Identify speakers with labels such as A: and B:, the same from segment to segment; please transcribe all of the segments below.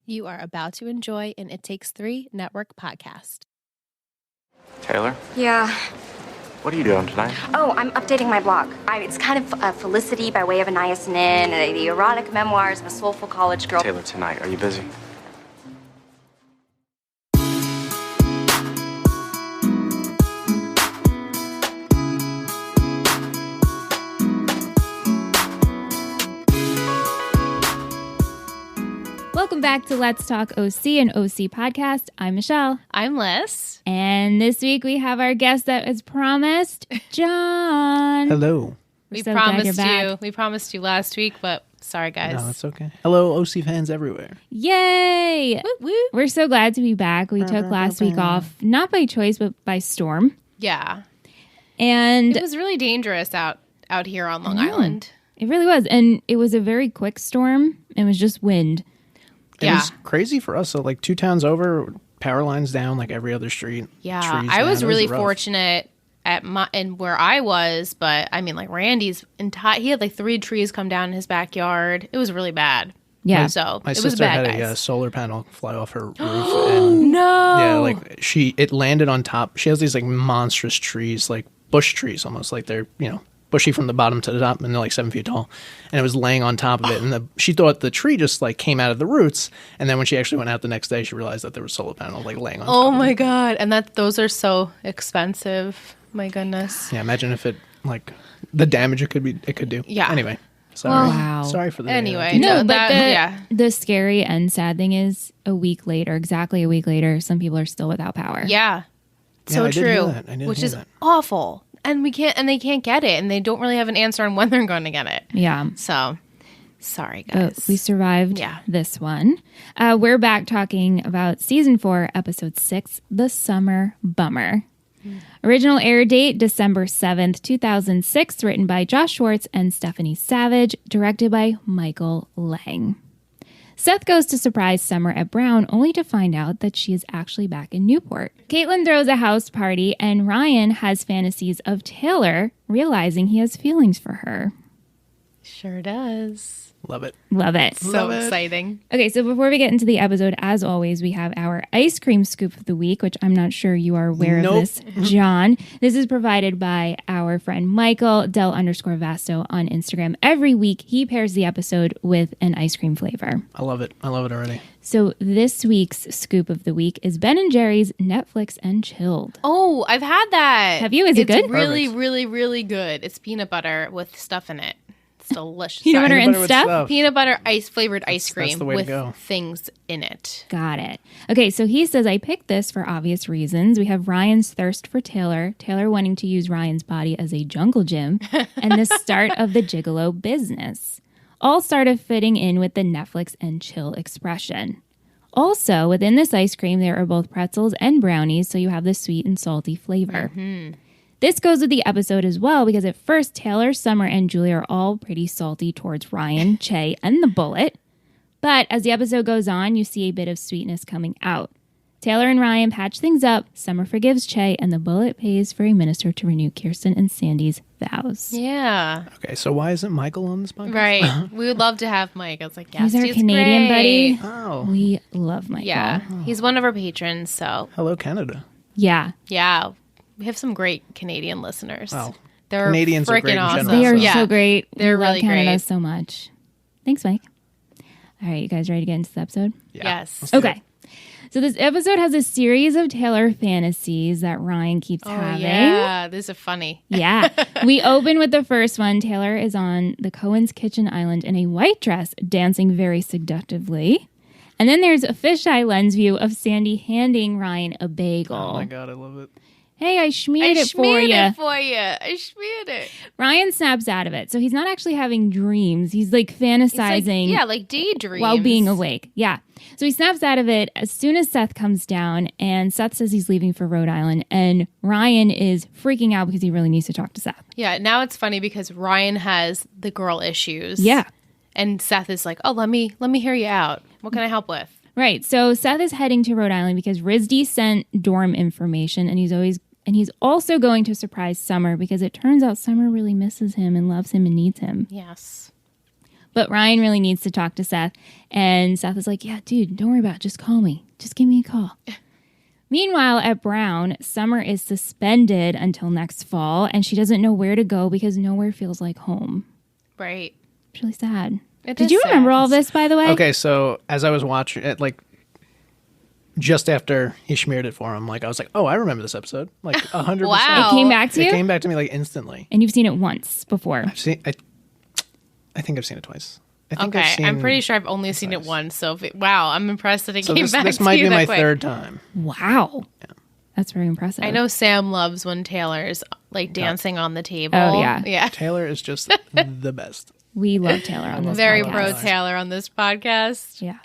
A: You are about to enjoy an It Takes Three Network podcast.
B: Taylor?
C: Yeah.
B: What are you doing tonight?
C: Oh, I'm updating my blog. It's kind of Felicity by way of Anais Nin, the erotic memoirs of a soulful college girl.
B: Taylor, tonight, are you busy?
D: Welcome back to Let's Talk OC, an OC podcast. I'm Michelle.
A: I'm Liz.
D: And this week we have our guest that was promised, John.
E: Hello.
A: We
D: so glad you're
A: promised
D: back.
A: you. We promised you last week, but sorry, guys.
E: No, it's okay. Hello, OC fans everywhere.
D: Yay!
A: Woo, woo.
D: We're so glad to be back. We took last week off, not by choice, but by storm.
A: Yeah.
D: And
A: It was really dangerous out here on Long Island.
D: it really was. And it was a very quick storm. It was just wind.
E: It
A: Yeah.
E: was crazy for us. So, like, 2 towns over, power lines down, like every other street.
A: Yeah.
E: trees
A: I
E: down.
A: was
E: It
A: really
E: rough.
A: fortunate and where I was, but I mean, like Randy's he had like 3 trees come down in his backyard. It was really bad.
D: Yeah.
A: So
E: My
A: it was
E: sister
A: bad,
E: had
A: guys.
E: a solar panel fly off her roof. And
A: No.
E: yeah, like it landed on top. She has these like monstrous trees, like bush trees almost, like they're, bushy from the bottom to the top, and they're like 7 feet tall. And it was laying on top of it. And she thought the tree just like came out of the roots. And then when she actually went out the next day, she realized that there was a solar panel like laying on top
A: Oh
E: of
A: my
E: it.
A: God. And those are so expensive. My goodness.
E: Yeah, imagine if it, like, the damage it could do.
A: Yeah.
E: Anyway, sorry.
D: Wow.
E: Sorry for the
A: Anyway.
D: No,
A: No,
D: but
A: that-
D: the scary and sad thing is exactly a week later, some people are still without power.
A: Yeah. So
E: I did hear
A: true.
E: that. I did
A: Which
E: hear
A: is
E: that.
A: awful. And they can't get it, and they don't really have an answer on when they're going to get it.
D: Yeah.
A: So sorry,
D: But
A: guys.
D: we survived
A: Yeah.
D: this one. We're back talking about season 4, episode 6, The Summer Bummer. Original air date, December 7th, 2006, written by Josh Schwartz and Stephanie Savage, directed by Michael Lang. Seth goes to surprise Summer at Brown, only to find out that she is actually back in Newport. Caitlin throws a house party, and Ryan has fantasies of Taylor, realizing he has feelings for her.
A: Sure does.
E: Love it.
D: Love it.
A: So exciting.
D: Okay, so before we get into the episode, as always, we have our ice cream scoop of the week, which I'm not sure you are aware
E: Nope.
D: of this, John. This is provided by our friend Michael, Del_Vasto on Instagram. Every week, he pairs the episode with an ice cream flavor.
E: I love it. I love it already.
D: So this week's scoop of the week is Ben & Jerry's Netflix and Chilled.
A: Oh, I've had that.
D: Have you? Is it good?
A: It's really,
E: Perfect.
A: really, really good. It's peanut butter with stuff in it. It's delicious.
D: Peanut butter and
E: butter with
D: stuff?
E: stuff.
A: Peanut butter flavored ice cream
E: the way to
A: with
E: go.
A: things in it.
D: Got it. Okay, so he says, I picked this for obvious reasons. We have Ryan's thirst for Taylor wanting to use Ryan's body as a jungle gym, and the start of the gigolo business. All started fitting in with the Netflix and chill expression. Also, within this ice cream, there are both pretzels and brownies, so you have the sweet and salty flavor. This goes with the episode as well, because at first, Taylor, Summer, and Julie are all pretty salty towards Ryan, Che, and the Bullet. But as the episode goes on, you see a bit of sweetness coming out. Taylor and Ryan patch things up, Summer forgives Che, and the Bullet pays for a minister to renew Kirsten and Sandy's vows.
A: Yeah.
E: Okay, so why isn't Michael on this podcast?
A: Right. We would love to have Mike. I was like, yes,
D: He's our Canadian
A: great.
D: buddy.
E: Oh,
D: We love Michael.
A: Yeah. He's one of our patrons. So,
E: hello, Canada.
D: Yeah.
A: yeah. We have some great Canadian listeners.
E: Wow.
A: They're
E: Canadians are
A: freaking
E: great in
A: awesome.
E: general,
D: They are
A: Yeah.
D: so great.
A: They're
D: we love
A: really
D: Canada
A: great.
D: so much. Thanks, Mike. All right, you guys ready to get into the episode?
E: Yeah.
A: Yes.
E: Let's do
D: Okay.
E: it.
D: So this episode has a series of Taylor fantasies that Ryan keeps
A: Oh,
D: having.
A: yeah. These are funny.
D: Yeah. We open with the first one. Taylor is on the Cohen's kitchen island in a white dress, dancing very seductively. And then there's a fisheye lens view of Sandy handing Ryan a bagel.
E: Oh my God, I love it.
D: Hey, I schmeared it for
A: smeared
D: you.
A: it for you. I smeared it.
D: Ryan snaps out of it. So he's not actually having dreams. He's like fantasizing.
A: Like daydreams.
D: While being awake. Yeah. So he snaps out of it as soon as Seth comes down, and Seth says he's leaving for Rhode Island, and Ryan is freaking out because he really needs to talk to Seth.
A: Yeah, now it's funny because Ryan has the girl issues.
D: Yeah.
A: And Seth is like, oh, let me hear you out. What can I help with?
D: Right. So Seth is heading to Rhode Island because RISD sent dorm information, and he's also going to surprise Summer because it turns out Summer really misses him and loves him and needs him.
A: Yes.
D: But Ryan really needs to talk to Seth. And Seth is like, yeah, dude, don't worry about it. Just call me. Just give me a call. Meanwhile, at Brown, Summer is suspended until next fall, and she doesn't know where to go because nowhere feels like home.
A: Right.
D: It's really sad.
A: It
D: Did
A: is
D: you
A: sad.
D: remember all this, by the way?
E: Okay, so as I was watching it, like just after he smeared it for him, like I was like, oh, I remember this episode, like 100%.
A: Wow.
D: It came back to you?
E: It came back to me like instantly.
D: And you've seen it once before.
E: I've seen. I think I've seen it twice. I think I've
A: Okay,
E: seen
A: I'm pretty sure I've only seen it once. So, wow, I'm impressed that it
E: So
A: came
E: this,
A: back
E: this
A: to
E: might
A: you
E: be
A: that
E: my
A: quick.
E: third time.
D: Wow. That's very impressive.
A: I know Sam loves when Taylor's like dancing on the table.
D: Oh, yeah.
A: Yeah.
E: Taylor is just the best.
D: We love Taylor on this
A: Very
D: podcast.
A: pro Taylor on this podcast.
D: Yeah.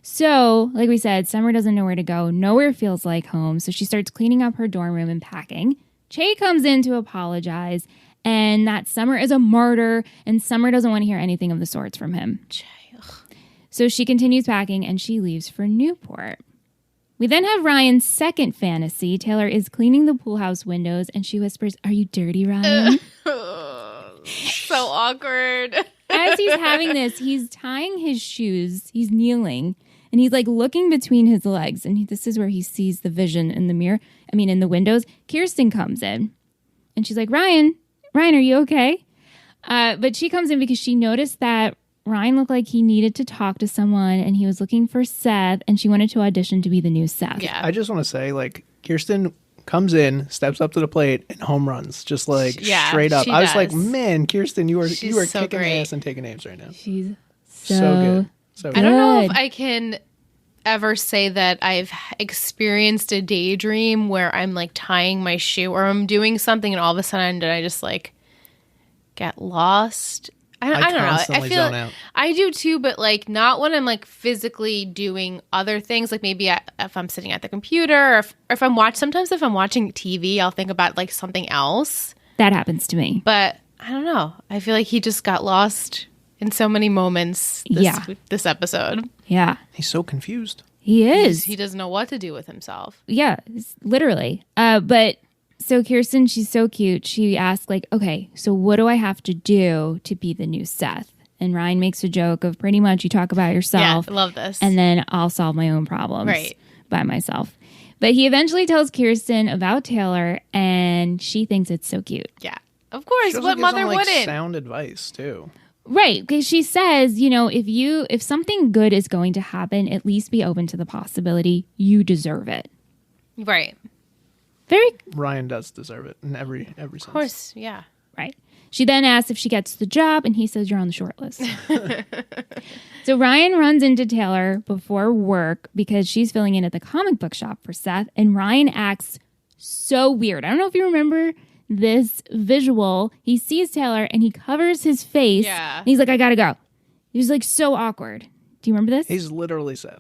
D: So, like we said, Summer doesn't know where to go. Nowhere feels like home. So she starts cleaning up her dorm room and packing. Che comes in to apologize and that Summer is a martyr and Summer doesn't want to hear anything of the sorts from him. So she continues packing and she leaves for Newport. We then have Ryan's second fantasy. Taylor is cleaning the pool house windows and she whispers, "Are you dirty, Ryan?"
A: So awkward.
D: As he's having this, he's tying his shoes. He's kneeling and he's like looking between his legs. And this is where he sees the vision in the mirror. In the windows. Kirsten comes in and she's like, Ryan, are you okay? But she comes in because she noticed that Ryan looked like he needed to talk to someone and he was looking for Seth and she wanted to audition to be the new Seth.
A: Yeah.
E: I just want to say, like, Kirsten comes in, steps up to the plate, and home runs, just like
A: Yeah,
E: straight up.
A: she
E: I was like,
A: does.
E: man, Kirsten, you are
A: She's so
E: kicking
A: great.
E: ass and taking names right now.
D: She's
E: So good. So
A: I
E: good.
A: don't know if
D: Good.
A: I can ever say that I've experienced a daydream where I'm like tying my shoe or I'm doing something and all of a sudden I just like get lost. I don't know. I
E: constantly
A: feel
E: zone out.
A: I do too, but like not when I'm like physically doing other things. Like maybe if I'm sitting at the computer or if I'm sometimes if I'm watching TV, I'll think about like something else.
D: That happens to me.
A: But I don't know. I feel like he just got lost in so many moments this episode.
D: Yeah,
E: He's so confused.
D: he is.
A: He doesn't know what to do with himself.
D: Yeah, literally. But so Kirsten, she's so cute. She asks like, okay, so what do I have to do to be the new Seth? And Ryan makes a joke of pretty much you talk about yourself.
A: Yeah, I love this.
D: And then I'll solve my own problems
A: Right.
D: by myself. But he eventually tells Kirsten about Taylor and she thinks it's so cute.
A: Yeah. Of course.
E: She also
A: What
E: gives
A: mother
E: him, like,
A: wouldn't?
E: sound advice too.
D: Right, because she says, if something good is going to happen, at least be open to the possibility you deserve it.
A: Right.
D: Very
E: Ryan does deserve it in every sense.
A: Of course. Yeah.
D: right. She then asks if she gets the job, and he says, you're on the short list. So Ryan runs into Taylor before work because she's filling in at the comic book shop for Seth, and Ryan acts so weird. I don't know if you remember this visual. He sees Taylor, and he covers his face.
A: Yeah.
D: And he's like, I gotta go. He's like so awkward. Do you remember this?
E: He's literally Seth.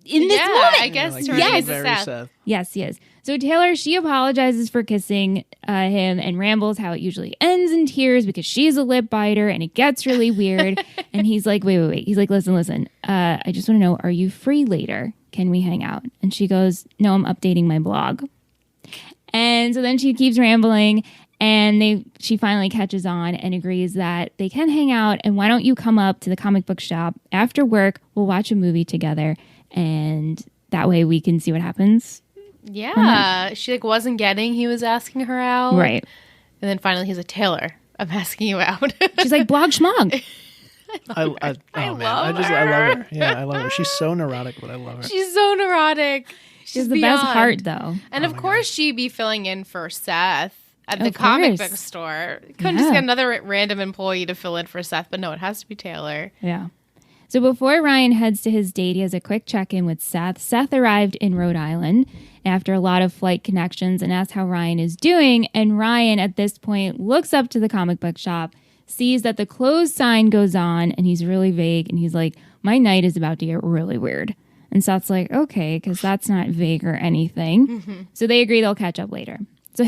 D: In this
A: yeah,
D: moment.
A: I guess
E: Like,
A: turning
E: he's
A: into
E: very
A: Seth.
E: Seth.
D: Yes, he is. So Taylor, she apologizes for kissing him and rambles how it usually ends in tears because she's a lip biter and it gets really weird. And he's like, wait. He's like, listen. I just want to know, are you free later? Can we hang out? And she goes, no, I'm updating my blog. And so then she keeps rambling and she finally catches on and agrees that they can hang out. And why don't you come up to the comic book shop after work? We'll watch a movie together. And that way we can see what happens.
A: Yeah. She like wasn't getting he was asking her out.
D: Right.
A: And then finally he's like, Taylor, I'm asking you out.
D: She's like, blog schmog.
E: I love
A: love
E: her. Yeah, I love her. She's so neurotic, but I love her.
A: She's so neurotic.
D: She has the best
A: beyond.
D: heart, though.
A: And of course she'd be filling in for Seth at the
D: Of
A: comic
D: course.
A: book store. Couldn't just get another random employee to fill in for Seth, but no, it has to be Taylor.
D: Yeah. So before Ryan heads to his date, he has a quick check-in with Seth. Seth arrived in Rhode Island after a lot of flight connections and asked how Ryan is doing. And Ryan, at this point, looks up to the comic book shop, sees that the closed sign goes on, and he's really vague. And he's like, my night is about to get really weird. And Seth's like, okay, because that's not vague or anything. So they agree they'll catch up later. So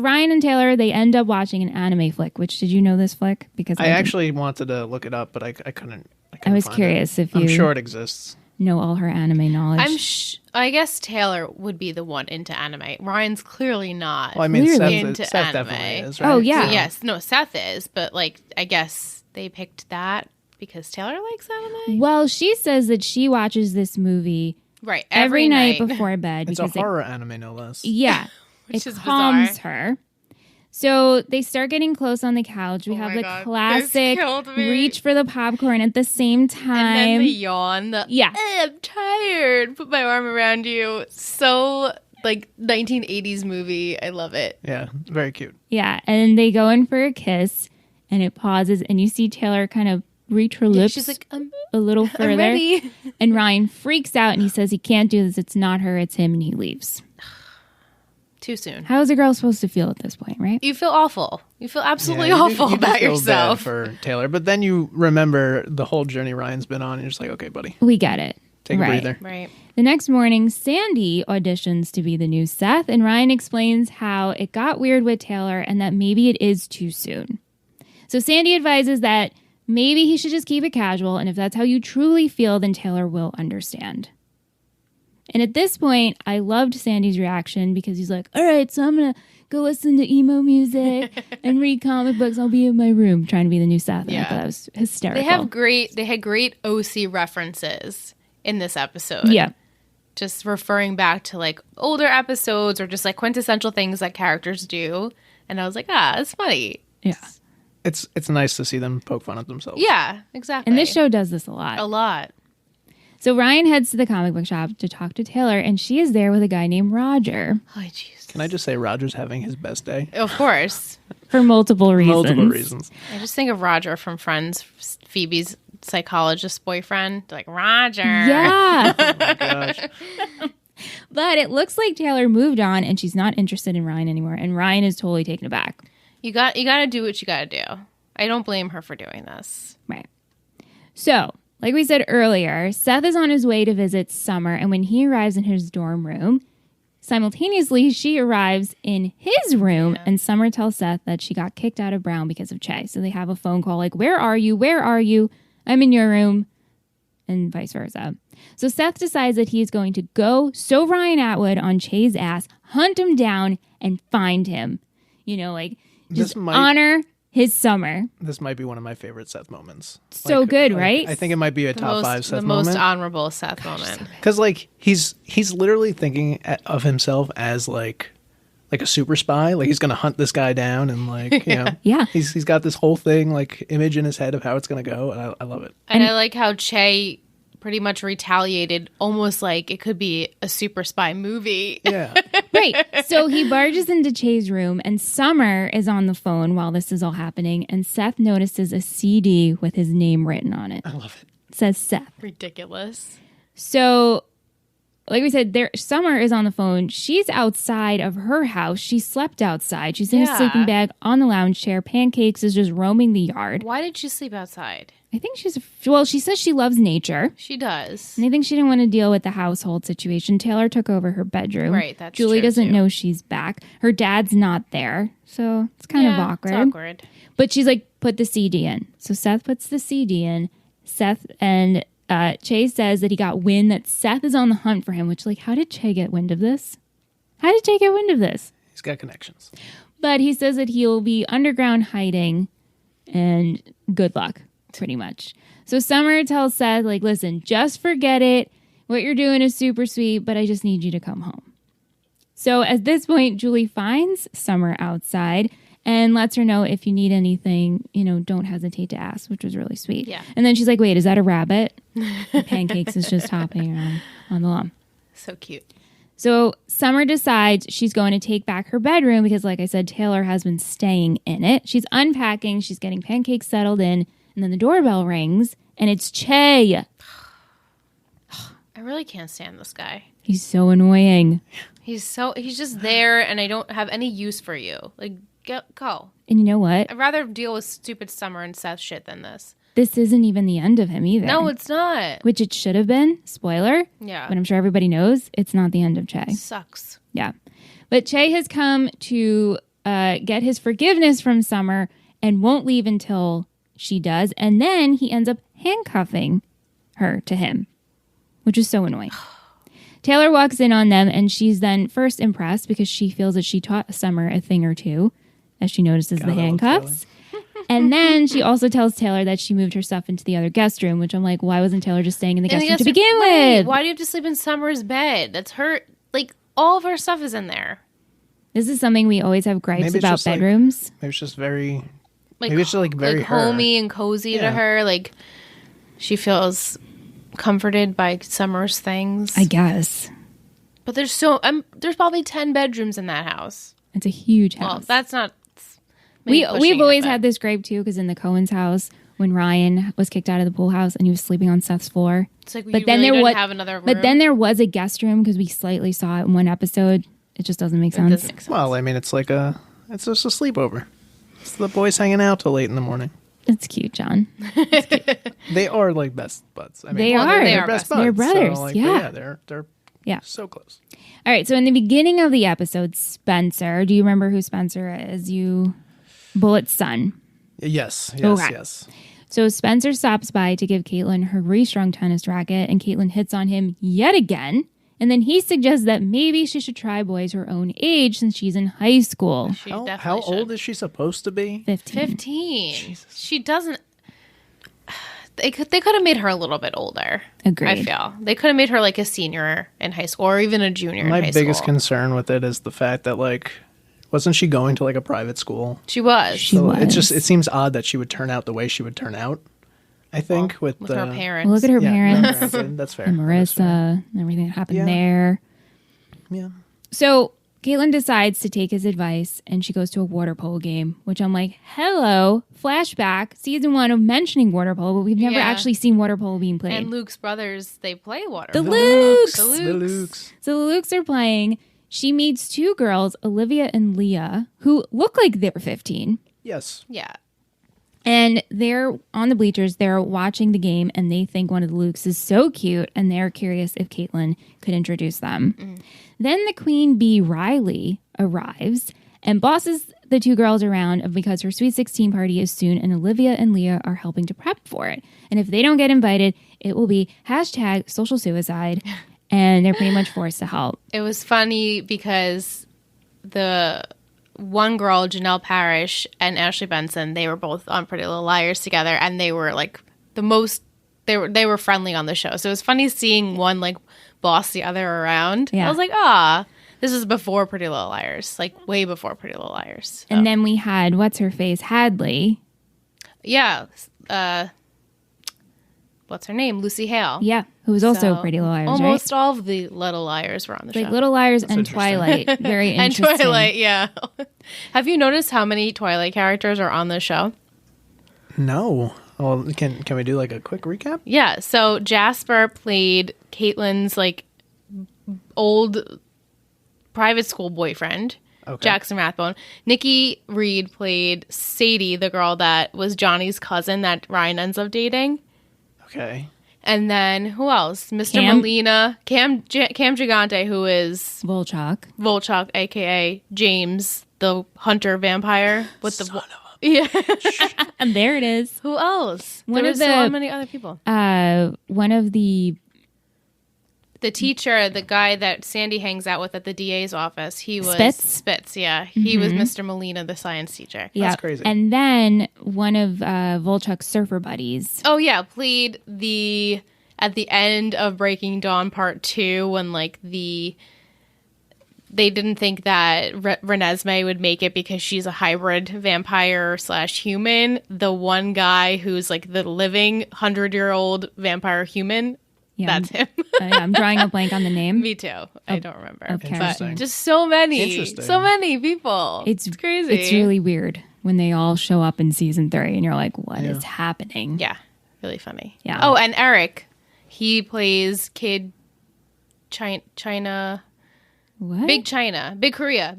D: Ryan and Taylor, they end up watching an anime flick, which, did you know this flick? Because
E: I actually wanted to look it up, but I couldn't.
D: I was
E: find
D: curious
E: it.
D: if you
E: I'm sure it exists.
D: know all her anime knowledge.
A: I guess Taylor would be the one into anime. Ryan's clearly not.
E: Well, I mean,
D: Clearly.
A: Into
E: Seth
A: anime.
E: definitely is, right?
D: Oh, yeah.
A: So yes, no, Seth is, but like I guess they picked that because Taylor likes anime?
D: Well, she says that she watches this movie
A: Right.
D: every night before bed.
E: It's a
D: because
E: horror anime, no less.
D: Yeah.
A: Which
D: it
A: is
D: calms
A: bizarre.
D: her. So they start getting close on the couch. We
A: Oh
D: have
A: my
D: the
A: God, this
D: classic
A: killed me.
D: reach for the popcorn at the same time.
A: And then the yawn.
D: Yeah.
A: I'm tired. Put my arm around you. So, like, 1980s movie. I love it.
E: Yeah, very cute.
D: Yeah, and they go in for a kiss, and it pauses, and you see Taylor kind of reach her lips
A: She's like,
D: a little further.
A: I'm ready.
D: And Ryan freaks out, and he says he can't do this. It's not her, it's him, and he leaves.
A: Too soon.
D: How is a girl supposed to feel at this point, right?
A: You feel awful. You feel absolutely
E: Yeah,
A: awful
E: you do
A: about
E: feel
A: yourself.
E: bad for Taylor, but then you remember the whole journey Ryan's been on, and you're just like, okay, buddy,
D: We get it.
E: take
D: Right.
E: a breather.
A: Right.
D: The next morning, Sandy auditions to be the new Seth, and Ryan explains how it got weird with Taylor and that maybe it is too soon. So Sandy advises that maybe he should just keep it casual, and if that's how you truly feel, then Taylor will understand. And at this point, I loved Sandy's reaction because he's like, all right, so I'm going to go listen to emo music and read comic books. I'll be in my room trying to be the new Seth. And I
A: Yeah.
D: thought that was hysterical.
A: They had great OC references in this episode.
D: Yeah.
A: Just referring back to like older episodes or just like quintessential things that characters do. And I was like, it's funny.
D: Yeah.
E: It's nice to see them poke fun at themselves.
A: Yeah, exactly.
D: And this show does this a lot.
A: a lot.
D: So Ryan heads to the comic book shop to talk to Taylor, and she is there with a guy named Roger
A: Oh, jeez.
E: Can I just say Roger's having his best day?
A: Of course.
D: for multiple reasons.
E: Multiple reasons.
A: I just think of Roger from Friends, Phoebe's psychologist boyfriend. Like, Roger.
D: Yeah.
E: Oh my gosh.
D: But it looks like Taylor moved on and she's not interested in Ryan anymore, and Ryan is totally taken aback.
A: You got to do what you got to do. I don't blame her for doing this.
D: Right. So, like we said earlier, Seth is on his way to visit Summer, and when he arrives in his dorm room, simultaneously she arrives in his room, and Summer tells Seth that she got kicked out of Brown because of Che. So they have a phone call like, where are you? Where are you? I'm in your room, and vice versa. So Seth decides that he's going to go sew Ryan Atwood on Che's ass, hunt him down, and find him. You know, like, just
E: This might-
D: honor his Summer.
E: This might be one of my favorite Seth moments.
D: So good, right?
E: I think it might be a top five Seth
A: the most
E: moment.
A: honorable Seth moment.
E: Because like he's literally thinking of himself as like a super spy. Like he's gonna hunt this guy down and like you know
D: Yeah.
E: He's got this whole thing like image in his head of how it's gonna go, and I love it.
A: And I like how Che pretty much retaliated, almost like it could be a super spy movie.
E: Yeah,
D: Right. So he barges into Che's room, and Summer is on the phone while this is all happening. And Seth notices a CD with his name written on it.
E: I love it.
D: It says Seth.
A: Ridiculous.
D: So, like we said, Summer is on the phone. She's outside of her house. She slept outside. She's in a
A: Yeah.
D: sleeping bag on the lounge chair. Pancakes is just roaming the yard.
A: Why did she sleep outside?
D: I think she says she loves nature.
A: She does.
D: And I think she didn't want to deal with the household situation. Taylor took over her bedroom.
A: Right, that's
D: Julie
A: true,
D: doesn't
A: too.
D: know she's back. Her dad's not there. So it's kind of awkward.
A: It's awkward.
D: But she's like, put the CD in. So Seth puts the CD in. Seth and Che says that he got wind that Seth is on the hunt for him, which, like, how did Che get wind of this? How did Che get wind of this?
E: He's got connections.
D: But he says that he'll be underground hiding and good luck, pretty much. So Summer tells Seth, like, listen, just forget it. What you're doing is super sweet, but I just need you to come home. So at this point, Julie finds Summer outside and lets her know if you need anything, don't hesitate to ask, which was really sweet.
A: Yeah.
D: And then she's like, wait, is that a rabbit? Pancakes is just hopping around on the lawn.
A: So cute.
D: So Summer decides she's going to take back her bedroom because, like I said, Taylor has been staying in it. She's unpacking. She's getting Pancakes settled in. And then the doorbell rings, and it's Che.
A: I really can't stand this guy.
D: He's so annoying.
A: He's just there, and I don't have any use for you. Like, go.
D: And you know what?
A: I'd rather deal with stupid Summer and Seth shit than this.
D: This isn't even the end of him either.
A: No, it's not.
D: Which it should have been. Spoiler.
A: Yeah.
D: But I'm sure everybody knows it's not the end of Che.
A: Sucks.
D: Yeah. But Che has come to get his forgiveness from Summer and won't leave until she does. And then he ends up handcuffing her to him, which is so annoying. Taylor walks in on them, and she's then first impressed because she feels that she taught Summer a thing or two as she notices the
E: God, I love
D: handcuffs. And then she also tells Taylor that she moved her stuff into the other guest room, which I'm like, why wasn't Taylor just staying in the guest room to begin with?
A: Why do you have to sleep in Summer's bed? That's her. Like, all of her stuff is in there.
D: This is something we always have gripes about bedrooms.
E: Maybe it's just very...
A: Like,
E: maybe it's just like very her.
A: homey and cozy to her. Like, she feels comforted by Summer's things.
D: I guess.
A: But there's probably 10 bedrooms in that house.
D: It's a huge house.
A: Well, that's not...
D: We've always had this gripe, too, because in the Coens' house, when Ryan was kicked out of the pool house and he was sleeping on Seth's floor.
A: It's like, but then really didn't have another room.
D: But then there was a guest room because we slightly saw it in one episode. It just doesn't make sense.
A: Doesn't make sense.
E: Well, I mean, it's just a sleepover. It's the boys hanging out till late in the morning.
D: It's cute, John.
E: It's cute. They are like best buds. I mean,
D: they are.
A: They're
E: best buds.
D: They're brothers.
E: So, like,
D: yeah.
E: They're so close.
D: All right. So in the beginning of the episode, Spencer, do you remember who Spencer is? Bullet's son.
E: Yes.
D: Okay.
E: Yes.
D: So Spencer stops by to give Caitlin her restrung tennis racket, and Caitlin hits on him yet again. And then he suggests that maybe she should try boys her own age since she's in high school.
E: How old is she supposed to be?
D: 15.
A: Jesus. She doesn't... They could have made her a little bit older.
D: Agreed.
A: I feel. They could have made her like a senior in high school or even a junior in high school.
E: My biggest concern with it is the fact that, like, wasn't she going to, like, a private school?
A: She was.
E: It seems odd that she would turn out the way she would turn out, I think, with
A: her parents.
D: Well, look at her parents.
E: Granted, that's fair.
D: And Marissa and everything that happened there.
E: Yeah.
D: So Caitlin decides to take his advice and she goes to a water polo game, which I'm like, hello, flashback, season 1 of mentioning water polo, but we've never actually seen water polo being played.
A: And Luke's brothers, they play water
D: the
A: polo.
D: Lukes!
A: The Lukes.
D: So the Lukes are playing. She meets 2 girls, Olivia and Leah, who look like they're 15.
E: Yes.
A: Yeah.
D: And they're on the bleachers, they're watching the game, and they think one of the Lukes is so cute, and they're curious if Caitlin could introduce them. Then the queen bee, Riley, arrives and bosses the 2 girls around because her Sweet 16 party is soon, and Olivia and Leah are helping to prep for it. And if they don't get invited, it will be #social suicide, and they're pretty much forced to help.
A: It was funny because the one girl, Janelle Parrish, and Ashley Benson, they were both on Pretty Little Liars together, and they were like they were friendly on the show. So it was funny seeing one like boss the other around.
D: Yeah.
A: I was like, this is before Pretty Little Liars, like way before Pretty Little Liars. So.
D: And then we had what's her face, Hadley.
A: Yeah, what's her name? Lucy Hale.
D: Yeah, who was also Pretty Little Liars.
A: Almost
D: right?
A: all of the Little Liars were on the show.
D: Like Little Liars and Twilight. Very interesting.
A: And Twilight, yeah. Have you noticed how many Twilight characters are on the show?
E: No. Well, can we do like a quick recap?
A: Yeah. So Jasper played Caitlin's like old private school boyfriend, Jackson Rathbone. Nikki Reed played Sadie, the girl that was Johnny's cousin that Ryan ends up dating.
E: Okay.
A: And then who else? Mr.
D: Cam?
A: Molina, Cam Gigante, who is Volchok, aka James, the hunter vampire with
E: Son
A: the
E: of a
A: yeah.
D: And there it is.
A: Who else?
D: One
A: There
D: of
A: was so many other people.
D: One of the
A: teacher, the guy that Sandy hangs out with at the DA's office, he was
D: Spitz,
A: yeah. He was Mr. Molina, the science teacher.
D: Yeah.
E: That's crazy.
D: And then one of Volchuk's surfer buddies.
A: Oh yeah, played at the end of Breaking Dawn Part 2 when like they didn't think that Renesmee would make it because she's a hybrid vampire / human. The one guy who's like the living 100-year-old vampire human, that's him.
D: I'm drawing a blank on the name.
A: Me too. I don't remember.
D: Interesting.
A: But just so many people.
D: It's
A: crazy.
D: It's really weird when they all show up in season 3 and you're like, what is happening?
A: Yeah, really funny.
D: Yeah.
A: Oh, and Eric, he plays Kid China.
D: What?
A: Big China. Big Korea.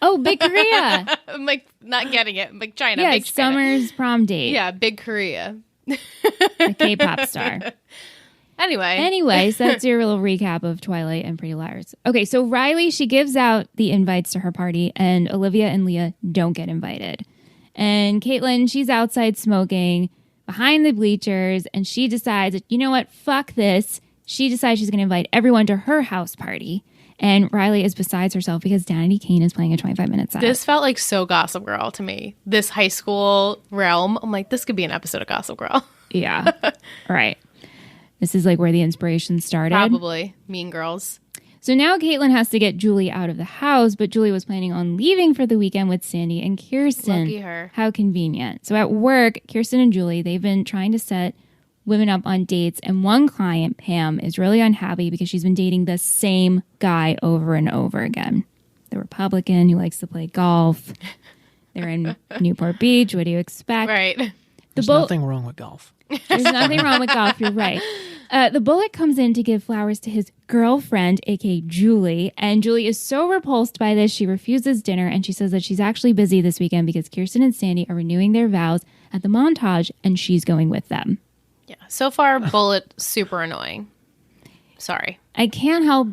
D: Oh, Big Korea.
A: I'm like not getting it. Big China.
D: Yeah,
A: Big China.
D: Summer's prom date.
A: Yeah, Big Korea.
D: The K-pop star.
A: Anyway,
D: So that's your little recap of Twilight and Pretty Liars. Okay, so Riley, she gives out the invites to her party, and Olivia and Leah don't get invited. And Caitlin, she's outside smoking behind the bleachers, and she decides, you know what, fuck this. She decides she's going to invite everyone to her house party. And Riley is besides herself because Danity Kane is playing a 25-minute set.
A: This felt like so Gossip Girl to me. This high school realm. I'm like, this could be an episode of Gossip Girl.
D: Yeah. Right. This is like where the inspiration started.
A: Probably. Mean Girls.
D: So now Caitlin has to get Julie out of the house, but Julie was planning on leaving for the weekend with Sandy and Kirsten.
A: Lucky her.
D: How convenient. So at work, Kirsten and Julie, they've been trying to set women up on dates, and one client, Pam, is really unhappy because she's been dating the same guy over and over again. The Republican who likes to play golf. They're in Newport Beach. What do you expect?
A: Right.
E: There's nothing wrong with golf.
D: There's nothing wrong with golf. You're right. The Bullet comes in to give flowers to his girlfriend, aka Julie, and Julie is so repulsed by this, she refuses dinner, and she says that she's actually busy this weekend because Kirsten and Sandy are renewing their vows at the Montage, and she's going with them.
A: Yeah. So far, Bullet, super annoying. Sorry.
D: I can't help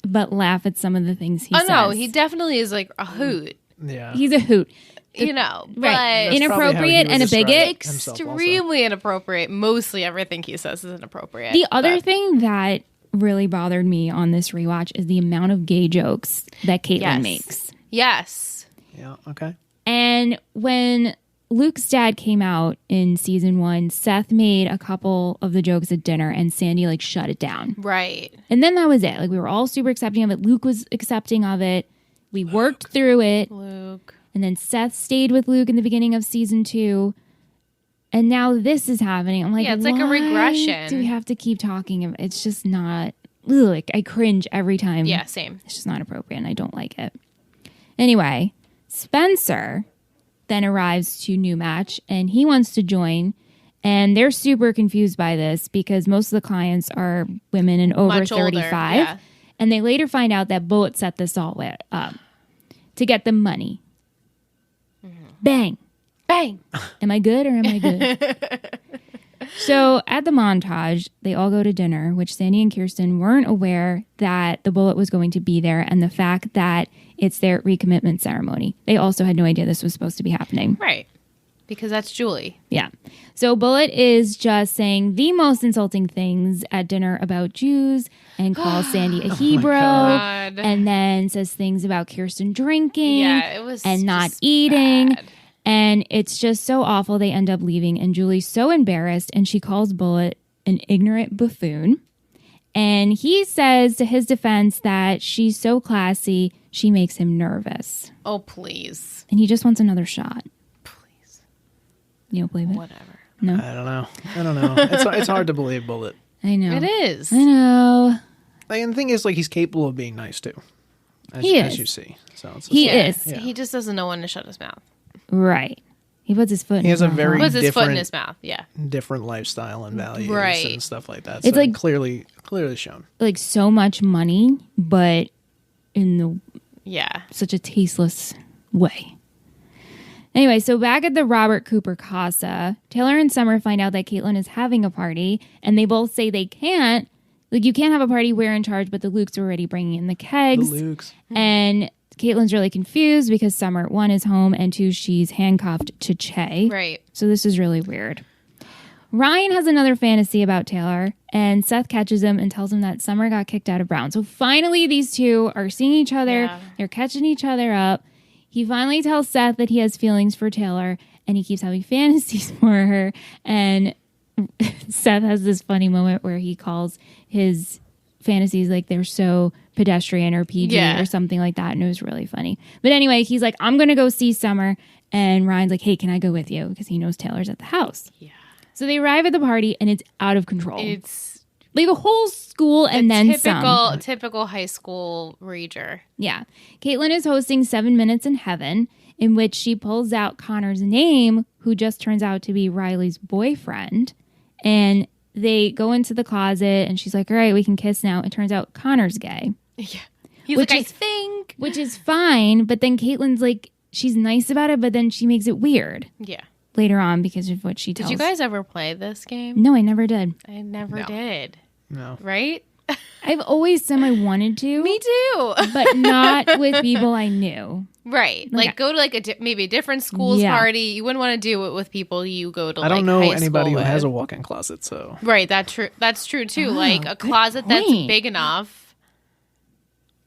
D: but laugh at some of the things he says.
A: No, he definitely is like a hoot.
E: Yeah.
D: He's a hoot.
A: You know,
D: Right.
A: but
E: That's probably
D: Inappropriate
E: how he
D: and a
E: would describe
D: bigot.
E: himself also.
A: extremely inappropriate. Mostly everything he says is inappropriate.
D: The other
A: but-
D: thing that really bothered me on this rewatch is the amount of gay jokes that Caitlin
A: Yes.
D: makes.
A: Yes.
E: Yeah, okay.
D: And when Luke's dad came out in season 1, Seth made a couple of the jokes at dinner and Sandy like shut it down.
A: Right.
D: And then that was it. Like we were all super accepting of it. Luke was accepting of it. We worked through it.
A: Luke.
D: And then Seth stayed with Luke in the beginning of season 2. And now this is happening. I'm like,
A: Yeah, it's like a
D: why
A: regression.
D: do we have to keep talking? It's just not, like I cringe every time.
A: Yeah, same.
D: It's just not appropriate and I don't like it. Anyway, Spencer then arrives to New Match and he wants to join. And they're super confused by this because most of the clients are women and over
A: Much older,
D: 35.
A: yeah.
D: And they later find out that Bullet set this all up to get them money. Bang.
A: Bang.
D: Am I good or am I good? So at the Montage, they all go to dinner, which Sandy and Kirsten weren't aware that the Bullet was going to be there and the fact that it's their recommitment ceremony. They also had no idea this was supposed to be happening.
A: Right. Because that's Julie.
D: Yeah. So Bullet is just saying the most insulting things at dinner about Jews and calls Sandy a Hebrew
A: God.
D: and then says things about Kirsten drinking
A: Yeah, it was
D: and not
A: just
D: eating.
A: bad.
D: And it's just so awful. They end up leaving and Julie's so embarrassed and she calls Bullet an ignorant buffoon. And he says to his defense that she's so classy, she makes him nervous.
A: Oh, please.
D: And he just wants another shot.
A: Please.
D: You don't believe it?
A: Whatever.
D: No.
E: I don't know. It's hard to believe Bullet.
D: I know.
A: It is.
D: I know.
E: Like, and the thing is, like, he's capable of being nice too, as
D: He
E: as
D: is.
E: you see. So it's
D: He
A: Yeah.
D: is.
E: Yeah.
A: He just doesn't know when to shut his mouth.
D: Right. He puts his foot in
E: He has
D: his
E: a
D: mouth.
E: very
A: Puts his foot in
E: different-
A: his mouth. Yeah.
E: different lifestyle and values
A: Right.
E: and stuff like that.
D: It's
E: So
D: like-
E: clearly shown.
D: like so much money, but in the
A: Yeah.
D: such a tasteless way. Anyway, so back at the Robert Cooper Casa, Taylor and Summer find out that Caitlin is having a party, and they both say they can't. Like, you can't have a party, we're in charge, but the Lukes are already bringing in the kegs.
E: The Lukes.
D: And Caitlin's really confused because Summer, 1, is home, and 2, she's handcuffed to Che.
A: Right.
D: So this is really weird. Ryan has another fantasy about Taylor, and Seth catches him and tells him that Summer got kicked out of Brown. So finally, these two are seeing each other.
A: Yeah.
D: They're catching each other up. He finally tells Seth that he has feelings for Taylor, and he keeps having fantasies for her. And Seth has this funny moment where he calls his fantasies like they're so pedestrian or PG
A: Yeah.
D: or something like that, and it was really funny. But anyway, he's like, I'm going to go see Summer, and Ryan's like, hey, can I go with you? Because he knows Taylor's at the house.
A: Yeah.
D: So they arrive at the party, and it's out of control.
A: It's
D: like a whole school and then some.
A: typical high school rager.
D: Yeah. Caitlin is hosting 7 Minutes in Heaven, in which she pulls out Connor's name, who just turns out to be Riley's boyfriend. And they go into the closet, and she's like, all right, we can kiss now. It turns out Connor's gay,
A: Yeah. He's
D: Which
A: like,
D: is-
A: I think.
D: which is fine. But then Caitlin's like, she's nice about it, but then she makes it weird
A: Yeah.
D: later on because of what she tells.
A: Did you guys ever play this game?
D: No, I never did.
A: I never
E: No.
A: did.
E: No.
A: Right?
D: I've always said I wanted to.
A: Me too.
D: But not with people I knew.
A: Right.
D: Okay.
A: Like go to like maybe a different school's
D: Yeah.
A: party. You wouldn't want to do it with people you go to.
E: I don't
A: like,
E: know
A: high
E: anybody
A: school
E: who has a
A: with.
E: walk-in closet, so
A: Right. That's true. That's true too.
D: Oh,
A: like a
D: good
A: closet that's
D: point.
A: big enough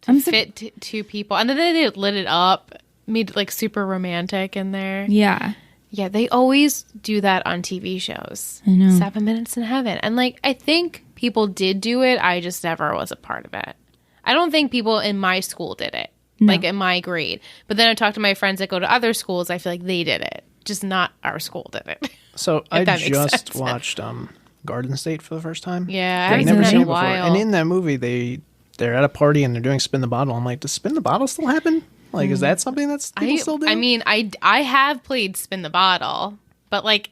A: to fit two people. And then they lit it up, made it like super romantic in there.
D: Yeah.
A: Yeah, they always do that on TV shows.
D: I know.
A: 7 Minutes in Heaven. And like, I think people did do it. I just never was a part of it. I don't think people in my school did it, like in my grade. But then I talked to my friends that go to other schools. I feel like they did it, just not our school did it.
E: So I just watched Garden State for the first time.
A: Yeah, I haven't seen that in a while.
E: And in that movie, they're at a party and they're doing Spin the Bottle. I'm like, does Spin the Bottle still happen? Like, is that something that's people still do?
A: I mean, I have played Spin the Bottle, but like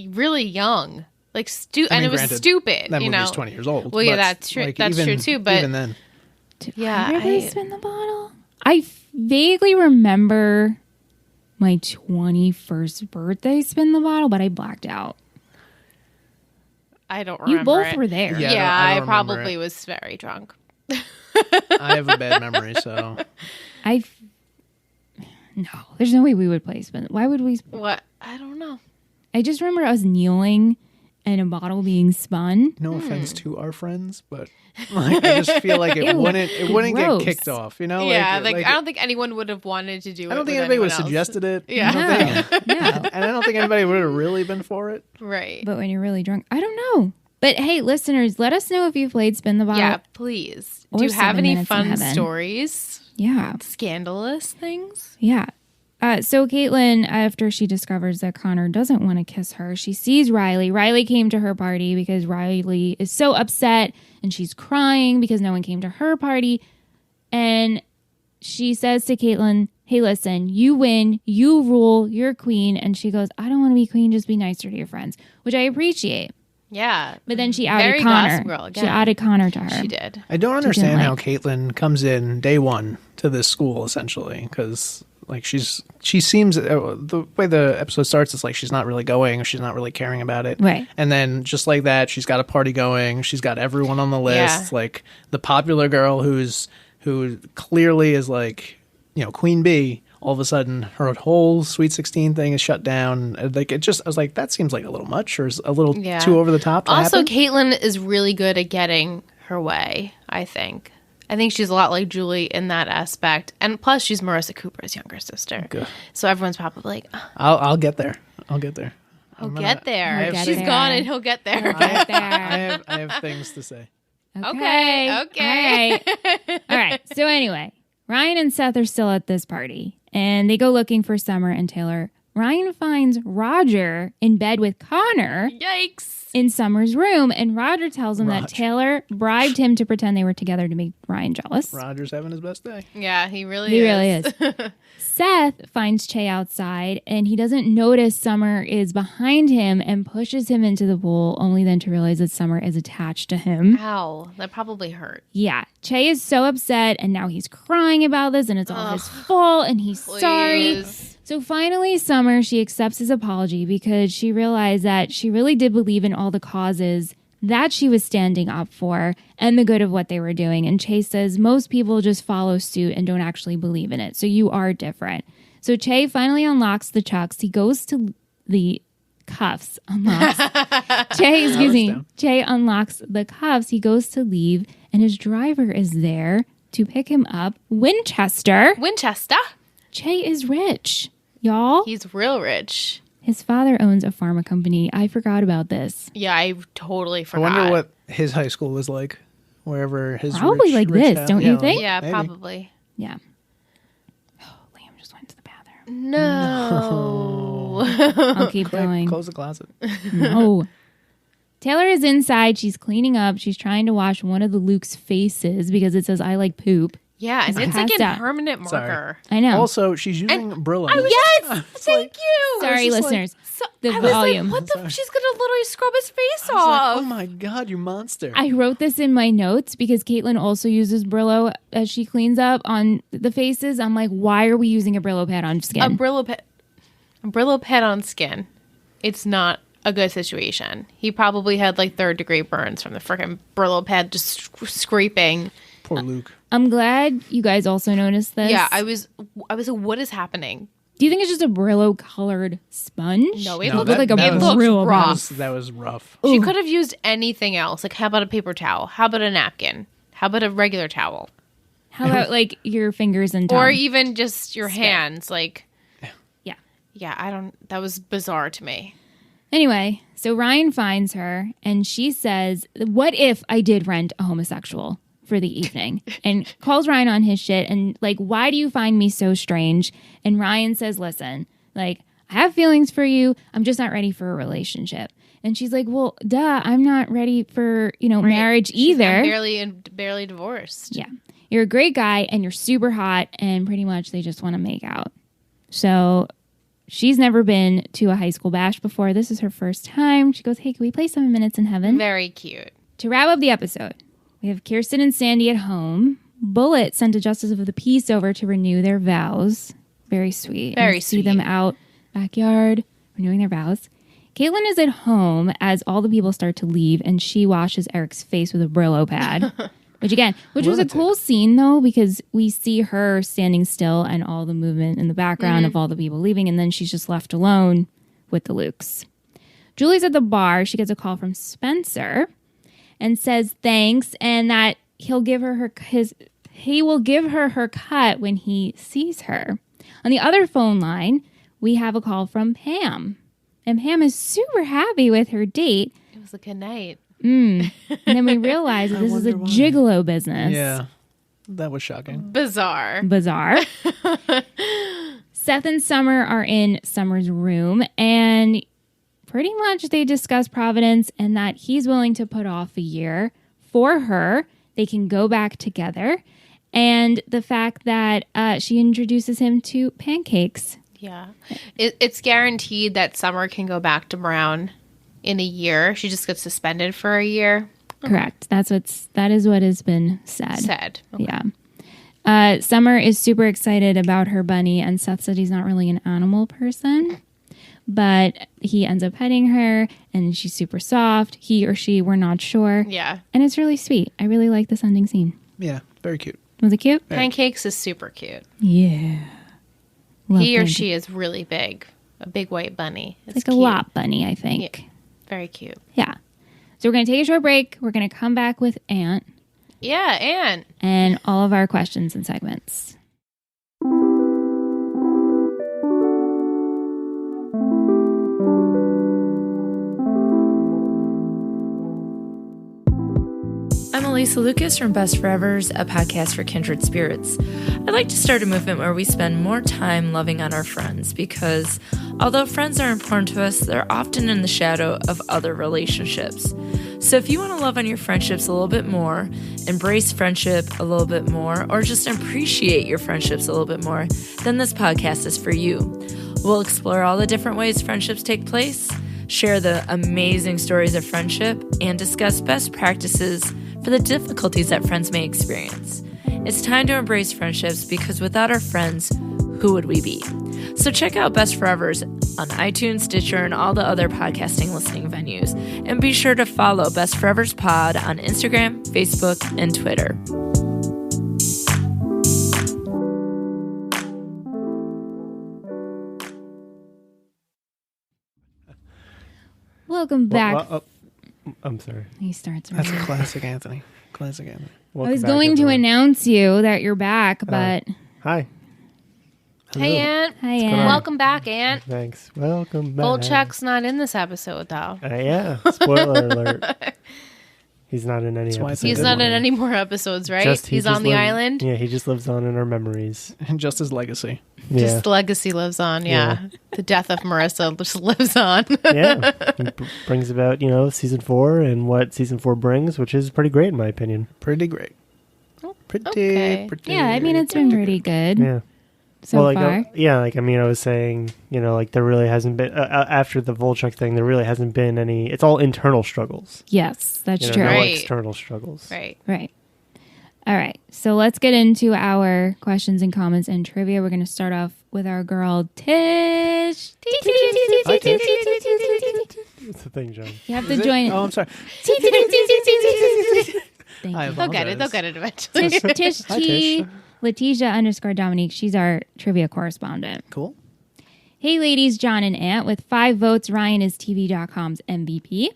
A: really young, like and it was stupid.
E: That
A: you
E: movie's
A: know,
E: 20 years old.
A: Well, yeah,
E: but,
A: that's true.
E: like,
A: That's true too. But
E: even then,
A: yeah,
D: I really Spin the Bottle. I vaguely remember my 21st birthday Spin the Bottle, but I blacked out.
A: I don't remember.
D: You both
A: it.
D: were there.
A: Yeah,
E: I
A: I
E: don't
A: probably
E: remember
A: was very drunk.
E: I have a bad memory, so
D: No, there's no way we would play Spin. Why would we?
A: What? I don't know.
D: I just remember us kneeling and a bottle being spun.
E: no offense to our friends, but like, I just feel like it wouldn't get
D: gross.
E: kicked off, you know?
A: Yeah, like I don't think anyone would have wanted to do it.
E: I don't think
A: with
E: anybody would
A: anyone
E: have
A: else.
E: suggested it.
A: Yeah.
D: No.
E: And I don't think anybody would have really been for it.
A: Right.
D: But when you're really drunk, I don't know. But hey, listeners, let us know if you played Spin the Bottle.
A: Yeah, please.
D: Or
A: Do you have
D: 7
A: any
D: Minutes in
A: fun
D: Heaven.
A: stories?
D: Yeah.
A: Scandalous things?
D: Yeah. So Caitlin, after she discovers that Connor doesn't want to kiss her, she sees Riley. Riley came to her party because Riley is so upset and she's crying because no one came to her party. And she says to Caitlin, hey, listen, you win, you rule, you're queen. And she goes, I don't want to be queen, just be nicer to your friends, which I appreciate.
A: Yeah.
D: But then she outed
A: Very
D: Connor.
A: Gossip Girl again.
D: She outed Connor to her.
A: She did.
E: I don't understand
D: like-
E: how Caitlin comes in day one to this school, essentially, because like she seems the way the episode starts, it's like she's not really going, or she's not really caring about it,
D: Right.
E: And then just like that, she's got a party going, she's got everyone on the list,
A: Yeah.
E: like the popular girl who clearly is like, you know, Queen Bee. All of a sudden, her whole Sweet 16 thing is shut down. Like I was like, that seems like a little much, or is a little too over the top. To
A: Also,
E: happen.
A: Caitlin is really good at getting her way, I think. I think she's a lot like Julie in that aspect. And plus, she's Marissa Cooper's younger sister.
E: Good.
A: So everyone's probably like, oh,
E: I'll get there. I'll get there.
A: he'll get there.
D: He'll get
A: She's
D: there.
A: gone and he'll get there.
D: Right there.
E: I have things to say.
A: Okay.
D: All right. All right. So anyway, Ryan and Seth are still at this party, and they go looking for Summer and Taylor. Ryan finds Roger in bed with Connor
A: Yikes.
D: in Summer's room, and Roger tells him that
E: Roger.
D: Taylor bribed him to pretend they were together to make Ryan jealous.
E: Roger's having his best day.
A: Yeah, he really
D: He really is. Seth finds Che outside, and he doesn't notice Summer is behind him and pushes him into the pool, only then to realize that Summer is attached to him.
A: Ow, that probably hurt.
D: Yeah, Che is so upset, and now he's crying about this, and it's all his fault, and he's sorry.
A: Please.
D: So finally, Summer, she accepts his apology because she realized that she really did believe in all the causes that she was standing up for and the good of what they were doing. And Che says most people just follow suit and don't actually believe in it. So you are different. So Che finally unlocks the chucks. He goes to the cuffs. Unlocks. Che unlocks the cuffs. He goes to leave, and his driver is there to pick him up. Winchester. Che is rich, y'all.
A: He's real rich.
D: His father owns a pharma company. I forgot about this.
A: Yeah, I totally
E: I
A: forgot.
E: wonder what his high school was like, wherever his
D: Probably like this,
E: house-
D: don't you think?
A: Yeah,
E: maybe.
A: probably.
D: Yeah. Oh, Liam just went to the bathroom.
A: No.
D: I'll keep
E: Quick,
D: going.
E: close the closet.
D: No. Taylor is inside. She's cleaning up. She's trying to wash one of the Luke's faces because it says, I like poop.
A: Yeah, and
D: He's
A: it's like
D: passed
A: in
D: out.
A: permanent
E: Sorry.
A: marker.
D: I know.
E: Also, she's using Brillo.
A: Yes! Thank you!
D: Sorry,
E: just like-
D: listeners.
A: So,
D: The
A: I was
D: volume.
A: like, what the? She's gonna literally scrub his face
E: I was like,
A: off.
E: oh my god, you monster!
D: I wrote this in my notes because Caitlin also uses Brillo as she cleans up on the faces. I'm like, why are we using a Brillo pad on
A: a
D: skin?
A: Brillo pad on skin. It's not a good situation. He probably had like 3rd-degree burns from the freaking Brillo pad just scraping.
E: Poor Luke.
D: I'm glad you guys also noticed this.
A: Yeah, I was like, what is happening?
D: Do you think it's just a Brillo colored sponge?
A: No, it
E: No,
A: looked
E: that-
D: like a
E: that was-
D: real
A: looked
D: rough.
A: rough.
E: That was rough.
A: She could have used anything else. Like, how about a paper towel? How about a napkin? How about a regular towel?
D: How about like your fingers and tongue?
A: Or even just your hands. Like,
D: Yeah.
A: Yeah, that was bizarre to me.
D: Anyway, so Ryan finds her and she says, what if I did rent a homosexual for the evening? And calls Ryan on his shit and like, why do you find me so strange? And Ryan says, listen, like, I have feelings for you. I'm just not ready for a relationship. And she's like, well, duh, I'm not ready for, marriage either.
A: I'm barely divorced.
D: Yeah. You're a great guy and you're super hot and pretty much they just want to make out. So she's never been to a high school bash before. This is her first time. She goes, hey, can we play 7 Minutes in Heaven?
A: Very cute.
D: To wrap up the episode, we have Kirsten and Sandy at home. Bullet sent a justice of the peace over to renew their vows. Very sweet.
A: Very
D: and see
A: sweet.
D: them out backyard renewing their vows. Caitlin is at home as all the people start to leave, and she washes Eric's face with a Brillo pad. Which was a cool scene, though, because we see her standing still and all the movement in the background of all the people leaving, and then she's just left alone with the Lukes. Julie's at the bar. She gets a call from Spencer and says thanks, and that he will give her her cut when he sees her. On the other phone line, we have a call from Pam, and Pam is super happy with her date.
A: It was a good night.
D: And then we realize that this is a gigolo business.
E: Yeah, that was shocking.
A: Bizarre.
D: Seth and Summer are in Summer's room, and pretty much they discuss Providence and that he's willing to put off a year for her. They can go back together. And the fact that she introduces him to pancakes.
A: Yeah. It's guaranteed that Summer can go back to Brown in a year. She just gets suspended for a year.
D: Correct. That is what has been said.
A: Okay.
D: Yeah. Summer is super excited about her bunny, and Seth said he's not really an animal person, but he ends up petting her, and she's super soft. He or she, we're not sure.
A: Yeah.
D: And it's really sweet. I really like this ending scene.
E: Yeah, very cute.
D: Was it cute?
A: Pancakes is super cute.
D: Yeah. Love
A: He or
D: pancakes.
A: she is really big. A big white bunny. It's
D: Like
A: cute.
D: a lop bunny, I think.
A: Yeah. Very cute.
D: Yeah. So we're going to take a short break. We're going to come back with Aunt
A: Yeah, and
D: and all of our questions and segments.
F: I'm Elisa Lucas from Best Forevers, a podcast for kindred spirits. I'd like to start a movement where we spend more time loving on our friends because although friends are important to us, they're often in the shadow of other relationships. So if you want to love on your friendships a little bit more, embrace friendship a little bit more, or just appreciate your friendships a little bit more, then this podcast is for you. We'll explore all the different ways friendships take place, share the amazing stories of friendship, and discuss best practices for the difficulties that friends may experience. It's time to embrace friendships because without our friends, who would we be? So check out Best Forevers on iTunes, Stitcher, and all the other podcasting listening venues. And be sure to follow Best Forevers Pod on Instagram, Facebook, and Twitter.
D: Welcome back.
G: I'm sorry.
D: He starts
E: That's
D: right.
E: classic Anthony. Classic Anthony.
D: I
G: Welcome
D: was
G: back,
D: going to
G: everyone.
D: announce you that you're back, but
G: Hi.
A: hey, Aunt.
D: hi,
G: going
D: Ann.
G: on?
A: Welcome back, Aunt.
G: Thanks. Welcome back.
A: Volchek's not in this episode, though.
G: Yeah. Spoiler alert. He's not in any
E: That's why it's
G: episode.
E: a
A: He's
E: good
A: not
E: one.
A: in any more episodes, right?
G: He
A: He's
G: just
A: on the
G: lives-
A: island.
G: Yeah, he just lives on in our memories.
E: And just his legacy.
G: Yeah.
A: Just legacy lives on, yeah. The death of Marissa just lives on.
G: Yeah. He brings about, season 4 and what season 4 brings, which is pretty great in my opinion.
E: Pretty great. Pretty,
A: Okay.
E: pretty.
D: Yeah, I mean, it's been pretty good
G: Yeah.
D: so
G: well,
D: far.
G: I was saying, there really hasn't been, after the Volchek thing, there really hasn't been any, it's all internal struggles.
D: Yes, that's
G: No
D: true.
A: Right.
G: external struggles.
A: Right.
D: Right. All right. So let's get into our questions and comments and trivia. We're going to start off with our girl, Tish.
G: Hi, Tish. It's the thing, John.
D: You have to join.
E: Oh, I'm sorry.
D: Thank
E: I
D: you.
A: They'll get it. They'll
E: apologize.
A: get it eventually.
D: Tish
E: Hi,
D: T.
E: Tish.
D: Letitia_Dominique. She's our trivia correspondent.
E: Cool.
D: Hey, ladies, John and Ant. With 5 votes, Ryan is TV.com's MVP.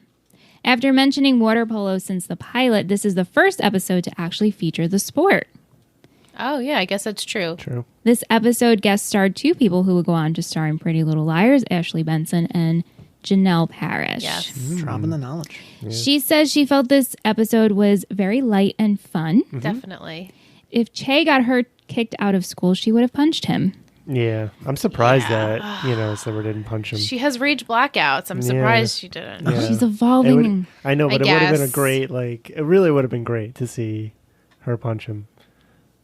D: After mentioning water polo since the pilot, this is the first episode to actually feature the sport.
A: Oh, yeah, I guess that's true.
G: True.
D: This episode guest starred 2 people who would go on to star in Pretty Little Liars, Ashley Benson and Janelle Parrish.
A: Yes.
E: Dropping the knowledge.
D: She says she felt this episode was very light and fun.
A: Definitely.
D: If Che got her kicked out of school, she would have punched him.
G: Yeah. I'm surprised that, Summer didn't punch him.
A: She has rage blackouts. I'm surprised she didn't.
G: Yeah.
D: She's
G: It
D: evolving.
G: would- I know, but
A: I
G: it would have been a
A: guess.
G: great, it really would have been great to see her punch him.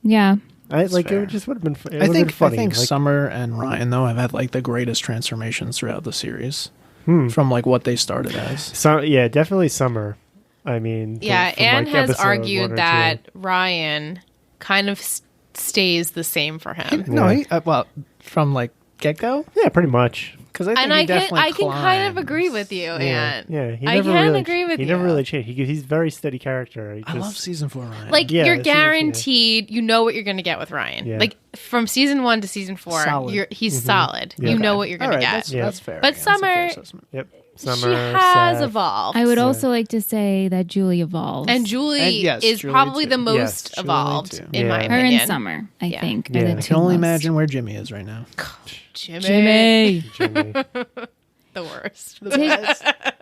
D: Yeah.
G: It just would have been, it
E: I
G: would have
E: think
G: been funny.
E: I think Summer and Ryan though have had like the greatest transformations throughout the series from like what they started as.
G: Definitely Summer. I mean,
A: Yeah,
G: from,
A: Anne has
G: episode 1
A: argued
G: or
A: that
G: 2.
A: Ryan kind of stays the same for him.
E: No, he, from like get go,
G: Yeah, pretty much.
E: because I think
A: And
E: he
A: I
E: definitely
A: can kind of
E: climbed.
A: agree with you, Anne.
G: Yeah, he
A: I
G: never
A: can
G: really,
A: agree with
G: he
A: you.
G: never really changed. He's a very steady character.
E: I love season 4 Ryan.
A: Like,
G: Yeah,
A: you're
G: it seems, yeah.
A: guaranteed, you know what you're going to get with Ryan.
G: Yeah.
A: Like, from season 1 to season 4,
E: Solid.
A: he's solid.
G: Yeah.
A: You know
E: Okay.
A: what you're
E: All
A: going to
E: right,
A: get.
E: That's fair.
A: But
E: That's a fair
A: Summer-
E: assessment.
G: Yep.
A: She
G: Summer,
A: has
G: Seth.
A: evolved.
D: I would also like to say that Julie evolves.
A: And Julie
E: And yes,
A: is
E: Julie
A: probably
E: too.
A: the most
G: Yes,
E: Julie
A: evolved,
E: too.
A: in my
G: Yeah.
D: her
A: opinion.
D: and Summer, I
A: Yeah.
D: think.
G: Yeah.
D: Are the
G: I
E: I
D: two
E: can only
D: most.
E: imagine where Jimmy is right now.
A: Jimmy.
G: Jimmy.
A: The worst.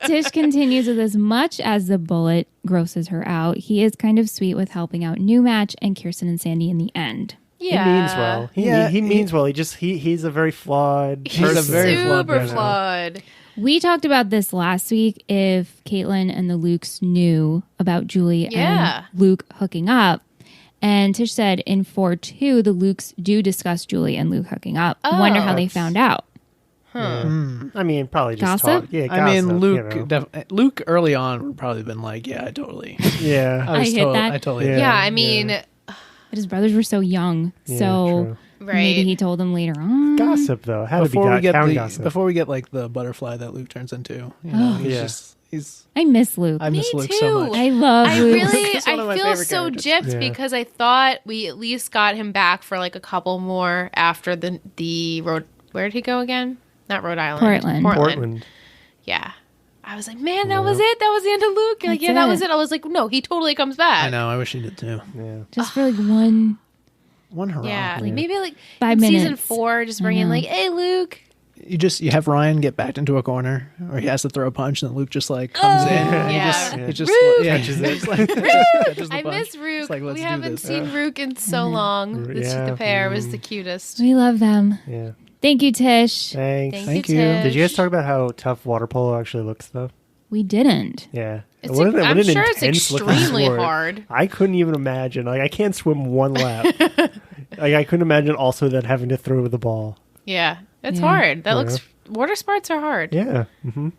D: Tish continues with as much as the bullet grosses her out, he is kind of sweet with helping out New Match and Kirsten and Sandy in the end.
A: Yeah.
G: He means well.
E: Yeah,
G: He means well. He's a very flawed
A: He's
G: person.
E: a very flawed
A: super
E: person.
A: flawed.
D: We talked about this last week if Caitlin and the Lukes knew about Julie
A: Yeah.
D: and Luke hooking up. And Tish said in 4-2, the Lukes do discuss Julie and Luke hooking up.
A: Oh.
D: Wonder how they found out.
G: I mean, probably just
D: Gossip?
G: talk. Yeah,
E: I mean,
G: gossip,
E: Luke.
G: you know.
E: Luke early on would probably been like, "Yeah, I totally."
G: Yeah.
D: I hit that.
E: I totally.
G: Yeah.
A: Yeah, I mean,
D: But his brothers were so young.
G: Yeah,
D: so
G: true.
A: right.
D: maybe he told them later on.
G: Gossip though had
E: Before
G: to
E: we
G: be
E: get
G: town gossip.
E: before we get like the butterfly that Luke turns into, you know, he's.
D: I miss Luke.
E: I miss Luke
A: too.
E: so much.
D: I love
A: I
D: Luke.
A: really,
E: He's one of
A: I
E: my
A: feel
E: favorite
A: so
E: characters.
A: gypped
G: Yeah.
A: because I thought we at least got him back for like a couple more after the road. Where did he go again? Not Rhode Island.
G: Portland.
A: Yeah. I was like, man, that was it. That was the end of Luke. Like,
D: That's
A: yeah, that was
D: it.
A: it. I was like, no, he totally comes back.
E: I know. I wish he did too.
G: Yeah.
D: Just for like one.
E: One hurrah.
A: Yeah, like maybe like
D: 5
A: in season
D: minutes.
A: 4, just bring in like, hey, Luke.
E: You have Ryan get backed into a corner, or he has to throw a punch, and then Luke just like comes in. And
A: Yeah.
E: he just
A: Rook!
E: catches it. Just, like, catches the
A: I
E: punch.
A: miss Rook.
E: It's like, let's
A: We
E: do
A: haven't
E: this.
A: seen Rook in so long.
G: Yeah.
A: The pair was the cutest.
D: We love them.
G: Yeah.
D: Thank you, Tish.
G: Thanks.
E: Thank you.
A: Tish.
G: Did you guys talk about how tough water polo actually looks though?
D: We didn't.
G: Yeah.
A: It's
G: What an
A: I'm sure it's
G: intense looking
A: extremely
G: sport.
A: hard.
G: I couldn't even imagine. Like I can't swim one lap. Like I couldn't imagine also then having to throw the ball.
A: Yeah, it's
D: Yeah.
A: hard. That looks. Water sports are hard.
G: Yeah. Mm-hmm.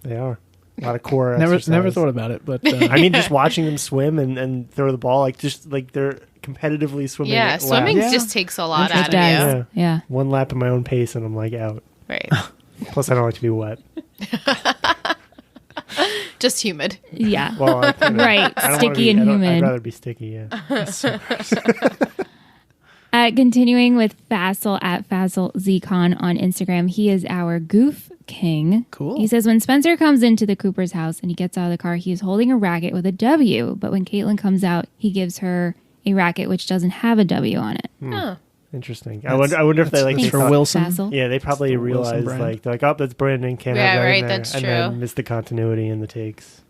G: They are. A lot of core
E: Never
G: exercise.
E: thought about it, but
G: I mean, just watching them swim and throw the ball, like just like they're competitively swimming.
A: Yeah,
G: laps.
A: swimming
E: Yeah.
A: just takes a lot
D: It
A: out of
D: does.
A: you.
G: Yeah.
D: Yeah.
G: One lap at my own pace, and I'm like out.
A: Right.
G: Plus, I don't like to be wet.
A: Just humid.
D: Yeah.
G: Well,
D: Right.
G: I don't wanna
D: Sticky
G: be-
D: and
G: I don't-
D: humid.
G: I'd rather be sticky. Yeah.
D: Continuing with Fassel at Fassel Zcon on Instagram. He is our goof king.
E: Cool.
D: He says when Spencer comes into the Cooper's house and he gets out of the car, he is holding a racket with a W. But when Caitlin comes out, he gives her a racket which doesn't have a W on it.
A: Huh.
G: Interesting. I wonder if they like
E: that's
G: they
E: for
G: thought-
E: Wilson.
D: Fassel.
G: Yeah, they probably
E: the Wilson
G: realized
E: brand.
G: like they're like, oh, that's Brandon. Can't
A: Yeah,
G: have that
A: right,
G: in there.
A: that's
G: and
A: true.
G: then miss the continuity in the takes.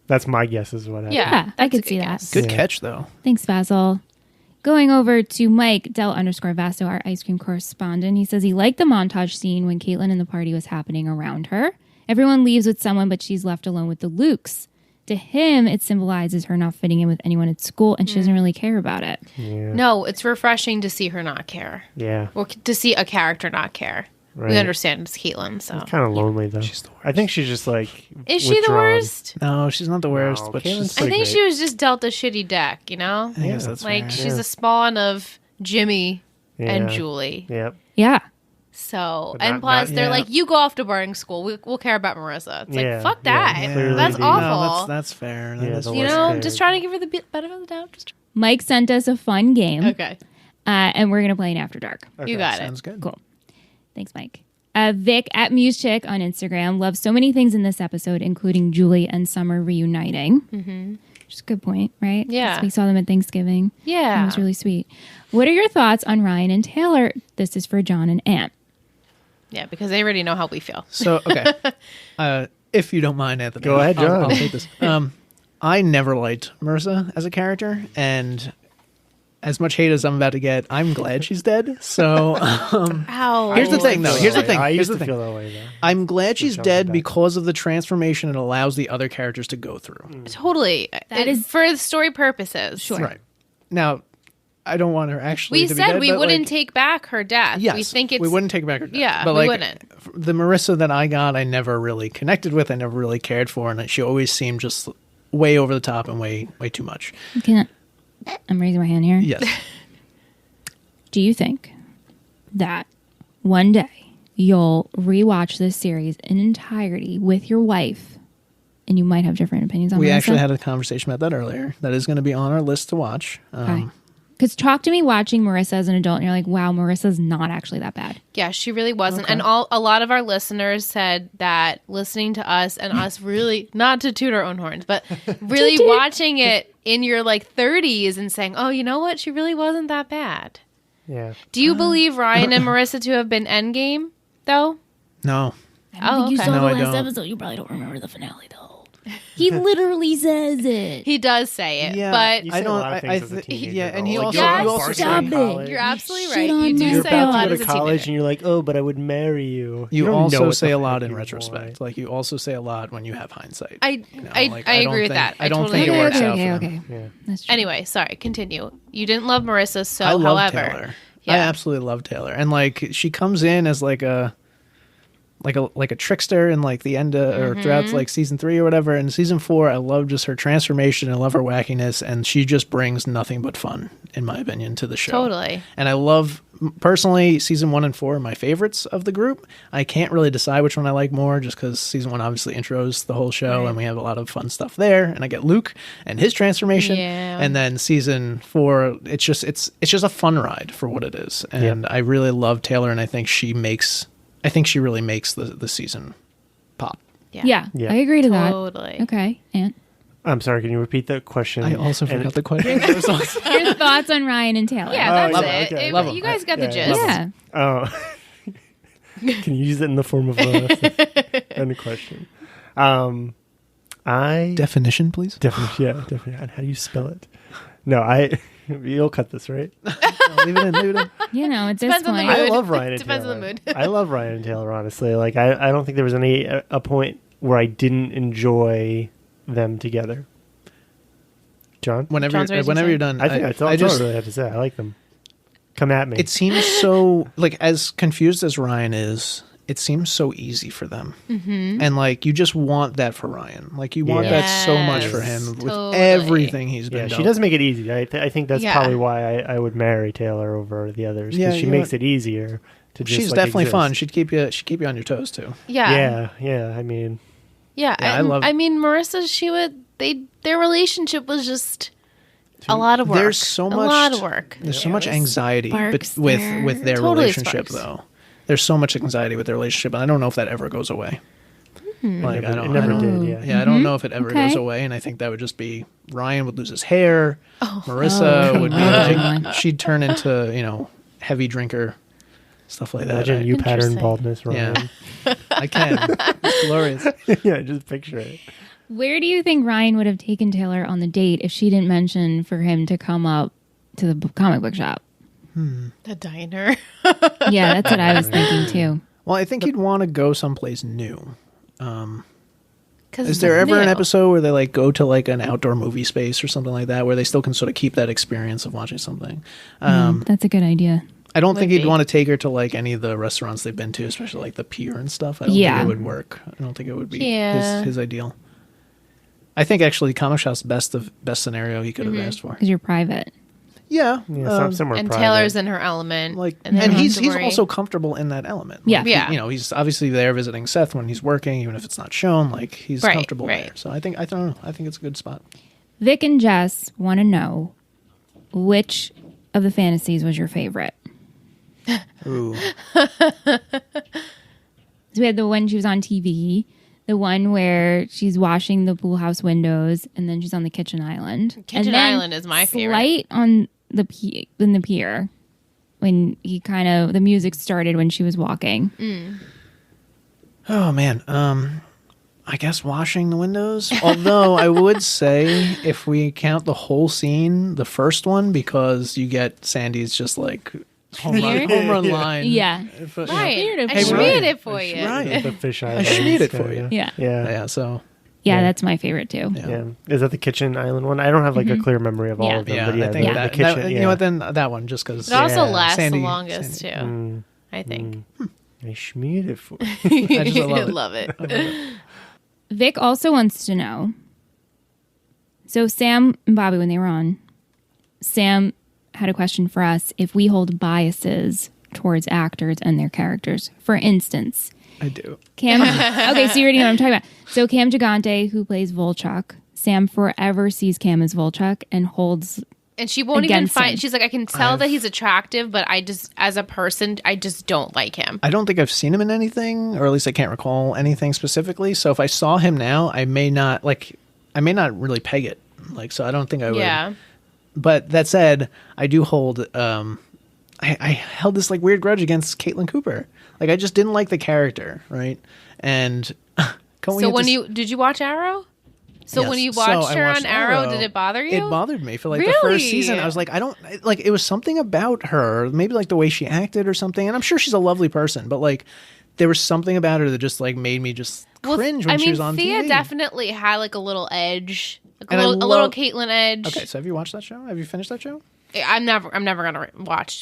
G: That's my guess is what happened.
D: Yeah, I
A: that's
D: could
A: a
D: see
A: good
D: that.
A: guess.
E: Good
G: Yeah.
E: catch though.
D: Thanks, Fassel. Going over to Mike, Del_Vasto, our ice cream correspondent. He says he liked the montage scene when Caitlin and the party was happening around her. Everyone leaves with someone, but she's left alone with the Lukes. To him, it symbolizes her not fitting in with anyone at school, and she doesn't really care about it.
G: Yeah.
A: No, it's refreshing to see her not care.
G: Yeah.
A: Or to see a character not care.
G: Right.
A: We understand it's Caitlin, so.
G: Kind of lonely though.
E: She's the worst.
G: I think she's just like.
A: Is she the
G: withdrawn.
A: worst?
E: No, she's not the worst,
G: No,
E: but
G: Caitlin's
E: she's,
A: I
G: pretty
A: think
G: great.
A: she was just dealt a shitty deck, you know?
E: I guess
G: Yeah.
E: that's
A: Like,
E: fair.
A: she's
G: Yeah.
A: a spawn of Jimmy and
G: Yeah.
A: Julie.
G: Yep.
D: Yeah.
A: So,
G: But
A: and
G: not-
A: plus,
G: not-
A: they're
E: yeah.
A: like, you go off to boarding school. We'll care about Marissa. It's
G: Yeah,
A: like, fuck
G: yeah,
A: that.
G: clearly
A: That's
G: they-
A: awful.
E: No, that's fair. That
G: Yeah,
E: is
G: the
A: you
G: less
A: know,
G: cared.
A: just trying to give her the benefit of the doubt. Just
D: Mike sent us a fun game,
A: okay.
D: and we're going to play an After Dark.
A: You got it.
E: Sounds good.
D: Cool. Thanks, Mike. Vic at MuseChick on Instagram loves so many things in this episode, including Julie and Summer reuniting. Which is a good point, right?
A: Yeah.
D: 'Cause we saw them at Thanksgiving.
A: Yeah.
D: It was really sweet. What are your thoughts on Ryan and Taylor? This is for John and Ant.
A: Yeah, because they already know how we feel.
E: So, okay. If you don't mind, Anthony.
G: Go ahead, John.
E: I'll take this. I never liked Marissa as a character, and as much hate as I'm about to get, I'm glad she's dead. So,
A: Ow.
E: here's the thing, though. Here's the thing.
G: I
E: Here's
G: used
E: the
G: to
E: thing.
G: feel that way, though.
E: I'm glad she's
G: John
E: dead
G: did that.
E: because of the transformation it allows the other characters to go through.
A: Totally.
D: That is-
A: for story purposes.
D: Sure.
E: Right. Now, I don't want her actually
A: We
E: to be
A: said
E: dead,
A: we
E: but,
A: wouldn't
E: like,
A: take back her death.
E: Yes,
A: we think it's
E: we wouldn't take back her death.
A: Yeah,
E: but
A: we
E: like,
A: wouldn't.
E: The Marissa that I got, I never really connected with. I never really cared for, and she always seemed just way over the top and way too much.
D: I'm raising my hand here.
E: Yes.
D: Do you think that one day you'll rewatch this series in entirety with your wife, and you might have different opinions on
E: We
D: Marissa?
E: actually had a conversation about that earlier. That is going to be on our list to watch.
D: Okay. Because talk to me watching Marissa as an adult, and you're like, wow, Marissa's not actually that bad.
A: Yeah, she really wasn't. And a lot of our listeners said that listening to us and us really, not to toot our own horns, but really watching it in your like 30s and saying, oh, you know what? She really wasn't that bad.
G: Yeah.
A: Do you believe Ryan and Marissa to have been endgame, though?
E: No.
A: Oh,
D: You
A: okay.
D: saw
E: No,
D: the
E: I
D: last
E: don't.
D: episode. You probably don't remember the finale, though. He literally says it.
A: He does say it,
E: Yeah,
A: but
G: You say a lot of things as a teenager,
E: yeah, and
G: though.
E: he
G: Like,
E: also,
A: Yes,
E: you also
D: stop
E: say,
D: it.
G: college.
A: you're absolutely
D: Shit
A: right.
D: on
A: You do
D: me.
G: You're
A: say a
G: about
A: lot
G: to
A: as
G: go
A: a
G: to college
A: teenager.
G: and you're like, oh, but I would marry you.
E: you
G: don't know
E: also
G: what
E: say
G: the
E: a
G: fuck
E: lot
G: you're
E: in
G: doing,
E: retrospect.
G: boy.
E: Like you also say a lot when you have hindsight.
A: I
E: You know,
A: I,
E: like,
A: I
E: don't
A: agree with
E: think-
A: that.
E: I don't
A: totally
E: think it
A: agree.
E: works
D: okay,
E: out
D: okay,
E: for them.
D: okay.
G: Yeah.
D: That's true.
A: Anyway, sorry. Continue. You didn't love Marissa, so
E: I love
A: however,
E: Taylor.
A: yeah.
E: I absolutely love Taylor, and like she comes in as like a trickster in like the end or throughout like season 3 or whatever. And season 4, I love just her transformation. I love her wackiness, and she just brings nothing but fun, in my opinion, to the show.
A: Totally.
E: And I love personally season 1 and 4 are my favorites of the group. I can't really decide which one I like more, just because season 1 obviously intros the whole show, and we have a lot of fun stuff there. And I get Luke and his transformation,
A: Yeah.
E: and then season 4, it's just a fun ride for what it is. And I really love Taylor, and I think she really makes the season pop.
D: Yeah,
G: Yeah.
D: I agree to
A: Totally.
D: that. Okay, Ant.
G: I'm sorry, can you repeat the question?
E: I also
G: And-
E: forgot the question.
D: Your thoughts on Ryan and Taylor?
A: Yeah,
G: Oh,
A: that's
G: yeah,
A: it.
G: okay.
A: It-
E: Love 'em.
A: you guys got the
G: Yeah,
A: gist.
D: Yeah.
G: Oh. Can you use it in the form of a question? I
E: Definition, please.
G: definitely. And how do you spell it? No, you'll cut this, right?
E: Leave it in.
D: You know, at this
A: Depends on the
D: point,
A: mood.
G: I love Ryan and
A: Depends on
G: Taylor.
A: the mood.
G: I love Ryan and Taylor, honestly. Like, I don't think there was a point where I didn't enjoy them together. John?
E: Whenever
A: John's raising
E: you're
A: his
E: done,
G: I think that's all I really have to say. I like them. Come at me.
E: it seems so like as confused as Ryan is. It seems so easy for them, and like you just want that for Ryan. Like you want
G: Yeah.
E: that so much for him
A: Yes,
E: with
A: totally.
E: everything he's been.
G: Yeah, she
E: dealt.
G: does make it easy. I think that's
A: Yeah.
G: probably why I would marry Taylor over the others, because
E: Yeah,
G: she
E: you
G: makes
E: know-
G: it easier to just.
E: She's
G: like,
E: definitely
G: exist.
E: fun. She'd keep you on your toes too.
A: Yeah.
G: Yeah. I mean,
A: Yeah.
E: Yeah,
A: and,
E: I
A: mean, Marissa, their relationship was just a lot of work.
E: There's so
A: a
E: much.
A: lot of work.
E: There's so much anxiety
D: sparks
E: with
D: there.
E: their
A: Totally
E: relationship,
A: sparks.
E: though. There's so much anxiety with their relationship, and I don't know if that ever goes away. Like
G: it never did. Yeah.
E: Yeah, I don't know if it ever
D: Okay.
E: goes away, and I think that would just be Ryan would lose his hair. Marissa
D: Oh,
E: would be
D: come on.
E: like she'd turn into heavy drinker, stuff like that.
G: Imagine you pattern
A: Interesting.
G: baldness, Ryan.
E: Yeah, I can. It's glorious.
G: Yeah, just picture it.
D: where do you think Ryan would have taken Taylor on the date if she didn't mention for him to come up to the comic book shop?
A: The diner.
D: Yeah, that's what I was thinking too.
E: Well, I think he'd want to go someplace new.
A: Is
E: Is there ever an episode where they like go to like an outdoor movie space or something like that, where they still can sort of keep that experience of watching something?
D: That's a good idea.
E: I don't think he'd
A: be.
E: want to take her to like any of the restaurants they've been to, especially like the pier and stuff. I don't
D: Yeah.
E: think it would work. I don't think it would be
A: Yeah.
E: his ideal. I think actually comic shop's best scenario he could have asked for.
D: Because you're private.
E: Yeah,
G: Yeah, somewhere
A: And
G: private.
A: Taylor's in her element.
E: like,
A: and,
E: and
A: they don't
E: he's
A: have to worry.
E: also comfortable in that element.
D: Yeah.
E: Like,
A: Yeah.
E: he's obviously there visiting Seth when he's working, even if it's not shown. Like he's
A: Right,
E: comfortable
A: right.
E: there. So I don't know. I think it's a good spot.
D: Vic and Jess want to know which of the fantasies was your favorite.
E: Ooh,
D: So we had the one she was on TV, The one where she's washing the pool house windows, and then she's on the kitchen island.
A: Kitchen Island is my favorite.
D: Slight on the in the pier when he the music started when she was walking.
E: Oh man, I guess washing the windows. Although I would say if we count the whole scene, the first one, because you get Sandy's just like home run line.
D: Yeah.
E: But,
A: Right.
E: you know,
A: I schmeared it for you.
E: Right.
G: The fish
E: I
G: island.
E: schmeared it for you.
D: Yeah.
E: Yeah. So.
D: Yeah, that's my favorite too.
G: Yeah. Is that the kitchen island one? I don't have like a clear memory of all of them.
E: Yeah,
G: but yeah,
E: I think
G: the kitchen.
E: you know what? Then that one, just because
A: It also
G: Yeah.
A: lasts
E: Sandy-
A: the longest too. I think.
G: I schmeared it for you.
E: I just love it.
A: Love it.
D: Vic also wants to know. So Sam and Bobby, when they were on, Sam had a question for us if we hold biases towards actors and their characters. For instance,
E: I do.
D: Cam. Okay, so you already know what I'm talking about. So Cam Gigante, who plays Volchuk, Sam forever sees Cam as Volchuk and holds.
A: And she won't even
D: Against him.
A: find. She's like, I can tell that he's attractive, but I just, as a person, I just don't like him.
E: I don't think I've seen him in anything, or at least I can't recall anything specifically. So if I saw him now, I may not really peg it. Like, so I don't think I would.
A: Yeah.
E: But that said, I do hold. I held this like weird grudge against Caitlin Cooper. Like, I just didn't like the character, right? And
A: So did you watch Arrow? So
E: Yes.
A: when you
E: So
A: watched
E: I
A: her
E: watched
A: on Arrow, did it bother you?
E: It bothered me for like the first
A: Really?
E: season. I was like, it was something about her, maybe like the way she acted or something. And I'm sure she's a lovely person, but like there was something about her that just like made me just cringe when she was on
A: Thea
E: TV.
A: definitely had like a little edge, like
E: And
A: a
E: I
A: little
E: love-
A: Caitlyn edge.
E: Okay, so have you watched that show? Have you finished that show?
A: I'm never gonna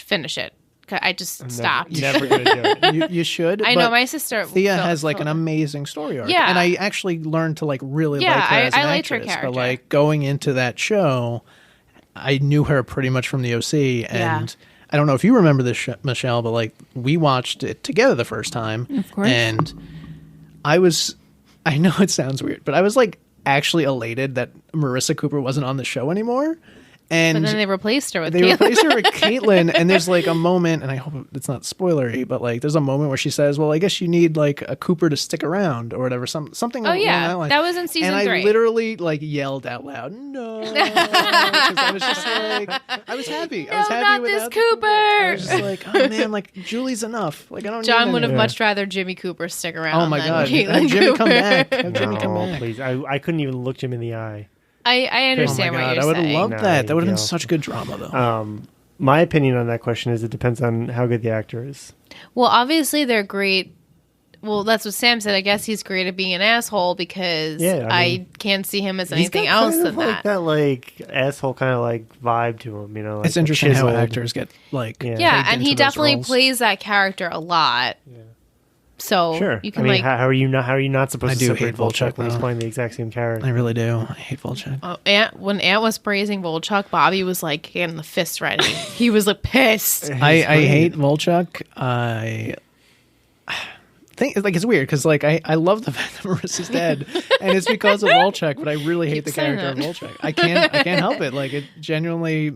A: finish it. 'Cause I just stopped.
G: Never gonna do it.
E: You should.
A: I know
E: but
A: my sister.
E: Thea
A: felt-
E: has like an
A: felt-
E: amazing story arc.
A: Yeah.
E: And I actually learned to like really
A: Yeah,
E: like her as an
A: I liked her
E: actress.
A: character.
E: But like going into that show, I knew her pretty much from the OC. And
A: Yeah.
E: I don't know if you remember this, Michelle, but like we watched it together the first time.
D: Of course.
E: And I know it sounds weird, but I was like actually elated that Marissa Cooper wasn't on the show anymore. And
A: But then they replaced her with
E: they
A: Caitlyn.
E: replaced her with Caitlyn, and there's like a moment, and I hope it's not spoilery, but like there's a moment where she says, "Well, I guess you need like a Cooper to stick around or whatever." Something.
A: Oh,
E: along
A: yeah.
E: that line.
A: That was in season
E: and
A: 3.
E: I literally like yelled out loud, "No!" 'Cause I was just like, I was happy. I was
A: No,
E: happy
A: not
E: without
A: this Cooper.
E: I was just like, oh man, like Julie's enough. Like I don't.
A: John
E: need
A: would have
E: any-
A: much rather Jimmy Cooper stick around.
E: Oh my
A: than
E: god,
A: Caitlyn
E: have Jimmy
A: Cooper.
E: come back. Have Jimmy come
G: No,
E: back.
G: please. I couldn't even look Jim in the eye.
A: I
E: Oh my
A: understand what
E: god,
A: you're
E: I would have
A: saying.
E: loved
G: No,
E: that. That would have been
G: yeah.
E: such good drama, though.
G: My opinion on that question is it depends on how good the actor is.
A: Well, obviously they're great. Well, that's what Sam said. I guess he's great at being an asshole because
G: Yeah, I
A: I
G: mean,
A: can't see him as
G: He's
A: anything
G: got
A: else
G: kind
A: than
G: of like that like asshole kind of like vibe to him, you know. Like
E: It's interesting how
G: chiseled.
E: actors get like
G: Yeah.
A: Yeah,
E: pegged
A: and he
E: into those
A: definitely
E: roles.
A: plays that character a lot. So
G: Sure.
A: you can
G: I mean,
A: like.
G: how are you not supposed
E: I
G: to
E: do
G: separate
E: hate Volchuk,
G: Volchuk when he's
E: though.
G: playing the exact same character?
E: I really do. I hate Volchuk.
A: When Ant was praising Volchuk, Bobby was like getting the fist ready. He was like pissed.
E: I hate Volchuk. I think like it's weird because like I love the fact that Marissa's dead, and it's because of Volchuk. But I really hate the
A: saying
E: character of
A: that.
E: Volchuk. I can't help it. Like it genuinely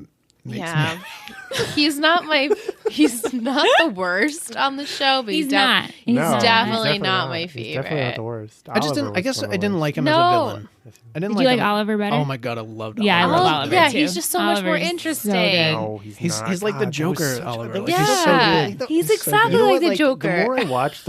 E: makes
A: Yeah,
E: me.
A: he's not the worst on the show, but
D: He's
A: he's
D: not. He's
G: No, he's
A: definitely not my
G: He's definitely not
A: favorite.
G: the worst.
E: I just
G: Oliver
E: didn't. I
G: was
E: guess
G: one of
E: I
G: the
E: didn't
G: worst.
E: like him as a
A: No.
E: villain. I didn't
D: Did you like
E: him.
D: Oliver better?
E: Oh my god, I loved.
D: Yeah, I
E: Oliver.
D: love Oliver
A: Yeah,
D: too.
A: he's just so much more
D: Oliver's
A: interesting.
D: so good.
G: No,
E: He's like the
G: God, that was
E: Joker,
G: such-
E: Oliver.
G: that was
E: Like,
G: so
A: Yeah,
G: good.
A: he's
E: He's so
A: exactly
E: good.
A: like the
G: The
A: Joker.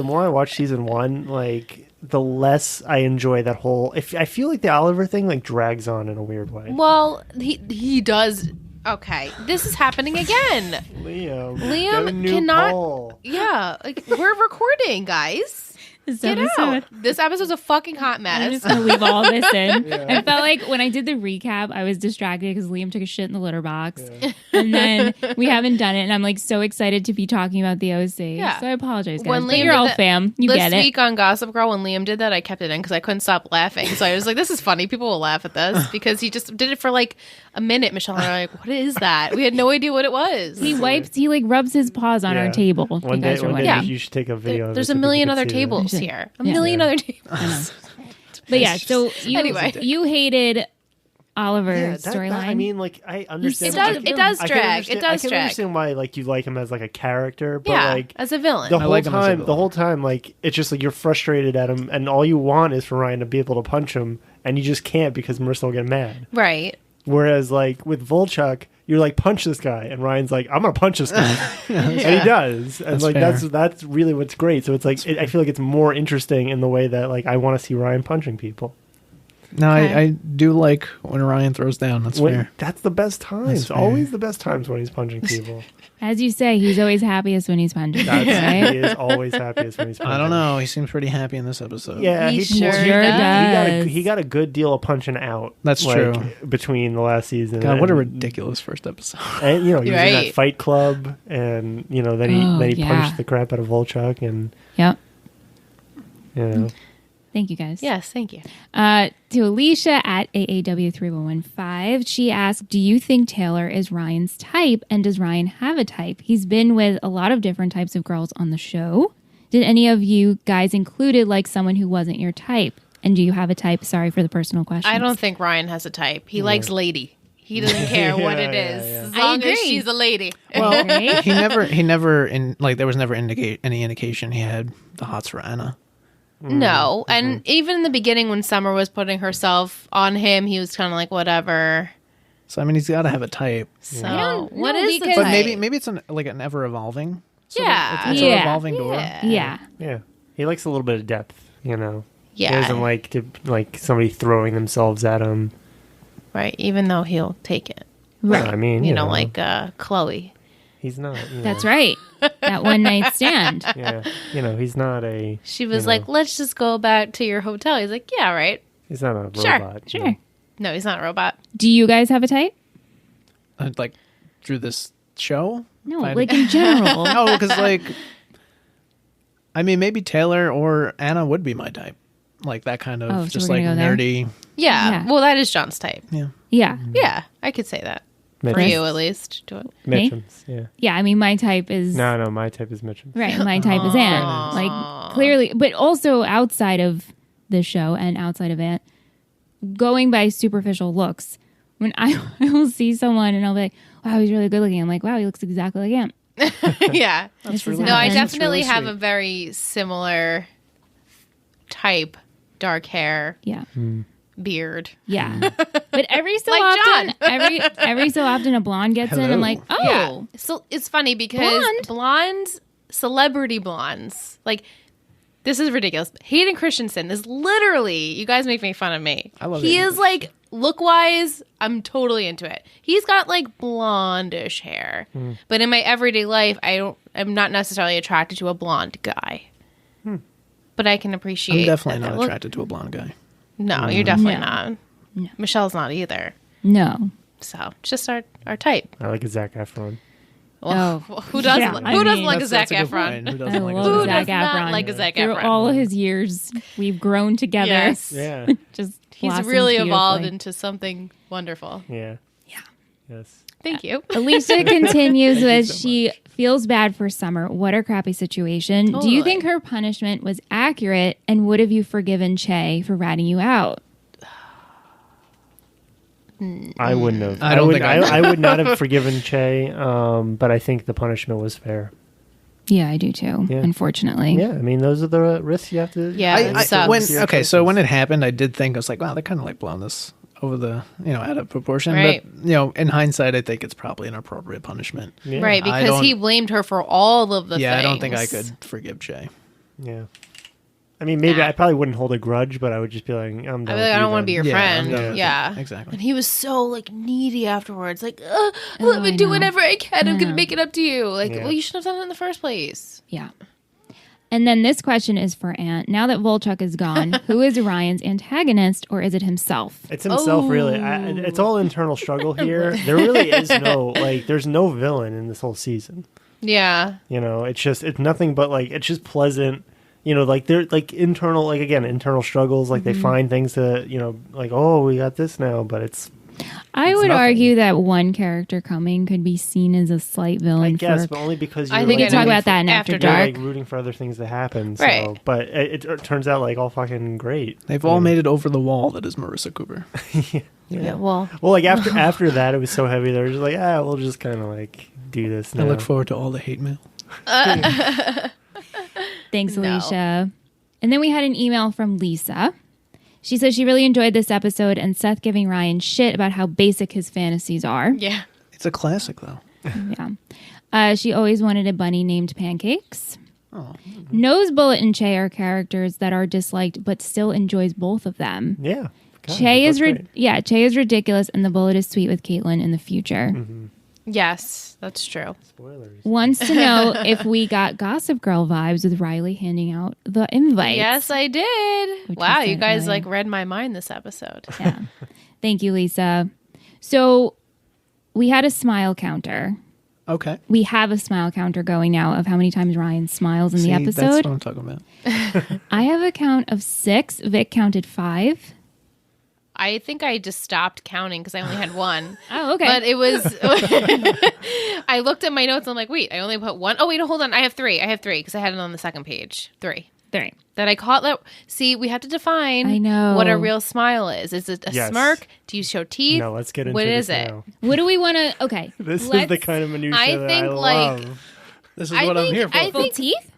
G: more I watch season 1, like the less I enjoy that whole. If I feel like the Oliver thing like drags on in a weird way.
A: Well, he does. Okay, this is happening again.
G: Liam
A: Liam
G: get a new
A: cannot-
G: pole.
A: Yeah, like we're recording, guys.
D: This
A: Get
D: episode.
A: out. This episode's a fucking hot
D: I'm
A: mess.
D: just gonna leave all this in. I felt like when I did the recap, I was distracted because Liam took a shit in the litter box, and then we haven't done it, and I'm like so excited to be talking about the OC.
A: Yeah.
D: So I apologize, guys.
A: When
D: But
A: Liam
D: you're
A: did
D: all
A: that-
D: fam. You
A: this
D: get it.
A: week on Gossip Girl, when Liam did that, I kept it in because I couldn't stop laughing. So I was like, "This is funny. People will laugh at this because he just did it for like a minute." Michelle and I were like, "What is that?" We had no idea what it was.
D: He wipes. He like rubs his paws on
G: Yeah.
D: our table. If
G: One
D: you
G: day,
D: guys are
G: one day
D: wondering.
G: you should take a video. of it
A: There's
G: so
A: a
G: people
A: million
G: can
A: other
G: see that.
A: tables
D: Shit.
A: here. A
D: Yeah.
A: million other tables.
D: But yeah, so you hated Oliver's
G: that-
D: storyline.
G: I mean, like, I understand.
A: It does
G: I can
A: drag.
G: understand-
A: It does
G: I can
A: drag.
G: understand why, like, you like him as, like, a character, but,
A: Yeah,
G: like,
A: as a villain.
G: the
E: I
G: whole
E: like him as a
G: time,
E: villain.
G: like, it's just, like, you're frustrated at him, and all you want is for Ryan to be able to punch him, and you just can't because Marissa will get mad.
A: Right.
G: Whereas, like, with Volchuk, you're like, punch this guy, and Ryan's like, I'm gonna punch this guy, and he does, and
E: That's
G: like
E: fair.
G: that's really what's great. So it's like I feel like it's more interesting in the way that like I want to see Ryan punching people.
E: No,
A: Okay.
E: I do like when Ryan throws down. That's fair.
G: That's the best times.
E: That's fair.
G: Always the best times when he's punching people.
D: As you say, he's always happiest when he's punching.
G: That's,
D: right?
G: He is always happiest when he's punching.
E: I don't know. He seems pretty happy in this episode.
G: Yeah,
A: He sure
G: he
D: does.
G: he got a good deal of punching out.
E: That's
G: like,
E: true.
G: Between the last season,
E: God, what a
G: and-
E: ridiculous first episode.
G: And you know, he was in
A: Right.
G: that Fight Club, and you know, then he
D: Oh,
G: then he
D: yeah.
G: punched the crap out of Volchuk, and
D: Yep.
G: you know,
D: Thank you, guys.
A: Yes, thank you.
D: To Alicia at AAW3115, she asked, do you think Taylor is Ryan's type, and does Ryan have a type? He's been with a lot of different types of girls on the show. Did any of you guys included like someone who wasn't your type? And do you have a type? Sorry for the personal question.
A: I don't think Ryan has a type. He likes lady. He doesn't care what it
G: Yeah,
A: is.
G: yeah.
A: As
D: I
A: long as
D: agree.
A: she's a lady.
E: Well,
D: Right?
E: he never there was never any indication he had the hots for Anna.
A: No. And even in the beginning when Summer was putting herself on him, he was kind of like, whatever.
E: So I mean, he's got to have a type.
A: So,
D: don't
A: what
D: know,
A: is the
D: because-
E: But
A: type?
E: maybe it's like an ever evolving.
A: Yeah.
E: it's
D: Yeah.
E: an evolving door.
D: Yeah.
G: yeah, he likes a little bit of depth. You know, he
A: Yeah.
G: doesn't like to like somebody throwing themselves at him.
A: Right. Even though he'll take it.
D: Right.
G: I mean,
A: You know, like Chloe.
G: he's not. You know,
D: That's right. That one night stand.
G: Yeah, you know, he's not a.
A: She was
G: you
A: like,
G: know,
A: let's just go back to your hotel. He's like, yeah, right.
G: he's not a
A: Sure,
G: robot. you
D: Sure.
G: know.
A: No, he's not a robot.
D: Do you guys have a type?
E: Like through this show.
D: No,
E: If I had-
D: like in general.
E: No, because like, I mean, maybe Taylor or Anna would be my type. Like that kind of
D: Oh, so
E: just
D: we're
E: like
D: gonna go there?
E: nerdy.
A: Yeah.
D: Yeah.
A: Well, that is John's type.
E: Yeah.
D: Yeah.
A: Yeah, I could say that. For
G: Mitchums.
A: you, at least. Do it.
D: Me?
G: Mitchums, yeah.
D: Yeah, I mean, my type is...
G: No, my type is Mitchums.
D: Right, my type is Anne. Like, clearly, but also outside of the show and outside of Anne, going by superficial looks, when I will see someone and I'll be like, wow, he's really good looking. I'm like, wow, he looks exactly like Anne.
A: Yeah.
D: This
E: really
D: is
A: No, I
D: Anne.
A: definitely
E: really
A: have
E: sweet.
A: a very similar type, dark hair,
D: Yeah.
A: beard.
D: Yeah. But every so
A: Like
D: often,
A: John.
D: every so often a blonde gets in.
E: Hello.
D: I'm like, oh.
A: Yeah. So it's funny because blondes, celebrity blondes, like this is ridiculous. Hayden Christensen is literally, you guys make me fun of me.
E: I love
A: He
E: Hayden
A: is like, look wise, I'm totally into it. He's got like blondish hair. But in my everyday life, I'm not necessarily attracted to a blonde guy. But I can appreciate
E: I'm definitely
A: that
E: not
A: look-
E: attracted to a blonde guy.
A: No, you're definitely
D: No.
A: not. Michelle's not either.
D: No.
A: So it's just our type.
G: I like a Zac Efron.
A: Well, who doesn't?
D: Yeah,
A: Who
D: I
A: doesn't
D: mean-
A: like a Zac
E: That's a good
A: Efron?
E: point. Who
D: I
E: doesn't like
D: love
E: a
A: Who
D: Zac
A: does not
D: Efron.
A: like a Zac
D: Through
A: Efron?
D: all of his years, we've grown together.
A: Yes.
G: Yeah,
D: Just
A: He's
D: blossomed
A: really evolved
D: beautifully.
A: into something wonderful.
G: yeah, yes.
A: Thank you.
D: Alicia continues with she feels bad for Summer. What a crappy situation. Do you
A: Totally.
D: think her punishment was accurate? And would have you forgiven Che for ratting you out?
G: I wouldn't have.
E: I don't
G: would,
E: think I
G: I would not have forgiven Che, but I think the punishment was fair.
D: Yeah, I do too.
G: Yeah.
D: Unfortunately.
G: Yeah, I mean, those are the risks you have to.
A: Yeah, it sucks.
E: when
G: Your
E: okay, so
G: choices.
E: when it happened, I did think I was like, wow, they're kind of like blowing this over the out of proportion.
A: Right.
E: But in hindsight, I think it's probably an appropriate punishment.
G: Yeah.
A: Right,
E: I
A: because
E: don't-
A: he blamed her for all of the
E: Yeah,
A: things.
E: I don't think I could forgive Jay.
G: Yeah. I mean, maybe
A: Nah.
G: I probably wouldn't hold a grudge, but I would just be like, I'm done.
A: I'd be like, I don't want to be your
E: Yeah,
A: friend.
E: I'm done with
A: Yeah.
E: it. Exactly.
A: And he was so like needy afterwards. Like,
D: Oh,
A: let me
D: I
A: do
D: know.
A: whatever I can. I'm
D: I
A: gonna
D: know.
A: make it up to you. Like,
G: Yeah.
A: well, you should have done it in the first place.
D: Yeah. And then this question is for Ant. Now that Volchuk is gone, who is Ryan's antagonist, or is it himself?
G: It's himself, really. It's all internal struggle here. There really is there's no villain in this whole season.
A: Yeah.
G: It's nothing but it's just pleasant. They're internal, internal struggles. Like they find things to, oh, we got this now, but it's
D: I
G: It's
D: would
G: nothing.
D: argue that one character coming could be seen as a slight villain.
G: I guess,
D: for,
G: but only because you're
A: I think
D: we
A: I
D: can talk
A: know
D: about that in After
A: After
G: you're
D: Dark.
G: like rooting for other things to happen. So,
A: Right.
G: but it turns out like all fucking great.
E: They've all made it over the wall. That is Marissa Cooper.
A: Yeah, well,
G: Well, like after that, it was so heavy. They were just like, we'll just kind of like do this now.
E: I look forward to all the hate mail.
D: Thanks,
A: No.
D: Alicia. And then we had an email from Lisa. She says she really enjoyed this episode and Seth giving Ryan shit about how basic his fantasies are.
A: yeah.
E: It's a classic, though.
D: Yeah. She always wanted a bunny named Pancakes.
E: Oh.
D: Knows Bullet and Che are characters that are disliked, but still enjoys both of them.
G: Yeah. God,
D: Che
G: that's
D: is
G: great.
D: Che is ridiculous, and the Bullet is sweet with Caitlin in the future.
G: Mm-hmm.
A: Yes, that's true.
G: Spoilers.
D: Wants to know if we got Gossip Girl vibes with Riley handing out the invites.
A: Yes, I did.
D: Which
A: Wow,
D: we
A: you
D: said
A: guys
D: earlier.
A: like read my mind this episode.
D: Yeah. Thank you, Lisa. So we had a smile counter.
E: Okay.
D: We have a smile counter going now of how many times Ryan smiles in
E: See,
D: the
E: that's
D: episode.
E: what I'm talking about.
D: I have a count of 6. Vic counted 5.
A: I think I just stopped counting because I only had one.
D: Oh, okay.
A: But it was. I looked at my notes. I'm like, wait, I only put one. Oh, wait, hold on. I have 3. Because I had it on the second page. 3.
D: 3.
A: That I caught that. See, we have to define
D: I know.
A: what a real smile is. Is it a
G: Yes.
A: smirk? Do you show teeth?
G: No, let's get into
A: What
G: this
A: is it?
G: now.
D: What do we want to? Okay.
G: This is
D: let's-
G: the kind of minutia
A: I
G: that
A: think,
G: I
A: like-
G: love.
E: This is
A: I
E: what I'm
A: think-
E: here for.
A: I
D: full
A: think-
D: teeth.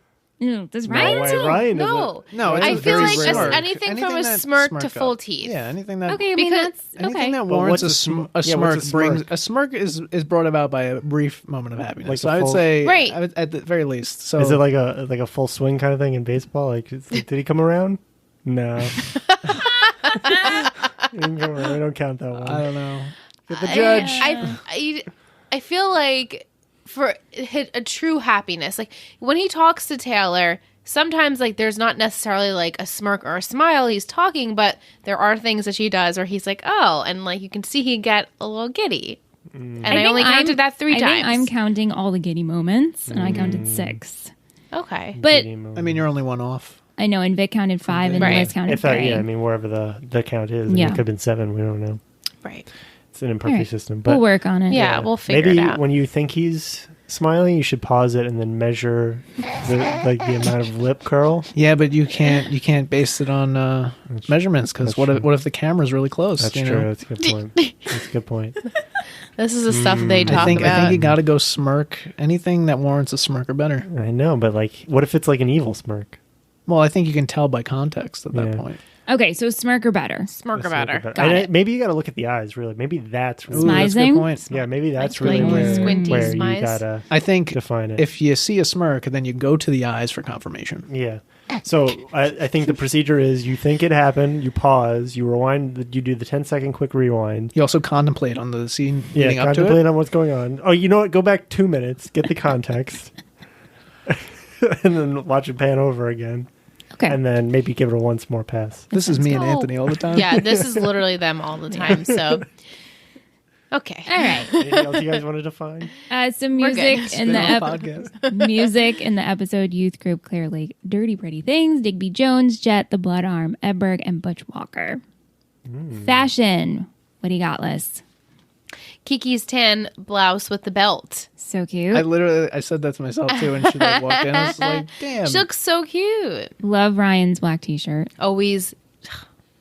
D: No, does
G: No
D: Ryan?
G: way,
D: too?
G: Ryan
A: No.
E: No, it's
A: I
E: a
A: feel
E: very
A: like
E: smirk.
A: anything from a
E: that
A: smirk to
E: up.
A: full teeth.
E: Yeah, anything that
D: Okay, I mean
A: Because-
D: that's
E: anything
D: okay.
E: that
G: But
E: warrants
G: what's
E: a
G: yeah,
E: smirk
G: what's a
E: brings
G: smirk?
E: a smirk is brought about by a brief moment of happiness.
G: Like
E: so
G: the
E: I would
G: full-
E: say,
A: Right.
E: at the very least. So
G: Is it like a full swing kind of thing in baseball? Like, did he come around? No. He didn't come around. We don't count that one.
E: I don't know. Get the judge.
A: I feel like for a true happiness, like when he talks to Taylor, sometimes like there's not necessarily like a smirk or a smile he's talking, but there are things that she does where he's like, oh, and like you can see he get a little giddy. And I
D: think
A: only counted that 3
D: I
A: times.
D: think I'm counting all the giddy moments, and I counted 6.
A: Okay.
D: But
E: I mean, you're only one off.
D: I know, and Vic counted 5, and
A: Right.
D: Liz counted
G: If that,
D: 3.
G: yeah, I mean, wherever the count is. I mean,
D: Yeah.
G: it could have been 7. We don't know.
A: Right.
G: It's an imperfect
D: All right.
G: system. But
D: We'll work on it.
A: Yeah, we'll figure
G: maybe
A: it out.
G: when you think he's smiling, you should pause it and then measure the amount of lip curl.
E: Yeah, but you can't base it on measurements because
G: that's
E: what
G: true.
E: if the camera's really close?
G: That's
E: you
G: true.
E: know?
G: That's a good point. That's a good point.
A: This is the stuff they talk
E: I think
A: about.
E: you got to go smirk. Anything that warrants a smirk or better.
G: I know, but like, what if it's like an evil smirk?
E: Well, I think you can tell by context at that
G: Yeah.
E: point.
D: Okay, so smirk or better.
A: Smirk about her.
D: Got it.
G: Maybe you got to look at the eyes. Really, maybe that's really.
E: Ooh, that's a
D: Smizing?
E: good point.
G: Yeah, maybe that's
A: Like
G: really where,
A: squinty
G: where you
A: smize?
G: gotta
E: I think
G: define it.
E: if you see a smirk, then you go to the eyes for confirmation.
G: Yeah. So I think the procedure is you think it happened, you pause, you rewind, you do the 10-second quick rewind.
E: You also contemplate on the scene
G: Yeah,
E: leading up to
G: contemplate
E: it.
G: on what's going on. Oh, you know what? Go back 2 minutes, get the context, and then watch it pan over again.
D: Okay.
G: And then maybe give it a once more pass.
E: This is me and
A: Oh.
E: Anthony all the time.
A: Yeah, this is literally them all the time. So, okay.
D: All right.
G: Anything else you guys want to define?
D: Some
A: We're
D: music
A: good.
D: in the
E: Spin-off podcast.
D: music in the episode Youth Group Clear Lake, Dirty Pretty Things, Digby Jones, Jet, The Blood Arm, Edberg, and Butch Walker. Fashion. What do you got, Liz?
A: Kiki's tan blouse with the belt.
D: So cute.
E: I said that to myself too, and she like walked in. I was like, "Damn!"
A: She looks so cute.
D: Love Ryan's black t-shirt.
A: Always.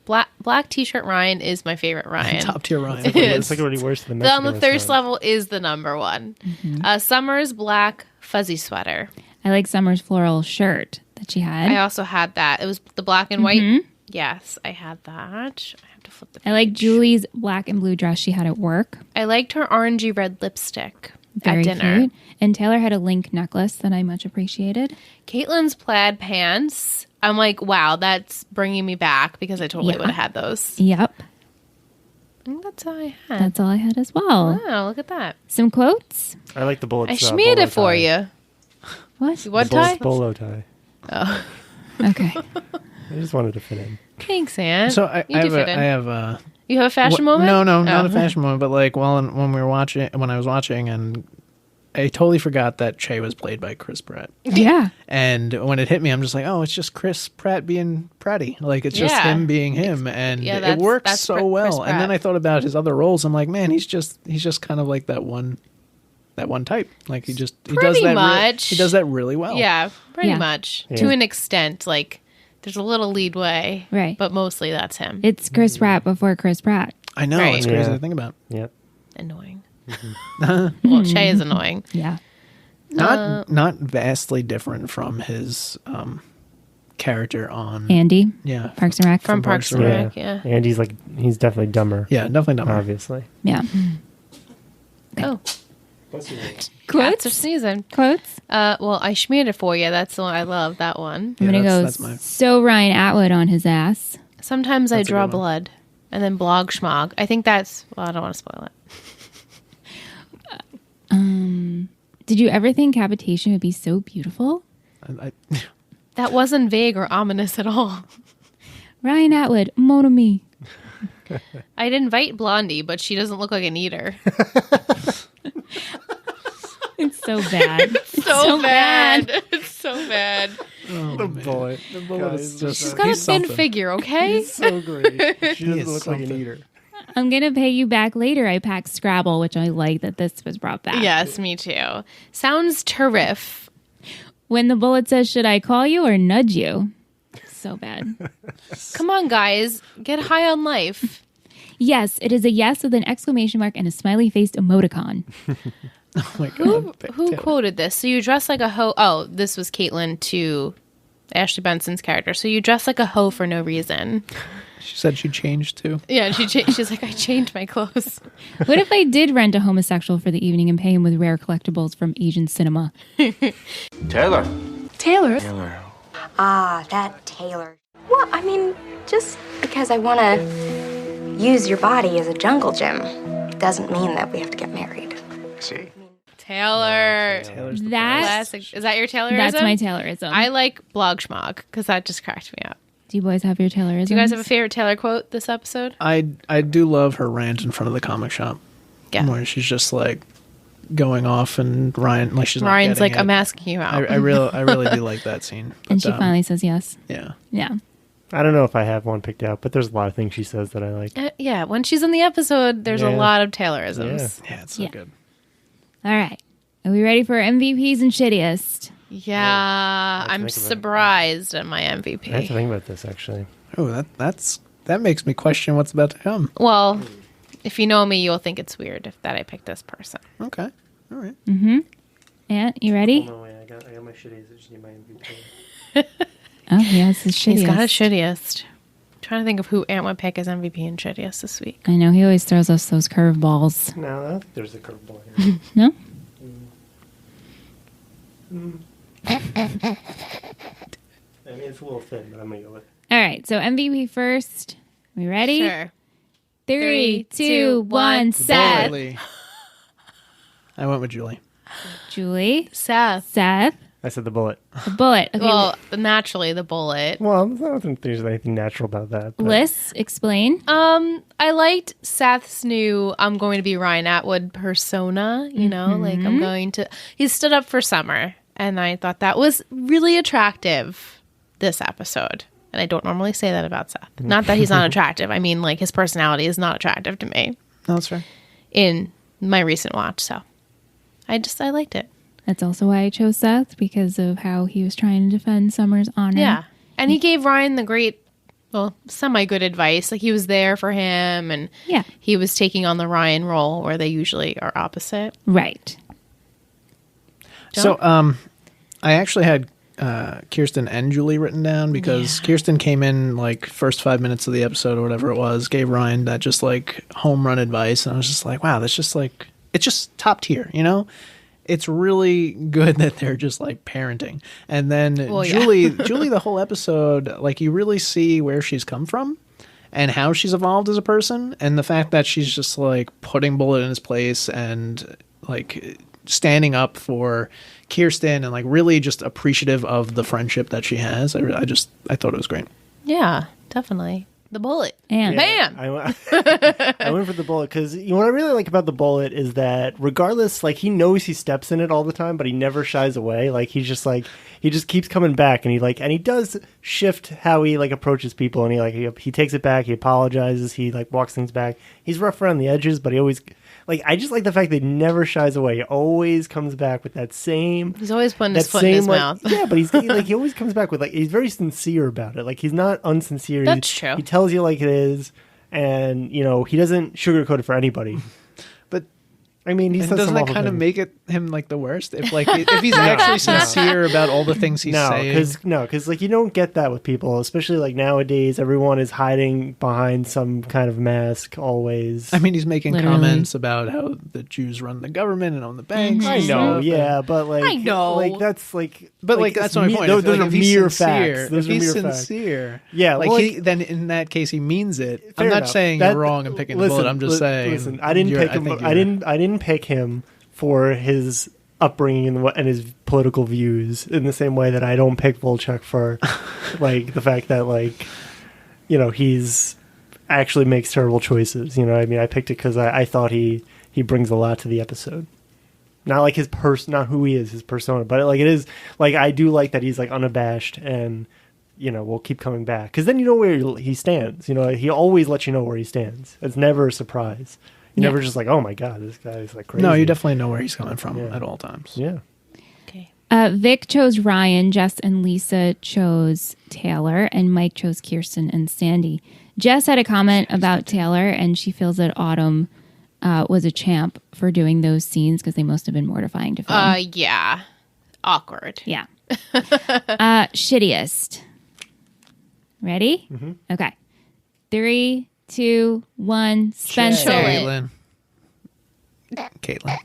A: Black t-shirt Ryan is my favorite Ryan.
E: Top tier Ryan.
G: It's like already worse than the
A: The on
G: Mexican
A: the thirst
G: restaurant.
A: level is the number one.
D: Mm-hmm.
A: Summer's black fuzzy sweater.
D: I like Summer's floral shirt that she had.
A: I also had that. It was the black and white. Yes, I had that. I have to flip the page.
D: I like Julie's black and blue dress she had at work.
A: I liked her orangey red lipstick
D: Very
A: at dinner.
D: cute. And Taylor had a link necklace that I much appreciated.
A: Caitlin's plaid pants. I'm like, wow, that's bringing me back because I totally
D: Yeah.
A: would have had those.
D: Yep.
A: I think that's all I had.
D: That's all I had as well.
A: Wow, look at that.
D: Some quotes.
G: I like the bullets.
A: I smeared it for you.
D: What?
A: What tie?
G: Bolo tie.
D: Okay.
G: I just wanted to fit in.
A: Thanks, Ann.
E: So I
A: You do fit in.
E: have a
A: You have a fashion moment?
E: No, not
A: Oh.
E: a fashion moment, but like when I was watching and I totally forgot that Che was played by Chris Pratt.
D: Yeah.
E: And when it hit me, I'm just like, oh, it's just Chris Pratt being Pratty. Like, it's just
A: Yeah.
E: him being him. And
A: Yeah,
E: it works
A: that's
E: so
A: Chris
E: well.
A: Pratt.
E: And then I thought about his other roles. I'm like, man, he's just kind of like that one type. Like, he does
A: Pretty
E: that
A: much.
E: he does that really well.
A: Yeah, pretty
D: Yeah.
A: much.
G: Yeah.
A: To an extent. Like, there's a little leadway.
D: Right.
A: But mostly that's him.
D: It's Chris Pratt before Chris Pratt.
E: I know.
A: Right.
E: It's crazy
G: Yeah.
E: to think about.
G: Yep.
A: Annoying. Well, Che is annoying.
D: Yeah.
E: Not vastly different from his character on
D: Andy,
E: yeah
D: Parks and Rec.
A: From Parks and
G: Yeah.
A: Rec, yeah.
G: And he's definitely dumber.
E: yeah definitely not
G: Obviously.
D: Yeah.
A: Oh,
D: Quotes?
A: cats are sneezing.
D: Quotes?
A: Well, I schmeared it for you. That's the one. I love that one.
D: I'm
E: Yeah,
D: going to go
E: that's my-
D: so Ryan Atwood on his ass.
A: Sometimes I
E: That's a
A: draw
E: good one.
A: blood. And then blog schmog. I think that's... Well, I don't want to spoil it.
D: Did you ever think capitation would be so beautiful?
E: I
A: That wasn't vague or ominous at all.
D: Ryan Atwood, mon ami.
A: I'd invite Blondie, but she doesn't look like an eater.
D: It's so bad.
A: So bad. It's so bad.
G: The bullet. The bullet
E: is just-
A: She's got a
E: He's
A: thin
E: something.
A: figure, okay?
G: so great. She doesn't
E: is
G: look like an
E: something.
G: eater.
D: I'm going to pay you back later. I packed Scrabble, which I like that this was brought back.
A: Yes, me too. Sounds terrific.
D: When the bullet says, should I call you or nudge you? So bad.
A: Come on, guys. Get high on life.
D: Yes, it is a yes with an exclamation mark and a smiley faced emoticon.
E: oh my
A: Who
E: god
A: quoted this? So you dress like a hoe. Oh, this was Caitlin to Ashley Benson's character. So you dress like a hoe for no reason.
E: she said she changed too.
A: Yeah, she's like, I changed my clothes.
D: What if I did rent a homosexual for the evening and pay him with rare collectibles from Asian cinema?
B: Taylor.
C: Taylor?
B: Taylor.
C: Ah, that Taylor. Well, I mean, just because I want to use your body as a jungle gym doesn't mean that we have to get married.
B: See?
A: Taylor.
E: Taylor's the
D: That
A: Classic. Is that your Taylorism?
D: that's my Taylorism.
A: I like blog schmog because that just cracked me up.
D: Do you boys have your Taylorism?
A: Do you guys have a favorite Taylor quote this episode?
E: I do love her rant in front of the comic shop.
A: Yeah.
E: Where she's just like going off and Ryan like she's not
A: Ryan's
E: getting
A: like,
E: it.
A: I'm asking you out.
E: I really do like that scene.
D: And
E: But,
D: she finally says yes.
E: yeah.
D: Yeah.
G: I don't know if I have one picked out, but there's a lot of things she says that I like.
A: Yeah, when she's in the episode, there's a
G: Yeah.
A: lot of Taylorisms.
E: Yeah, it's so
D: Yeah.
E: good.
D: All right. Are we ready for MVPs and shittiest?
A: Yeah, I'm
G: think about it.
A: surprised at my
G: I have to
A: MVP.
G: think about this actually.
E: Oh, that makes me question what's about to come.
A: Well, if you know me, you'll think it's weird that I picked this person.
E: Okay. All right.
D: Ant, you ready?
G: No way, I got my shitties. I just need my MVP.
D: Oh, yes, his shittiest.
A: He's got his shittiest. I'm trying to think of who Ant would pick as MVP and shittiest this week.
D: I know, he always throws us those curveballs.
G: No, I don't think there's a curveball here.
D: No?
G: I mean, it's a little thin, but I'm gonna go with it.
D: All right, so MVP first. We ready?
A: Sure.
D: 3, 2, 1, Seth.
E: Julie. I went with Julie.
D: Julie.
A: Seth.
D: Seth.
G: I said the bullet.
D: The bullet. Okay,
A: Well, naturally, the bullet.
G: Well, I don't think there's anything natural about that. But
D: Liz, explain.
A: I liked Seth's new I'm going to be Ryan Atwood persona, you know, like I'm going to he stood up for Summer and I thought that was really attractive this episode. And I don't normally say that about Seth. Not that he's not attractive. I mean like his personality is not attractive to me
E: No, that's fair.
A: in my recent watch, so I liked it.
D: That's also why I chose Seth, because of how he was trying to defend Summer's honor.
A: Yeah. And he gave Ryan the great, well, semi-good advice. Like, he was there for him, and
D: Yeah.
A: he was taking on the Ryan role, where they usually are opposite.
D: Right.
E: So, I actually had Kirsten and Julie written down because Kirsten came in like first 5 minutes of the episode or whatever it was, gave Ryan that just like home run advice, and I was just like, wow, that's just like it's just top tier, you know. It's really good that they're just like parenting, and then Julie, the whole episode, like you really see where she's come from and how she's evolved as a person, and the fact that she's just like putting Bullet in his place and like standing up for Kirsten and like really just appreciative of the friendship that she has. I thought it was great.
A: Yeah, definitely. the bullet.
D: And
A: Bam!
G: I went for the bullet because what I really like about the bullet is that regardless, like he knows he steps in it all the time, but he never shies away. Like he just keeps coming back, and he does shift how he like approaches people, and he takes it back, he apologizes, he like walks things back. He's rough around the edges, but he always I just like the fact that he never shies away. He always comes back with that same.
A: He's always putting his foot in his mouth.
G: Yeah, but he always comes back with he's very sincere about it. Like he's not unsincere.
A: That's true.
G: He tells you like it is, and he doesn't sugarcoat it for anybody.
E: But
G: I mean,
E: doesn't that kind of make him like the worst? If he's actually sincere about all the things he's saying.
G: Because you don't get that with people, especially like nowadays. Everyone is hiding behind some kind of mask always.
E: I mean, he's making
D: Literally.
E: comments about how the Jews run the government and own the banks.
G: I know, yeah, but
A: I know.
G: that's
E: that's my point.
G: Those
E: Like,
G: are
E: if he's
G: mere
E: sincere,
G: facts. Those
E: if
G: are
E: he's
G: mere facts.
E: sincere,
G: Yeah,
E: then in that case he means it.
G: Fair
E: I'm not
G: enough.
E: saying you're wrong in picking the bullet. I'm just saying.
G: Listen, I didn't pick him. I didn't pick him for his upbringing and his political views in the same way that I don't pick Volchek for the fact that he's actually makes terrible choices. I mean, I picked it because I thought he brings a lot to the episode. Not like his not who he is, his persona, but it is I do like that he's unabashed and will keep coming back because then you know where he stands. He always lets you know where he stands. It's never a surprise. You never just oh my god, this guy is crazy.
E: No, you definitely know where he's coming from at all times.
G: Yeah.
A: Okay.
D: Vic chose Ryan, Jess and Lisa chose Taylor, and Mike chose Kirsten and Sandy. Jess had a comment about Taylor, and she feels that Autumn was a champ for doing those scenes because they must have been mortifying to film.
A: Yeah. Awkward.
D: Yeah. Shittiest. Ready?
G: Mm-hmm.
D: Okay. 3, 2, 1. Spencer.
A: Chill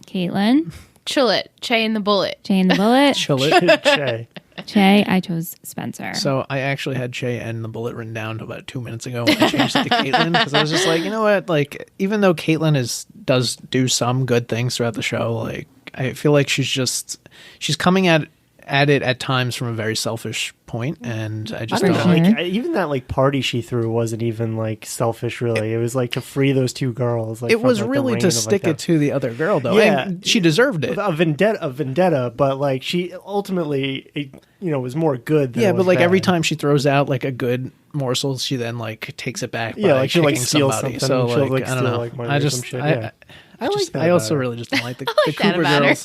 D: Caitlin.
A: Chill it. Che and the bullet.
D: Che and the bullet.
E: Chill it.
G: Che.
D: Che. I chose Spencer.
E: So I actually had Che and the bullet written down about 2 minutes ago when I changed it to Caitlin because I was just like, you know what? Even though Caitlin does do some good things throughout the show, I feel like she's coming at it at times from a very selfish point, and I just
D: For
E: don't
D: sure.
G: Even that party she threw wasn't even selfish. Really, it was to free those two girls.
E: It was really to stick it to the other girl, though.
G: Yeah.
E: And she deserved it.
G: A vendetta, but she ultimately, was more good. Than
E: Yeah,
G: it was
E: but
G: bad.
E: every time she throws out a good morsel, she then takes it back.
G: Yeah,
E: by
G: she
E: kicking
G: steals
E: somebody.
G: something.
E: So
G: She'll,
E: I don't know.
G: steal, money
E: I
G: or
E: just
G: some shit, yeah. I like that.
E: I also
G: about her.
E: really just don't like the
A: like that
E: Cooper
A: about her.
E: girls.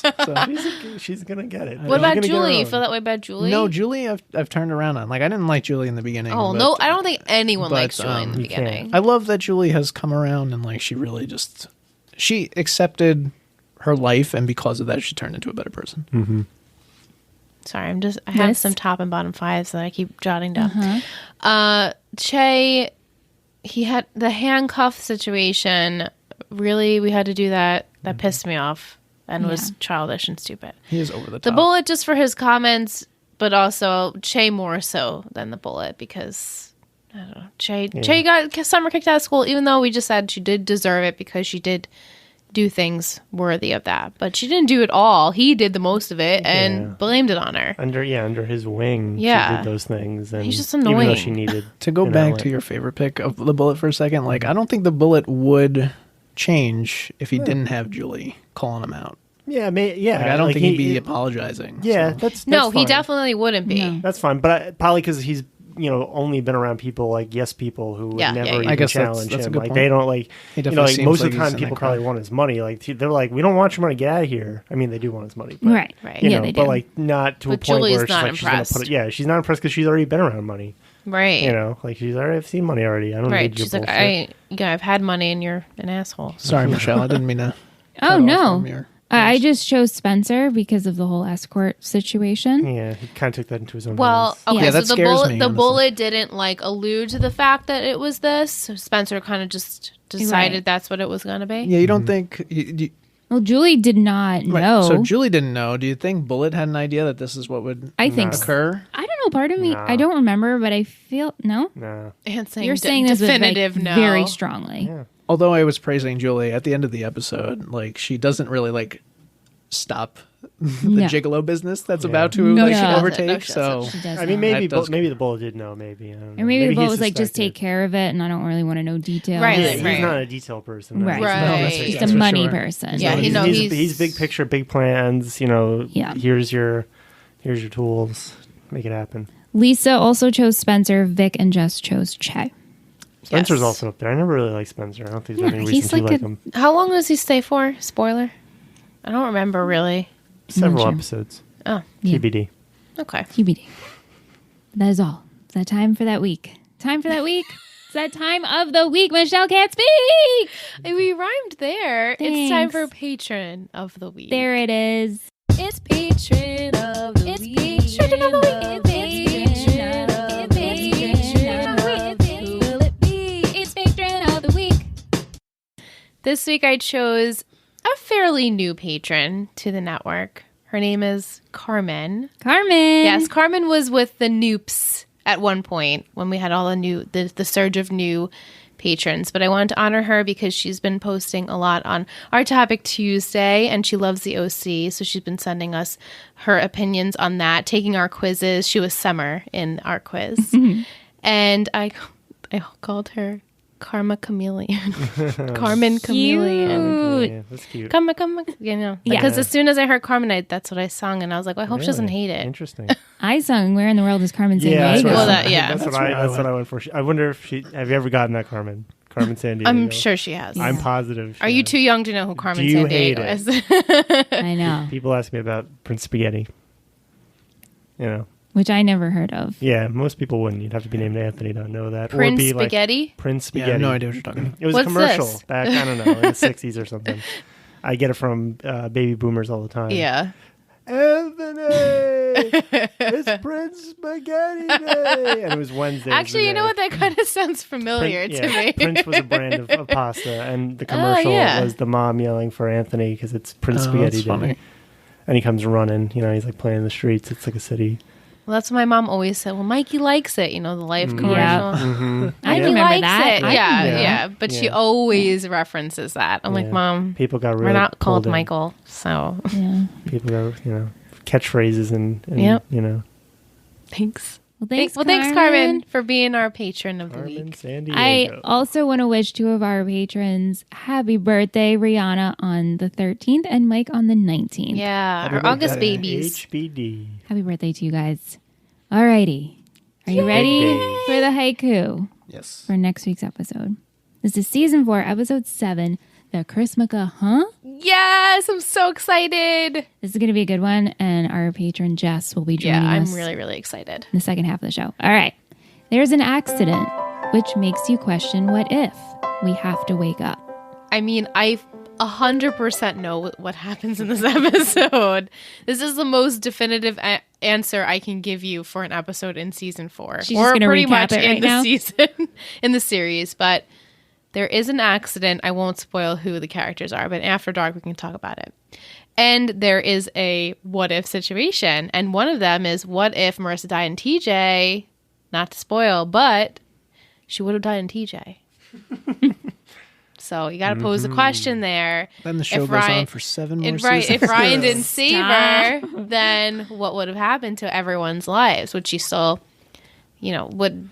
E: So.
G: She's gonna get it.
A: What
G: She's
A: about
G: gonna get her
A: Julie? You
G: own.
A: feel that way about Julie?
E: No, Julie, I've turned around on. I didn't like Julie in the beginning.
A: Oh,
E: but
A: no. I don't think anyone
E: but,
A: likes Julie in the
G: you can't.
A: beginning.
E: I love that Julie has come around and she really just she accepted her life, and because of that, she turned into a better person.
G: Mm-hmm.
A: Sorry, I have
D: Yes.
A: some top and bottom fives that I keep jotting down. Che, he had the handcuff situation. Really, we had to do that. That pissed me off and was childish and stupid.
E: He is over the top.
A: The bullet just for his comments, but also Che more so than the bullet because I don't know. Che got Summer kicked out of school, even though we just said she did deserve it because she did do things worthy of that. But she didn't do it all. He did the most of it and blamed it on her.
G: Under his wing.
A: Yeah.
G: She did those things, and
A: He's just
G: even though
A: annoying.
G: she needed
E: To go
G: an
E: back
G: outlet.
E: to your favorite pick of the bullet for a second, I don't think the bullet would change if he didn't have Julie calling him out.
G: Yeah,
E: I don't think he'd be apologizing.
G: Yeah,
E: so.
G: that's
A: No, he
G: fine.
A: definitely wouldn't be.
D: No.
G: That's fine, but probably because he's only been around people yes people who would
A: Yeah,
G: never
A: yeah, yeah.
G: even
E: I guess
G: challenge
E: that's a
G: him.
E: good
G: They
E: point.
G: don't
E: He definitely seems
G: most of
E: like
G: the
E: he's
G: time
E: in
G: people
E: that
G: probably
E: crowd.
G: want his money. They're like, we don't want your money, get out of here. I mean, they do want his money, but,
D: Right.
A: Right.
G: you
D: Yeah,
G: know,
D: they
G: but
D: do.
G: not to a
A: But
G: point
A: Julie's
G: where
A: not
G: she's gonna
A: impressed.
G: put it. She's not impressed because she's already been around money.
A: Right.
G: She's already I've seen money already. I don't
A: Right.
G: need your
A: She's like,
G: bullshit.
A: I've had money and you're an asshole.
E: Sorry, Michelle. I didn't mean to.
D: Oh,
E: cut off
D: no.
E: from your-
D: I just chose Spencer because of the whole escort situation.
G: Yeah, he kind of took that into his own
A: Well,
G: hands.
A: okay,
E: Yeah,
A: so
E: that
A: the
E: scares
A: bullet,
E: me,
A: the
E: honestly.
A: bullet didn't allude to the fact that it was this. So Spencer kind of just decided
D: Right.
A: that's what it was going to be.
E: Yeah, you don't think.
D: Well, Julie did not
E: Right,
D: know.
E: So Julie didn't know. Do you think Bullet had an idea that this is what would
D: I think
E: occur?
D: I don't know. Part of me,
G: No.
D: I don't remember, but I feel no.
G: Nah.
A: And saying
D: You're saying this with,
A: definitive no.
D: very strongly.
G: Yeah.
E: Although I was praising Julie at the end of the episode, she doesn't really stop the gigolo business that's about to overtake.
A: No, she
E: so
D: She does
G: I mean,
D: not.
G: maybe
E: That does-
G: maybe the bull did know. Maybe I don't know.
D: Or maybe the
G: he
D: bull was like, just take
G: suspected.
D: care of it, and I don't really want to know details.
A: Right,
G: Yeah,
A: right.
G: he's not a detail person.
D: Right.
A: Right.
E: No, that's
D: He's
E: that's
D: a
E: for
D: money
E: sure.
D: person.
A: Yeah,
G: he's big picture, big plans. You know,
D: Yeah.
G: here's your tools. Make it happen.
D: Lisa also chose Spencer. Vic and Jess chose Che.
G: Spencer's
A: Yes.
G: also up there. I never really liked Spencer. I don't think there's any
D: he's
G: reason to
D: like
G: like
D: a-
G: him.
A: How long does he stay for? Spoiler. I don't remember really.
G: Several
D: sure.
G: episodes.
A: Oh,
D: Yeah.
G: TBD.
A: okay.
D: TBD. That is all. Is that time for that week? Time for that week? It's that time of the week. Michelle can't speak.
A: We rhymed there. It's time
D: Thanks.
A: for patron of the week.
D: There it is.
A: It's patron of the week.
D: It's patron of the week. It's patron of the week. It's patron of the week. Who will it be? It's patron of the week.
A: This week I chose a fairly new patron to the network. Her name is Carmen.
D: Carmen.
A: Yes, Carmen was with the Noops at one point when we had all the surge of new patrons. But I wanted to honor her because she's been posting a lot on Our Topic Tuesday, and she loves the OC. So she's been sending us her opinions on that, taking our quizzes. She was Summer in our quiz. And I called her Karma Chameleon. Carmen Chameleon.
G: Yeah, that's cute.
A: Come, you know.
D: Yeah.
A: Because as soon as I heard Carmen, that's what I sung. And I was like, well, I hope she doesn't hate it.
G: Interesting.
D: I sung "Where in the World is Carmen San
G: Yeah,
D: Diego?"
A: Well, that- yeah.
G: That's what I went for. I wonder if she. Have you ever gotten that Carmen San Diego?
A: I'm sure she has.
G: I'm positive. she
A: Are you
G: has.
A: too young to know who Carmen
G: Do you
A: San
G: hate
A: Diego
G: it?
A: is?
D: I know,
G: People ask me about Prince Spaghetti. You know,
D: which I never heard of.
G: yeah, most people wouldn't. You'd have to be named Anthony to know that. Or
A: Prince
G: be
A: Spaghetti?
G: Like Prince
E: Yeah, I
G: Spaghetti.
E: have no idea what you're talking about.
G: It was
A: What's
G: a commercial
A: this?
G: back, I don't know, in the 60s or something. I get it from baby boomers all the time.
A: Yeah.
G: Anthony! It's Prince Spaghetti Day! And it was Wednesday.
A: Actually, you know what? That kind of sounds familiar to me.
G: Prince was a brand of pasta, and the commercial
A: yeah.
G: was the mom yelling for Anthony because it's Prince
E: Oh,
G: Spaghetti
E: that's
G: Day.
E: funny.
G: And he comes running, you know, he's like playing in the streets. It's like a city.
A: Well, that's what my mom always said. Well, Mikey likes it. You know, the life commercial.
D: I
A: Mikey
D: remember
A: likes
D: that.
A: it.
D: I
A: Yeah,
G: remember
A: yeah.
G: that.
A: But she
G: Yeah.
A: always references that. I'm like,
G: Yeah.
A: Mom,
G: People got really
A: we're not called
G: pulled in.
A: Michael. So
D: Yeah.
G: People got, you know, catchphrases and
A: Yep.
G: you know.
A: thanks.
D: Well, thanks,
A: Thanks, Carmen, for being our patron of the
G: Carmen
A: week.
G: San
D: I
G: Diego.
D: also want to wish two of our patrons happy birthday, Rihanna on the 13th and Mike on the 19th.
A: Yeah, our August
G: birthday,
A: babies.
G: HBD.
D: Happy birthday to you guys. Alrighty. Are you ready
G: Yay.
D: for the haiku
E: Yes.
D: for next week's episode? This is season 4, episode 7, the Chrismica, huh?
A: Yes, I'm so excited.
D: This is going to be a good one, and our patron Jess will be joining
A: Yeah, I'm
D: us
A: really, really excited.
D: in the second half of the show. All right. There's an accident, which makes you question what if we have to wake up.
A: I mean, I 100% know what happens in this episode. This is the most definitive answer I can give you for an episode in season 4.
D: She's just gonna
A: pretty
D: recap
A: much
D: it
A: in
D: right
A: the
D: now?
A: season, in the series. But there is an accident. I won't spoil who the characters are, but after dark we can talk about it. And there is a what if situation. And one of them is, what if Marissa died in TJ? Not to spoil, but she would have died in TJ. So you got to pose the question there.
E: Then the show
A: If
E: goes
A: Ryan-
E: on for 7 more
A: Right,
E: seasons.
A: if Ryan didn't save
D: Stop.
A: her, then what would have happened to everyone's lives? Would she still, would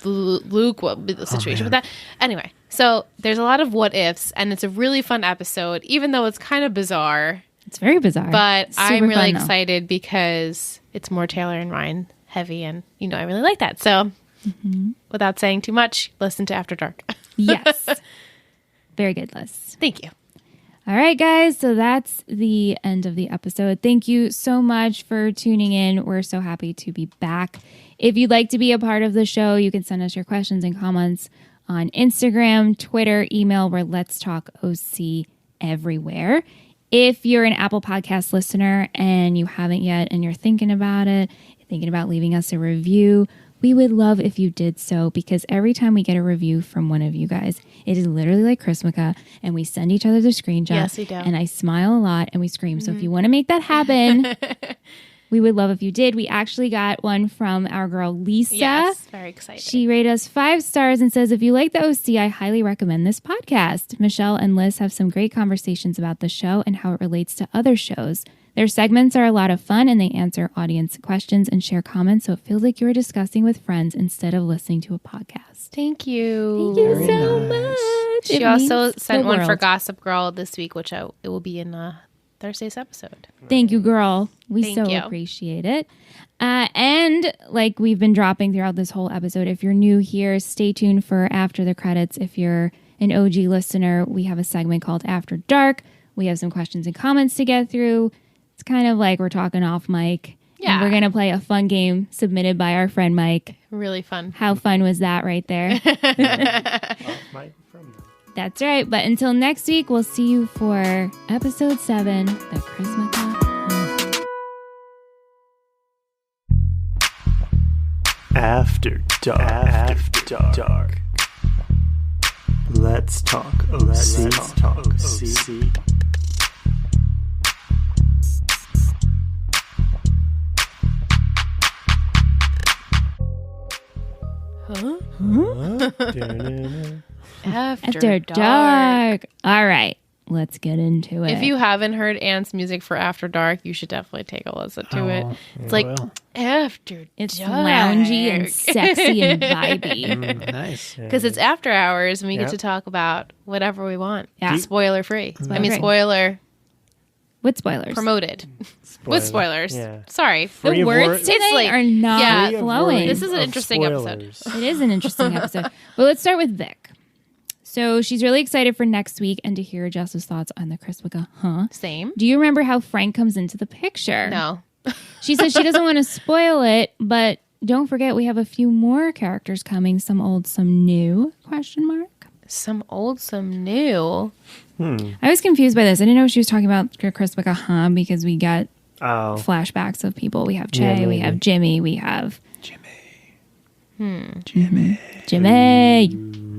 A: Luke, what would be the situation with that? Anyway, so there's a lot of what ifs, and it's a really fun episode, even though it's kind of bizarre.
D: It's very bizarre.
A: But
D: It's
A: I'm
D: super
A: really
D: fun, though.
A: excited because it's more Taylor and Ryan heavy, and I really like that. So without saying too much, listen to After Dark.
D: Yes. Very good, Liz.
A: Thank you.
D: All right, guys. So that's the end of the episode. Thank you so much for tuning in. We're so happy to be back. If you'd like to be a part of the show, you can send us your questions and comments on Instagram, Twitter, email. We're Let's Talk OC everywhere. If you're an Apple Podcast listener and you haven't yet and you're thinking about it, you're thinking about leaving us a review, we would love if you did so, because every time we get a review from one of you guys, it is literally like Chrismica, and we send each other the screenshot.
A: Yes, we do.
D: And I smile a lot and we scream. So if you want to make that happen, we would love if you did. We actually got one from our girl Lisa.
A: Yes, very excited.
D: She rated us 5 stars and says, if you like the OC, I highly recommend this podcast. Michelle and Liz have some great conversations about the show and how it relates to other shows. Their segments are a lot of fun, and they answer audience questions and share comments, so it feels like you're discussing with friends instead of listening to a podcast.
A: Thank you.
D: Thank you so much.
A: She
D: It
A: also
D: means
A: sent
D: the
A: one for
D: world.
A: Gossip Girl this week, which it will be in Thursday's episode.
D: Thank you, girl. We
A: Thank
D: so
A: you.
D: appreciate it. And like we've been dropping throughout this whole episode, if you're new here, stay tuned for After the Credits. If you're an OG listener, we have a segment called After Dark. We have some questions and comments to get through. It's kind of like we're talking off mic.
A: Yeah.
D: And we're going to play a fun game submitted by our friend Mike.
A: Really fun.
D: How fun was that right there? That's right. But until next week, we'll see you for episode 7, the Christmas.
G: After dark. After dark. Let's talk OC.
A: After
D: Dark. All right. Let's get into it.
A: If you haven't heard Ant's music for After Dark, you should definitely take a listen to it. It's like After
D: It's
A: Dark.
D: loungy and sexy and vibey.
E: Nice.
A: Because it's after hours and we get to talk about whatever we want.
D: Yeah.
A: Spoiler free. I mean,
D: free.
A: spoiler
D: With spoilers.
A: promoted. With spoilers.
G: Yeah.
A: Sorry.
G: Free
D: The
G: of
D: words
G: wor-
D: today
A: like-
D: are not
A: yeah.
G: Free of
D: flowing.
G: worry
A: This is an
G: of
A: interesting episode.
G: spoilers.
D: It is an interesting episode. Well, let's start with Vic. So she's really excited for next week and to hear Jess's thoughts on the Chris Wicca, huh?
A: Same.
D: Do you remember how Frank comes into the picture?
A: No.
D: She says she doesn't want to spoil it, but don't forget we have a few more characters coming. Some old, some new, question mark.
A: Some old, some new.
D: I was confused by this. I didn't know she was talking about Chris Wicca, huh? Because we got
G: Oh.
D: flashbacks of people. We have
G: Yeah,
D: Che, we
G: maybe.
D: have Jimmy, we have
E: Jimmy.
D: Jimmy.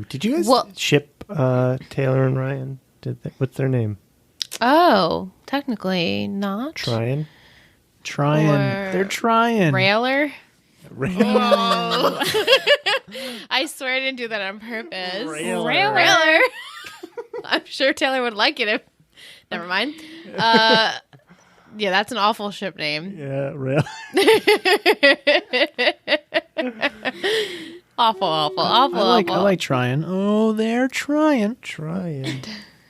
G: Did you guys
A: Well-
G: ship Taylor and Ryan? What's their name?
A: Oh, technically not.
G: Ryan?
E: Trying.
A: Or-
E: They're trying.
A: Railer?
G: Railer.
A: I swear I didn't do that on purpose.
G: Railer.
A: Railer. I'm sure Taylor would like it if. Never mind. Yeah, that's an awful ship name.
G: Yeah, Railer.
A: Awful.
E: I like trying. Oh, they're trying.
G: Trying.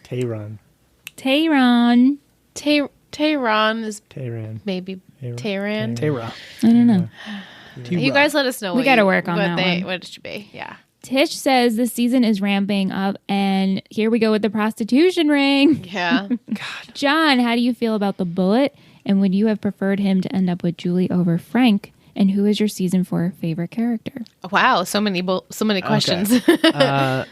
G: Tehran.
D: Tehran.
A: Tehran is
G: Tehran.
A: maybe Tehran.
E: Tara.
D: I don't know.
A: You guys let us know.
D: We gotta work on that one.
A: What it should be. Yeah.
D: Tish says the season is ramping up, and here we go with the prostitution ring.
A: Yeah.
D: John, how do you feel about the bullet? And would you have preferred him to end up with Julie over Frank? And who is your season 4 favorite character?
A: Wow. So many questions.
E: The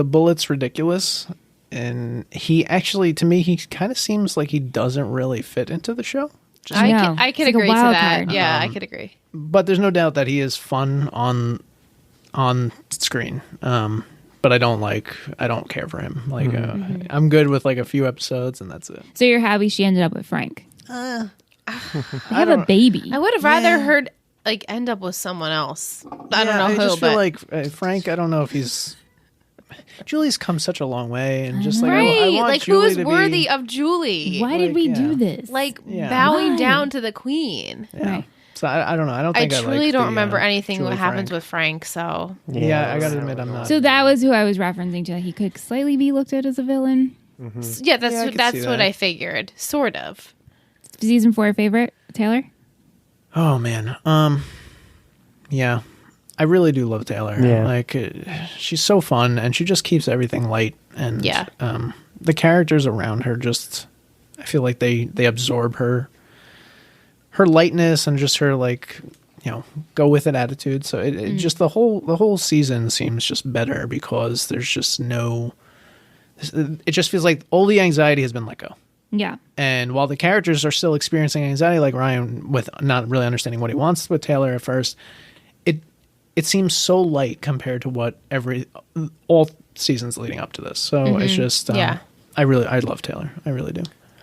E: bullet's ridiculous. And he actually, to me, he kind of seems like he doesn't really fit into the show.
A: I
D: No.
A: could
D: It's like a
A: agree to
D: wild
A: that.
D: card.
A: Yeah, I could agree.
E: But there's no doubt that he is fun on screen. But I don't care for him. Like, I'm good with like a few episodes and that's it.
D: So you're happy she ended up with Frank? They have a baby.
A: I would have rather heard end up with someone else. I don't know
E: I
A: who,
E: just
A: but
E: feel like Frank, I don't know if he's... Julie's come such a long way, and just like I
A: right.
E: want
A: Like
E: Julie
A: who's
E: to
A: worthy
E: be,
A: of Julie?
D: Why did we
E: yeah.
D: do this?
A: Bowing
D: Why?
A: down to the queen.
E: Yeah.
D: Right.
E: So I don't know. I don't
A: I
E: think
A: truly
E: like
A: don't
E: the,
A: remember anything
E: Julie
A: what happens
E: Frank.
A: with Frank. So
E: Yeah, I gotta admit, I'm not.
D: So that was who I was referencing to. He could slightly be looked at as a villain.
A: yeah,
E: Yeah, I could
A: that's
E: see
A: what
E: that.
A: I figured. Sort of.
D: Season 4 favorite, Taylor?
E: Oh man, yeah, I really do love Taylor.
G: Yeah.
E: Like she's so fun, and she just keeps everything light. And
A: Yeah.
E: the characters around her just, I feel like they absorb her lightness and just her go with it attitude. So it just the whole season seems just better because there's just no. It just feels like all the anxiety has been let go.
D: Yeah.
E: And while the characters are still experiencing anxiety, like Ryan, with not really understanding what he wants with Taylor at first, it seems so light compared to what all seasons leading up to this. So it's just,
A: Yeah.
E: I love Taylor. I really do.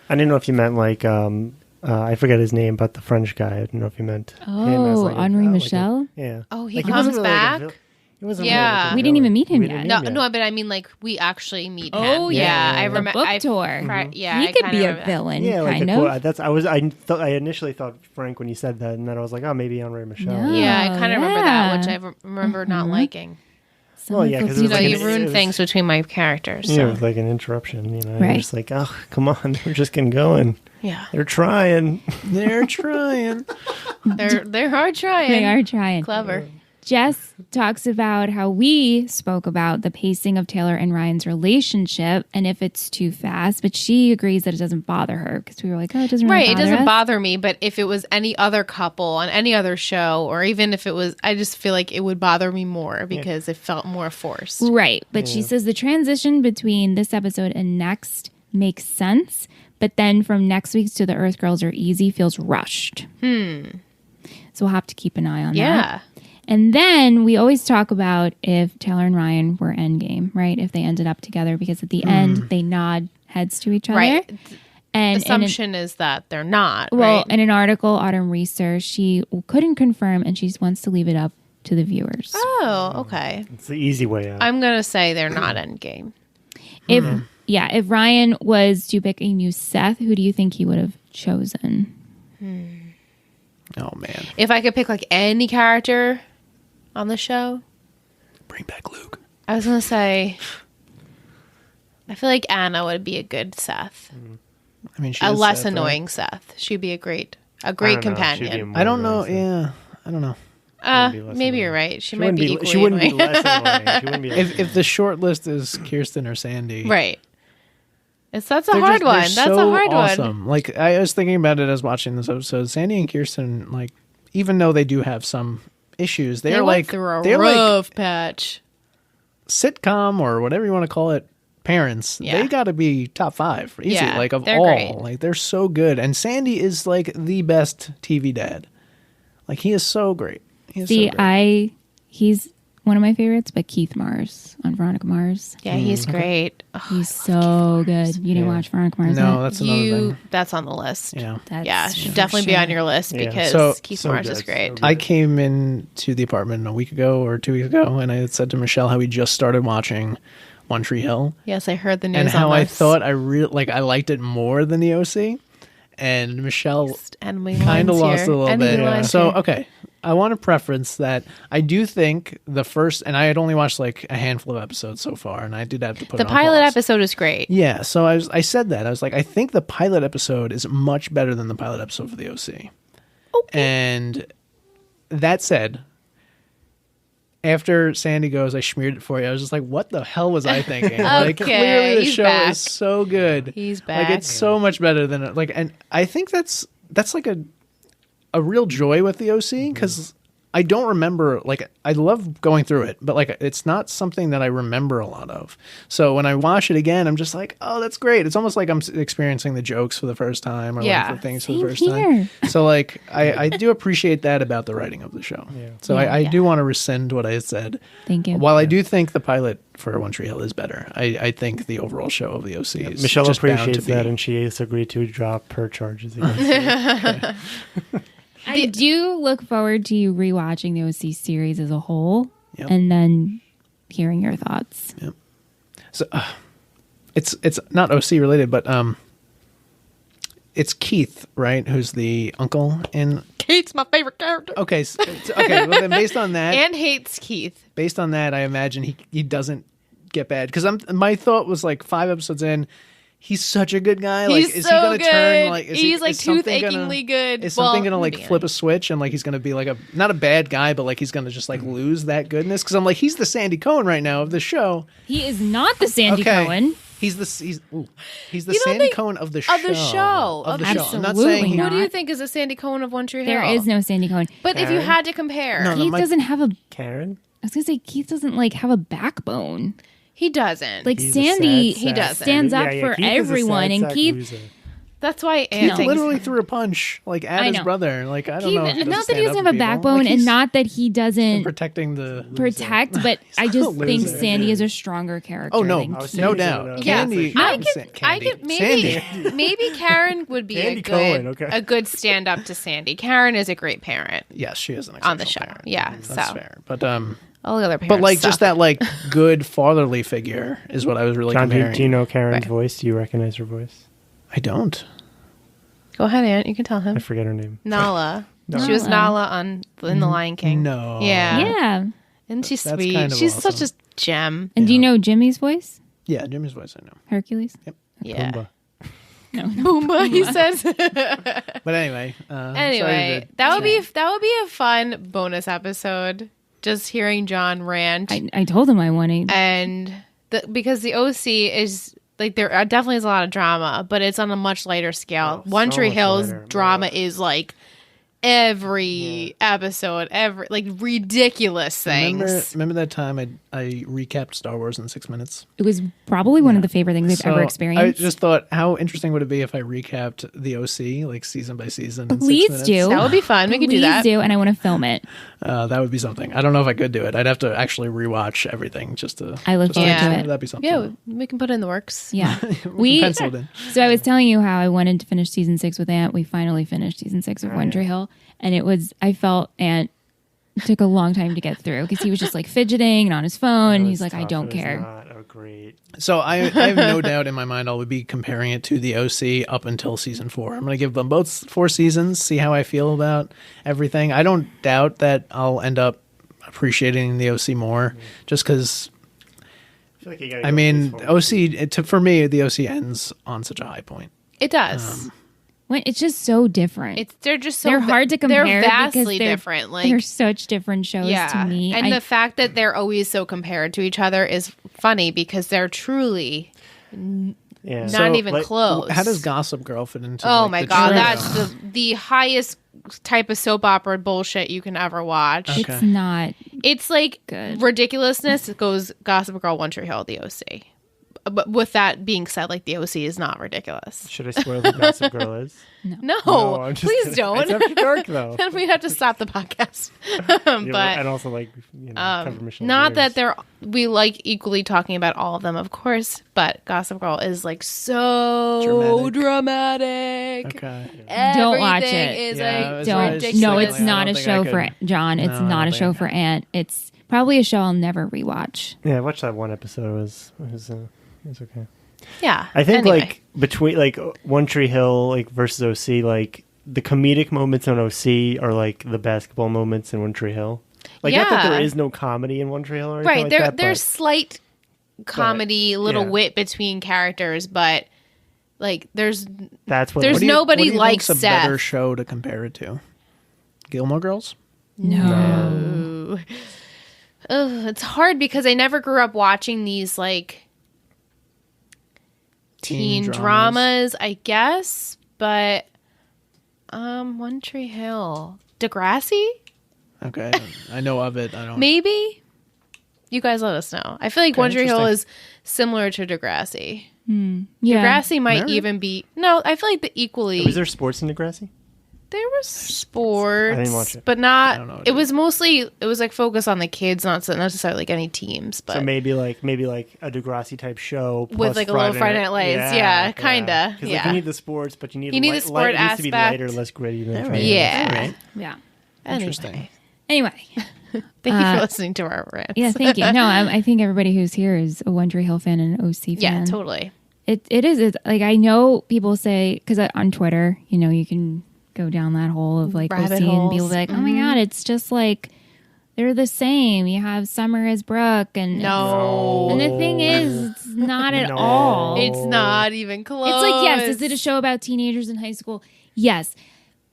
G: I didn't know if you meant like I forget his name, but the French guy. I didn't know if you meant him as
D: Oh,
G: like
D: Henri
G: like
D: Michel?
G: yeah.
A: Oh, he
G: Like,
A: comes
G: wasn't really like a
A: back?
G: vil- It wasn't
A: Yeah.
G: really
D: We didn't even meet him
G: We
D: yet.
G: didn't
A: No,
G: meet him
A: no,
G: yet.
A: but I mean, like, we actually meet him.
D: Oh, yeah.
A: I
D: The
A: remember.
D: book tour.
A: Yeah,
D: He
A: I
D: could
A: kinda
D: be a
A: remember that.
D: villain,
G: Yeah, like
D: kind
G: the
D: of.
G: quote. I initially thought Frank when you said that, and then I was like, oh, maybe Henri Michel.
D: No.
A: Yeah, I kind of remember that, which
D: yeah.
A: I remember not liking.
G: Well, yeah, 'cause it
A: You
G: was
A: know,
G: like
A: you
G: it
A: ruined
G: was-
A: things between my characters.
G: Yeah,
A: So.
G: it was like an interruption. You know,
D: Right.
G: you're just like, oh, come on, they're just getting going.
A: Yeah,
G: They're trying.
E: They're trying.
A: they're hard trying.
D: They are trying.
A: Clever.
D: Jess talks about how we spoke about the pacing of Taylor and Ryan's relationship and if it's too fast, but she agrees that it doesn't bother her because we were like, oh, it doesn't really
A: Right, it
D: bother
A: doesn't
D: us.
A: bother me, but if it was any other couple on any other show, or even if it was, I just feel like it would bother me more because it felt more forced.
D: Right, but she says the transition between this episode and next makes sense, but then from next week's to the Earth Girls Are Easy feels rushed. So we'll have to keep an eye on that.
A: Yeah.
D: And then we always talk about if Taylor and Ryan were endgame, right? If they ended up together, because at the end they nod heads to each other.
A: Right.
D: And
A: Assumption is that they're not.
D: well,
A: right?
D: in an article Autumn researched, she couldn't confirm, and she wants to leave it up to the viewers.
A: Oh, okay.
G: It's the easy way out.
A: I'm gonna say they're not endgame.
D: If Ryan was to pick a new Seth, who do you think he would have chosen?
E: Oh man,
A: If I could pick like any character on the show,
E: bring back Luke.
A: I was gonna say, I feel like Anna would be a good Seth,
E: I mean, she
A: a
E: is
A: less
E: Seth, right?
A: annoying Seth. She'd be a great
G: I don't know, she'd be
A: companion.
G: more
E: I don't know.
G: annoying.
E: Yeah, I don't know.
G: be less
A: Maybe
G: annoying.
A: you're right. She
G: She
A: might
G: wouldn't
A: be
G: be.
A: equally
G: She wouldn't be
A: annoying.
G: less annoying. She wouldn't be.
E: If the short list is Kirsten or Sandy,
A: Right. That's a
E: they're
A: hard
E: just-
A: one.
E: they're
A: That's
E: so
A: a hard one.
E: awesome. Like I was thinking about it as watching this episode. Sandy and Kirsten, like even though they do have some issues,
A: They
E: they're
A: went
E: like
A: through a
E: they're like
A: rough patch.
E: sitcom or whatever you want to call it. Parents,
A: Yeah.
E: they got to be top 5 easy.
A: Yeah,
E: like of
A: they're
E: all,
A: great.
E: like they're so good. And Sandy is like the best TV dad. Like he is so great. He is
D: See,
E: so great.
D: he's one of my favorites, but Keith Mars on Veronica Mars.
A: Yeah, he's great. Oh,
D: He's so good. You didn't watch Veronica Mars?
E: No,
D: yet?
E: that's another thing.
A: That's on the list.
E: Yeah.
D: That's
A: Yeah, should
D: for
A: definitely be
D: sure.
A: on your list
G: Yeah.
A: because
E: So-
A: Keith
G: so
A: Mars
G: good,
A: is
G: so
A: great.
G: good.
E: I came into the apartment a week ago or 2 weeks ago, and I had said to Michelle how we just started watching One Tree Hill,
A: Yes, I heard the news
E: and how
A: on
E: I
A: this.
E: thought I liked it more than the OC, and Michelle
A: Enemy
E: kind of
A: lines
E: lost
A: here.
E: a little
A: Enemy
E: bit.
A: lines
E: So
A: here.
E: okay, I want to preference that I do think the first, and I had only watched like a handful of episodes so far, and I did have to put
A: The
E: it on
A: pilot
E: pause.
A: episode is great.
E: Yeah, so I said that I was like, I think the pilot episode is much better than the pilot episode for the OC. And that said, after Sandy goes, I smeared it for you. I was just like, what the hell was I thinking? Like,
A: Okay,
E: clearly the
A: he's
E: show
A: back.
E: is so good.
A: He's
E: Like,
A: back.
E: it's so much better than like, and I think that's like a real joy with the OC because I don't remember, like, I love going through it, but like, it's not something that I remember a lot of. So when I watch it again, I'm just like, oh, that's great. It's almost like I'm experiencing the jokes for the first time or
A: Yeah.
E: like the things for the
D: Same
E: first
D: here.
E: time. So like, I do appreciate that about the writing of the show. So I do want to rescind what I said.
D: Thank you.
E: While I do think the pilot for One Tree Hill is better, I think the overall show of the OC is
G: Michelle
E: just bound to
G: appreciates
E: be-
G: that, and she has agreed to drop her charges against it.
D: I do look forward to you rewatching the OC series as a whole
E: Yep.
D: and then hearing your thoughts.
E: So it's not OC related, but it's Keith, right? Who's the uncle in?
A: Kate's my favorite character.
E: Okay, okay. Well, then based on that,
A: And hates Keith.
E: I imagine he doesn't get bad because my thought was like 5 episodes in. He's such a good guy. Like,
A: He's
E: is
A: so
E: he going to turn?
A: good.
E: Like,
A: He's, like,
E: is something
A: tooth-achingly good.
E: Is
A: Well,
E: something going to
A: in the
E: like
A: beginning.
E: flip a switch and like he's going to be like not a bad guy, but like he's going to just like lose that goodness? Because I'm like, he's the Sandy Cohen right now of the show.
D: He is not the Sandy Cohen.
E: He's the
A: You don't
E: Sandy
A: think-
E: Cohen of the show.
A: of the show.
E: Of the
A: Of-
E: show. I'm not
D: Absolutely
E: saying he,
D: not.
A: Who do you think is a Sandy Cohen of One Tree Hill?
D: There is no Sandy Cohen.
A: But if you
G: Karen?
A: had to compare,
E: No,
D: Keith
E: my-
D: doesn't have a.
G: Karen?
D: I was gonna say Keith doesn't like have a backbone.
A: he doesn't.
D: Like
G: He's a
D: Sandy,
G: sad
A: he doesn't.
D: stands up
G: Yeah,
D: for
G: Keith is a
D: everyone,
G: sad
D: and
G: sack
D: Keith.
G: loser.
A: That's why
E: he
A: Anthony.
E: literally threw a punch like at
D: I
E: his
D: know.
E: brother. Like I don't
D: Keith,
E: know. If he
D: not that
E: stand
D: he doesn't
E: up
D: have a
E: for people.
D: backbone,
E: Like,
D: and
E: he's
D: not that he doesn't
E: protecting the
D: protect, but I
E: a
D: just think
E: loser.
D: Sandy is a stronger character.
E: Oh no,
D: than
G: I was
D: Keith.
E: no
G: thinking
E: doubt.
G: so, no.
A: Yeah,
E: Candy,
A: I
E: not
A: could, I
E: Candy.
A: could maybe,
E: Sandy.
A: maybe Karen would be
G: Candy Cohen, okay.
A: a good stand up to Sandy. Karen is a great parent
E: Yes, she is an
A: on the
E: exceptional
A: show.
E: parent.
A: Yeah,
E: That's
A: so
E: fair. But
A: All the other parents
E: But like
A: suck.
E: just that like good fatherly figure is what I was really
G: John,
E: comparing.
G: do you know Karen's
A: Right.
G: voice? Do you recognize her voice?
E: I don't.
A: Go ahead, Aunt. You can tell
G: I
A: him.
G: forget her name.
A: Nala. She was Nala in The Lion King.
E: No.
A: Yeah.
D: Yeah.
A: Isn't she
E: That's
A: sweet?
E: kind of
A: She's such a
E: awesome.
A: gem.
D: And do you know Jimmy's voice?
E: Yeah, Jimmy's voice I know.
D: Hercules?
A: Yeah.
G: Pumbaa.
A: Pumbaa, he says.
E: But anyway.
A: Anyway, that would be a fun bonus episode. Just hearing John rant.
D: I told him I wanted.
A: And because the OC is like there definitely is a lot of drama, but it's on a much lighter scale.
G: Oh,
A: One
G: so
A: Tree
G: much
A: Hill's
G: lighter.
A: drama is like every episode, every like ridiculous things.
E: Remember that time I recapped Star Wars in 6 minutes?
D: It was probably one of the favorite things I've ever
E: I
D: experienced.
E: just thought, how interesting would it be if I recapped the OC like season by season? In
D: Please
E: 6 minutes?
D: do.
A: That would be fun. We could do
D: Please
A: that.
D: do, and I want to film it.
E: That would be something. I don't know if I could do it. I'd have to actually rewatch everything just to.
D: I look
E: just
D: forward to it.
E: That'd be something.
A: Yeah, we can put it in the works.
D: Yeah.
E: We can pencil it in.
D: So I was telling you how I wanted to finish season 6 with Ant. We finally finished season 6 of One Tree Hill. And I felt Ant took a long time to get through because he was just like fidgeting and on his phone. He's like, I don't care.
G: Not a great.
E: So I have no doubt in my mind I would be comparing it to the OC up until season 4. I'm going to give them both 4 seasons, see how I feel about everything. I don't doubt that I'll end up appreciating the OC more, just because.
G: I feel like you gotta
E: I
G: go
E: mean,
G: at least 4
E: for me, the OC ends on such a high point.
A: It does.
D: When it's just so different.
A: They're just so
D: they're hard to compare.
A: They're vastly
D: because they're
A: different. Like
D: they're such different shows to me.
A: And the fact that they're always so compared to each other is funny because they're truly
G: Yeah.
A: not even
G: like,
A: close.
E: How does Gossip Girl fit into?
A: Oh
E: like,
A: my
E: the
A: god,
E: trio?
A: that's the highest type of soap opera bullshit you can ever watch.
E: Okay.
D: it's not.
A: It's like
D: Good.
A: ridiculousness. It goes Gossip Girl, One Tree Hill, The OC. But with that being said, like the OC is not ridiculous.
G: Should I spoil who Gossip Girl is?
A: No,
G: I'm just
A: please
G: kidding.
A: don't.
G: It's after dark though.
A: Then we have to stop the podcast.
G: Yeah,
A: but
G: and also like cover Michelle
A: not
G: Years.
A: that we like equally talking about all of them, of course. But Gossip Girl is like so dramatic.
E: Okay.
D: Don't watch
A: Everything
D: it.
A: is
E: Yeah,
A: like
E: I was
D: Don't.
E: ridiculous.
D: No,
E: Like,
D: it's
E: I
D: not
E: don't
D: a
E: think
D: show
E: I
D: for
E: could-
D: John. It's
E: No, I
D: not a
E: don't
D: show
E: think-
D: for Ant. It's probably a show I'll never rewatch.
G: Yeah, I watched that one episode. It was okay.
A: Yeah,
G: I think
A: anyway.
G: like between like One Tree Hill like versus OC, like the comedic moments on OC are like the basketball moments in One Tree Hill. Like not that
A: Yeah.
G: there is no comedy in One Tree Hill or anything
A: right
G: like
A: there.
G: that,
A: There's
G: but
A: slight comedy, little
G: yeah.
A: wit between characters, but like there's
G: that's what
A: there's
E: What do you-
A: nobody
E: what do you
A: like
E: think's a
A: Seth.
E: better show to compare it to? Gilmore Girls?
D: No.
A: Ugh, it's hard because I never grew up watching these like teen dramas, I guess. But One Tree Hill, Degrassi,
E: Okay, I know of it. I don't.
A: maybe. You guys let us know. I feel like
E: Okay,
A: One Tree Hill is
E: interesting.
A: similar to Degrassi.
D: Yeah.
A: Degrassi might
E: Mary?
A: even be no. I feel like the equally.
G: Was there sports in Degrassi?
A: There was sports,
G: I didn't watch it.
A: but
E: I
A: not.
E: don't know what
A: It
E: it
A: was mostly it was like focused on the kids, not necessarily like any teams, but
G: So maybe like a Degrassi type show
A: With,
G: plus
A: like, a little Friday Night Lights. Yeah, kinda,
G: 'Cause, like,
A: yeah.
G: you need the sports, but you need
A: You need the sport
G: it needs to be
A: aspect.
G: lighter, less gritty than Friday Night
A: yeah.
E: All right.
D: Yeah.
E: Interesting.
A: Anyway,
D: Anyway.
A: thank you for listening to our rants.
D: Yeah, thank you. No, I think everybody who's here is a One Tree Hill fan and an OC fan.
A: Yeah, totally.
D: It is. It's like I know people say because on Twitter, you can go down that hole of like
A: Rabbit
D: OC and people
A: holes.
D: be like, oh my god, it's just like they're the same. You have Summer as Brooke and
A: No.
D: and the thing is, it's not at
G: No.
D: all.
A: It's not even close.
D: It's like yes, is it a show about teenagers in high school? Yes,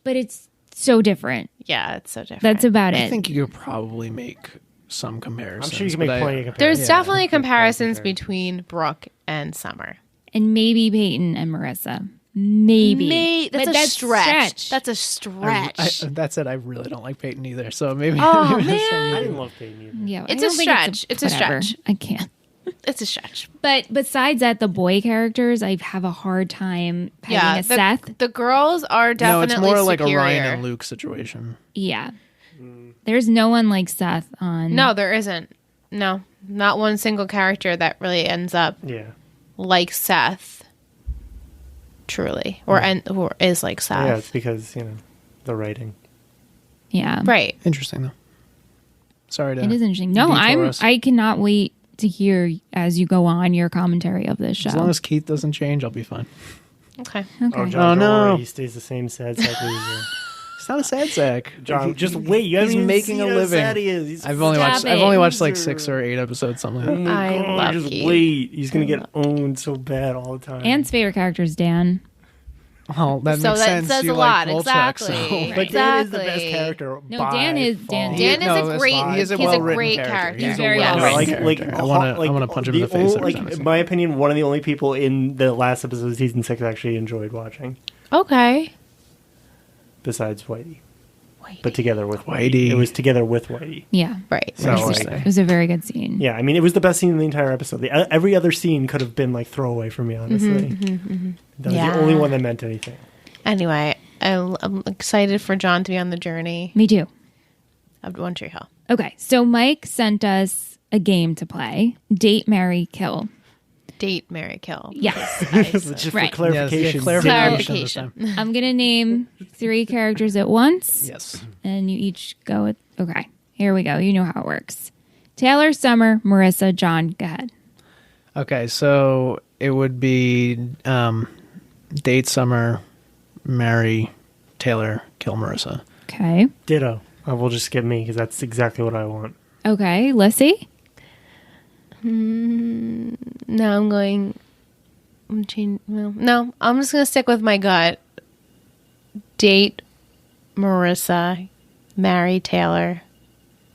D: but it's so different.
A: Yeah, it's so different.
D: That's about
E: I
D: it.
E: think you could probably make some comparisons.
G: I'm sure you can
E: but
G: make
E: I-
G: plenty of comparisons.
A: There's
E: Yeah.
A: definitely comparisons between Brooke and Summer.
D: And maybe Peyton and Marissa. Maybe.
A: That's
D: But
A: a stretch. That's a
E: I,
A: stretch.
E: that's it. I really don't like Peyton either. So maybe.
A: Oh,
E: maybe that's
A: man.
E: something.
G: I didn't love Peyton either.
D: Yeah, I
A: It's a
D: don't think
A: stretch. It's a
D: whatever.
A: stretch.
D: I can't.
A: It's a stretch.
D: But besides that, the boy characters, I have a hard time pegging a Seth.
A: The girls are
E: No,
A: definitely
E: it's more like a
A: superior.
E: Ryan and Luke situation.
D: Yeah. There's no one like Seth on.
A: No, there isn't. No, not one single character that really ends up
G: Yeah.
A: like Seth. Truly, or is like Seth.
G: Yeah, it's because, the writing.
D: Yeah.
A: Right.
E: Interesting though. Sorry to.
D: It is interesting. No,
E: detour us.
D: I cannot wait to hear as you go on your commentary of this show.
E: As long as Keith doesn't change, I'll be fine.
A: Okay.
D: Okay.
G: John,
E: Oh,
G: don't
E: no.
G: worry, he stays the same sad sack loser.
E: It's not a sad sack.
G: John, just wait. You
E: He's
G: haven't even
E: making
G: seen
E: a
G: how
E: living.
G: sad he is. He's
E: I've only watched.
D: Stop
E: I've
D: it.
E: only watched like 6 or 8 episodes, something like that.
A: I love
G: just
A: Keith.
G: wait. He's gonna get owned so bad all the time.
D: Anne's favorite character is Dan.
E: Oh, that
A: So
E: makes
A: that
E: sense.
A: says
E: You
A: a
E: like
A: lot.
E: Volchek,
A: Exactly.
E: so-
G: but Dan is the best
A: Exactly.
G: character.
D: No,
G: by
D: Dan is-
G: far.
D: Dan-
A: Dan is
E: No,
A: a
E: that's
A: great.
E: fine.
A: He's a
E: well-written
A: great character.
E: He's a
D: Very
E: well-written
D: well-written
E: character. I want to punch him in the face every time I see
G: in
E: him.
G: my opinion, one of the only people in the last episode of season 6 I actually enjoyed watching,
A: Okay.
G: besides Whitey. But together with
E: Whitey.
G: It was together with Whitey.
D: Yeah.
A: Right.
G: So,
E: Interesting.
G: like,
D: It was a very good scene.
G: yeah, I mean, it was the best scene in the entire episode. Every other scene could have been like throwaway for me, honestly. That was
A: Yeah.
G: the only one that meant anything.
A: Anyway, I'm excited for John to be on the journey
D: Me too.
A: of One Tree Hill.
D: Okay, so Mike sent us a game to play. Date, marry, kill.
A: Date, marry, kill.
D: Yes.
G: Just
D: Right.
G: for clarification.
A: Clarification.
D: I'm going to name 3 characters at once.
E: Yes.
D: And you each go with. Okay, here we go. You know how it works. Taylor, Summer, Marissa, John. Go ahead.
E: Okay, so it would be date Summer, marry Taylor, kill Marissa.
D: Okay.
G: Ditto. We'll just skip me because that's exactly what I want.
D: Okay, Lissy.
A: No, I'm changing. No, I'm just gonna stick with my gut. Date Marissa, marry Taylor.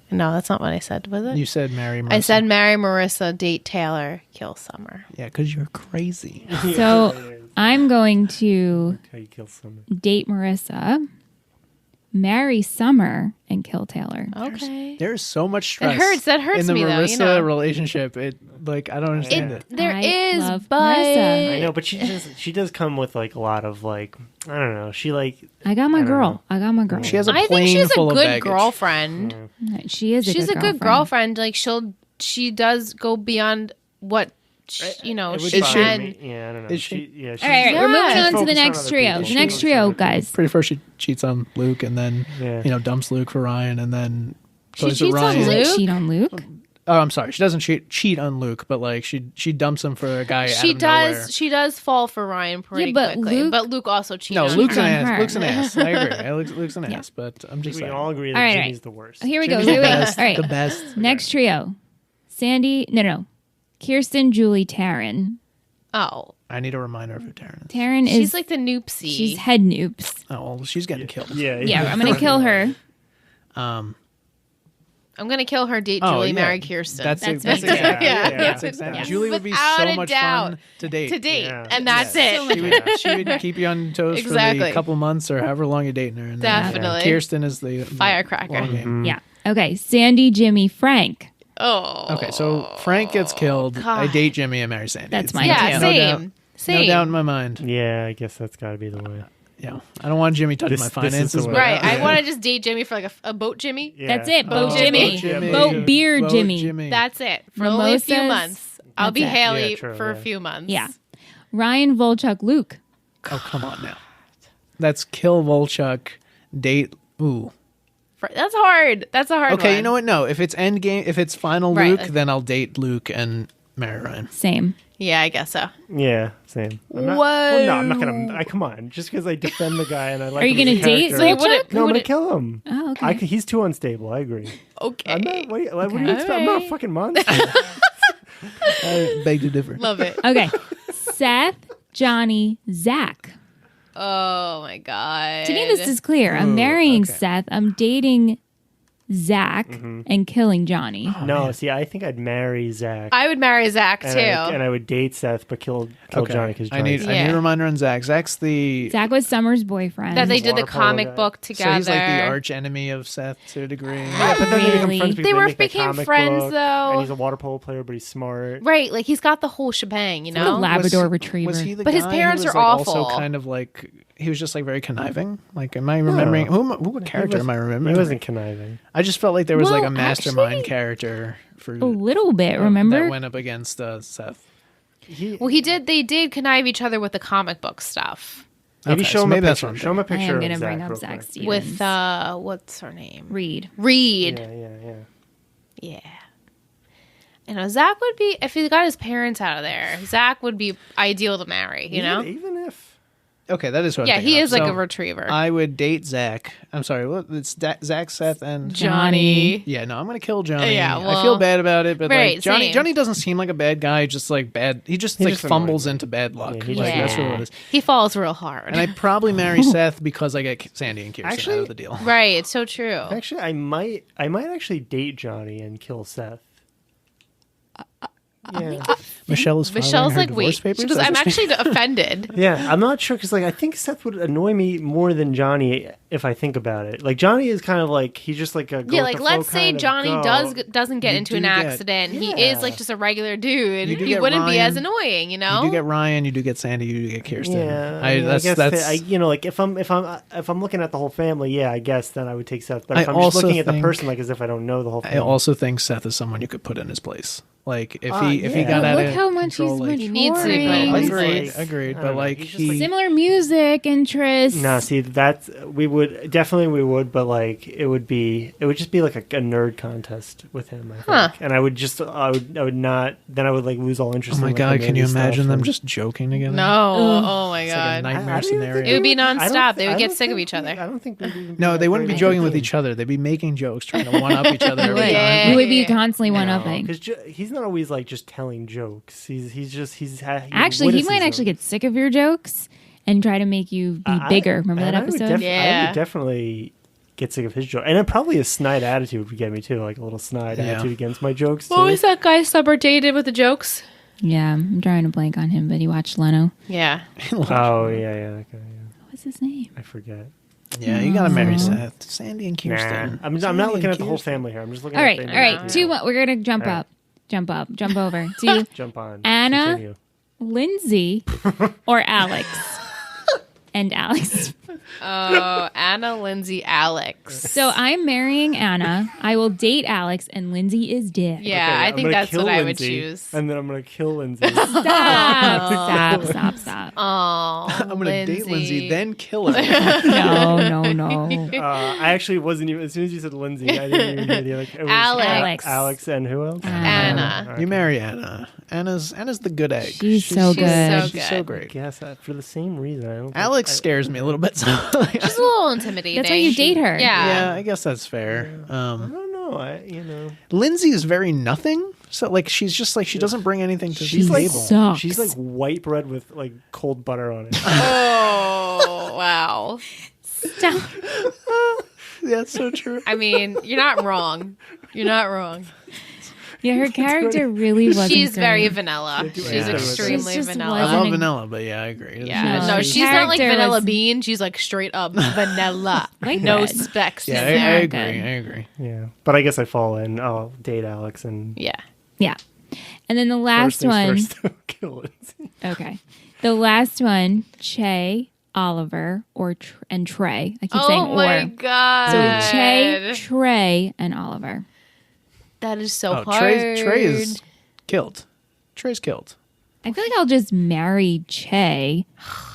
A: No, that's not what I said, was it?
E: You said marry Marissa.
A: I said marry Marissa, date Taylor, kill Summer.
E: Yeah, because you're crazy.
D: So I'm going to
G: How you kill someone.
D: date Marissa, marry Summer, and kill Taylor.
A: Okay.
E: There's so much stress.
A: hurts. That hurts
E: in the
A: me, though,
E: Marissa
A: you know.
E: relationship. It I don't understand it.
A: There
D: I
A: is,
D: love
A: but
D: Marissa.
G: I know, but she does come with like a lot of like, I don't know. She like
D: I got my
G: don't
D: girl.
G: know.
D: I got my girl.
E: She has a
A: I
E: plane
A: think she's a
E: full of
A: good
E: baggage.
A: girlfriend.
D: She is.
A: She's a good girlfriend. Like she does go beyond what she can.
G: Yeah, I don't know.
E: Is she?
G: Yeah,
D: All right,
A: Yeah.
D: we're moving
A: She's
D: on to the
G: focused on
D: next
G: other
D: trio.
G: people.
D: The
G: She
D: next
G: focused
D: trio,
G: on other
D: guys.
E: Pretty sure she cheats on Luke and then
G: Yeah.
E: dumps Luke for Ryan and then
A: She
E: goes to
A: cheats on
E: Ryan.
A: Luke?
D: Cheat on Luke.
E: Oh, I'm sorry. She doesn't cheat on Luke, but like she dumps him for a guy.
A: She
E: out of nowhere.
A: does. She does fall for Ryan pretty
D: Yeah, but
A: quickly.
D: Luke-
A: but Luke also cheats.
E: No,
A: on
E: Luke's
A: her.
E: an
D: on
E: ass.
D: her.
E: Luke's an ass. I agree. Luke's an ass, but I'm just
G: We
E: saying.
G: can all agree that
D: All right,
G: Jimmy's
D: right.
G: the worst.
D: Here we go.
E: Jimmy's
D: Here we
E: the
D: go.
E: best.
D: All right.
E: The best.
D: Next trio. Sandy. No. Kirsten, Julie, Taryn.
A: Oh,
E: I need a reminder of who Taryn is.
D: Taryn is.
A: she's like the noopsie.
D: She's head noobs.
E: Oh, well, she's getting killed.
G: Yeah,
D: Yeah, I'm gonna kill her.
A: I'm gonna kill her. Date
E: Oh,
A: Julie,
E: yeah.
A: marry Kirsten.
E: That's
D: That's
E: exactly.
D: me.
A: Yeah.
E: That's exactly. Julie would be
A: Without
E: so
A: a
E: much
A: doubt.
E: fun to date.
A: to date,
G: Yeah.
A: and that's
G: Yeah.
A: it.
E: She would keep you on toes for
A: Exactly.
E: the couple months or however long you're dating her. And then,
A: Definitely.
E: Kirsten is the
A: Firecracker.
E: long game.
D: Yeah. Okay. Sandy, Jimmy, Frank.
A: Oh,
E: Okay, so Frank gets killed. I date Jimmy and marry Sandy.
D: That's
E: It's
D: mine
A: yeah,
D: too.
E: no doubt.
A: same.
E: No doubt in my mind.
G: Yeah, I guess that's got to be the way.
E: Yeah, I don't want Jimmy touching
G: This-
E: my
G: this is the
E: finances.
G: way.
E: but-
A: Right. I want to just date Jimmy for like a boat Jimmy.
G: Yeah.
D: That's it. Boat
E: Oh,
D: Jimmy.
E: Boat Jimmy.
D: Boat beer
E: Boat
D: Jimmy.
A: That's it for only a few
D: Mimosas.
A: months. I'll be
D: That's it.
A: Haley
G: Yeah, true,
A: for a
G: yeah.
A: few months.
D: Yeah. Ryan, Volchuk, Luke.
E: Oh, come on now. That's kill Volchuk, date. Ooh.
A: That's hard. That's a hard one.
E: Okay, you know what? No, if it's end game, if it's final
A: Right,
E: Luke,
A: like-
E: then I'll date Luke and marry Ryan.
D: Same.
A: Yeah, I guess so.
G: Yeah, same. I'm not, well, no, I'm not gonna. Come on, just because I defend the guy and I like.
D: Are you
G: him as
D: gonna
G: a
D: date
G: character-
A: Wait, would it-
D: Volchuk?
G: No, I'm
A: would
G: gonna
A: it-
G: kill him.
D: Oh, okay.
G: He's too unstable. I agree.
A: Okay.
G: I'm not. What do you
A: Okay.
G: expect? I'm not a fucking monster.
E: I beg to differ.
A: Love it.
D: Okay. Seth, Johnny, Zach.
A: Oh my god.
D: To me, this is clear. I'm marrying
E: okay.
D: Seth. I'm dating Zach and killing Johnny.
G: No, see, I think I'd marry Zach.
A: I would marry Zach
G: and
A: too.
G: I would date Seth, but kill Johnny because
E: I need a reminder on Zach. Zach's the
D: Zach was Summer's boyfriend.
A: that they did the
G: Water polo
A: comic
G: guy.
A: book together.
E: so he's like the arch enemy of Seth to a degree.
G: Yeah, but then they become
D: Really?
G: friends because
A: They were
G: make that
A: became
G: comic
A: friends,
G: book,
A: though.
G: And he's a water polo player, but he's smart.
A: Right, like he's got the whole shebang, you
D: Like a
A: know.
D: Labrador
E: Was-
D: retriever.
E: Was he the
A: But his
E: guy who
A: parents
E: was,
A: are
E: like,
A: awful.
E: Also, kind of like he was just like very conniving. Like, am I remembering what character am I remembering?
G: He wasn't conniving.
E: I just felt like there was like a
D: Well,
E: mastermind
D: actually,
E: character for
D: a little bit, remember?
E: that went up against Seth.
A: Well, he did. They did connive each other with the comic book stuff.
G: Maybe
E: Okay,
G: show
E: so
G: him
E: maybe
G: a
E: that's
G: picture.
E: what I'm
G: Show him a
D: I
G: picture
D: am
G: of
D: going to
G: Zach
D: bring up
G: real
D: Zach
G: quick.
D: Stevens.
A: With what's her name?
D: Reed.
A: Reed.
G: Yeah.
A: Yeah. You know, Zach would be, if he got his parents out of there, Zach would be ideal to marry, you know?
G: Even if.
E: Okay, that is what I'm
A: Yeah,
E: thinking
A: he
E: of.
A: is like
E: So,
A: a retriever.
E: I would date Zach. I'm sorry, what? It's Zach, Seth, and
A: Johnny.
E: Yeah, no, I'm gonna kill Johnny.
A: Yeah,
E: I
A: well,
E: feel bad about it, but
A: right,
E: like Johnny,
A: same.
E: Johnny doesn't seem like a bad guy. Just like bad, he just like
G: just
E: fumbles
G: annoying.
E: into bad luck.
G: Yeah, he
E: Like
G: just-
E: that's what it is.
A: He falls real hard.
E: And I'd probably marry Seth because I get Sandy and Kirsten
G: Actually-
E: out of the deal.
A: Right, it's so true.
G: Actually, I might actually date Johnny and kill Seth. Yeah.
E: Michelle's filing her
A: like,
E: divorce
A: wait,
E: papers.
A: she goes, I'm actually offended.
G: Yeah, I'm not sure because like I think Seth would annoy me more than Johnny if I think about it. Like Johnny is kind of like he's just like a go
A: Yeah,
G: with
A: like
G: the flow
A: let's say
G: kind of
A: Johnny
G: go.
A: doesn't get
E: You
A: into
E: do
A: an
E: get-
A: accident. He
G: Yeah.
A: is like just a regular dude.
E: You do
A: He
E: get
A: wouldn't be
E: Ryan.
A: as annoying, you know?
E: You do get Ryan, you do get Sandy, you do get Kirsten.
G: Yeah,
E: I,
G: mean,
E: that's
G: I guess
E: that's.
G: that, you know, like if I'm looking at the whole family, yeah, I guess then I would take Seth. But
E: I
G: if I'm just
E: also
G: looking at the
E: think-
G: person, like as if I don't know the whole
E: I
G: family,
E: also think Seth is someone you could put in his place. Like if he
G: yeah.
E: got
G: But
E: out
D: look
E: of
D: how much
E: control,
D: he's
E: like,
A: He needs to be
D: maturing.
A: put in his
E: agreed,
A: place.
E: agreed.
G: I don't
E: But
G: know,
E: like
G: he's just
E: he,
D: Similar music interests.
G: No, see that we would, but like it would just be like a nerd contest with him. I think,
A: Huh.
G: and I would not. Then I would like lose all interest.
E: oh my
G: in, like,
E: god,
G: the
E: can you
G: nerdy
E: imagine
G: stuff
E: them
G: and-
E: just joking together?
A: No. Oh my
E: It's like a
A: god.
E: nightmare
G: I don't even think
E: scenario.
A: It would be
G: I don't
A: nonstop. They would
G: I
A: get
G: don't
A: sick of
G: think
A: each other.
G: I don't think we'd even
E: No,
G: be
E: they
G: that
E: wouldn't be
G: great
E: joking
G: at
E: with
G: it.
E: each other. They'd be making jokes, trying to one up each other every
D: Would.
A: Yeah.
E: time.
D: You would be constantly one upping.
G: Because he's not always like just telling jokes.
D: Actually, he might actually get sick of your jokes and try to make you be bigger. Remember that episode?
G: I
A: Yeah.
G: would definitely get sick of his joke, and then probably a snide attitude would get me too, like a little snide
E: Yeah.
G: attitude against my jokes too.
A: What was that guy Summer dated with the jokes?
D: Yeah, I'm drawing a blank on him, but he watched Leno.
A: Yeah.
G: Oh yeah, that guy. Yeah.
D: What's his name?
G: I forget.
E: Yeah, you gotta marry Seth, Sandy, and Kirsten.
G: Nah, I'm not looking at the whole family here. I'm just looking.
D: All
G: at
D: right,
G: the
D: all right.
G: individual.
D: We're gonna jump
G: All right.
D: up, jump over to
G: Jump on
D: Anna?
G: Continue.
D: Lindsay or Alex. And Alex.
A: Oh, Anna, Lindsay, Alex.
D: So I'm marrying Anna. I will date Alex, and Lindsay is dead.
A: Yeah,
G: Okay,
A: I
G: I'm
A: think
G: gonna
A: that's
G: kill
A: what I would
G: Lindsay,
A: choose.
G: And then I'm gonna kill Lindsay.
D: Stop.
A: Oh,
E: I'm gonna date Lindsay, then kill her.
D: No.
G: I actually wasn't even. As soon as you said Lindsay, I didn't even hear the other. It was
A: Alex.
G: Alex, and who else?
A: Anna.
E: You marry Anna. Anna's the good egg.
D: She's so good.
E: She's so great.
G: Yes, for the same reason. I don't. think-
E: Alex scares me a little bit. So
A: She's a little intimidating.
D: That's why you date her.
E: yeah, I guess that's fair.
G: I don't know.
E: Lindsay is very nothing. So like she's just like she doesn't bring anything to
G: She's
E: the
G: like
E: table.
D: sucks.
G: She's like white bread with like cold butter on it.
A: Oh, wow.
D: Stop.
E: That's so true.
A: I mean, you're not wrong. You're not wrong.
D: Yeah, her character really wasn't.
A: She's very
D: great.
A: vanilla. She's
E: Yeah.
A: extremely
D: She's just
A: vanilla.
E: I
D: wasn't
E: love
D: a-
E: vanilla, but yeah, I agree.
A: Yeah,
D: No,
A: no,
D: her
A: she's not like
D: character
A: vanilla
D: was-
A: bean. She's like straight up vanilla.
D: Like
A: no
D: bread.
A: specks
E: Yeah,
A: in
E: I
A: there.
E: agree.
D: Good.
E: I agree.
G: Yeah, but I guess I fall in. I'll date Alex and
A: Yeah.
D: Yeah. And then the last
G: first
D: one.
G: things first, kill Lindsay.
D: Okay. The last one, Che, Oliver, and Trey. I keep saying
A: Oh my
D: or.
A: god.
D: So Che, Trey, and Oliver.
A: That is so
E: Oh,
A: hard.
E: Trey is killed. Trey's killed.
D: I feel like I'll just marry Che,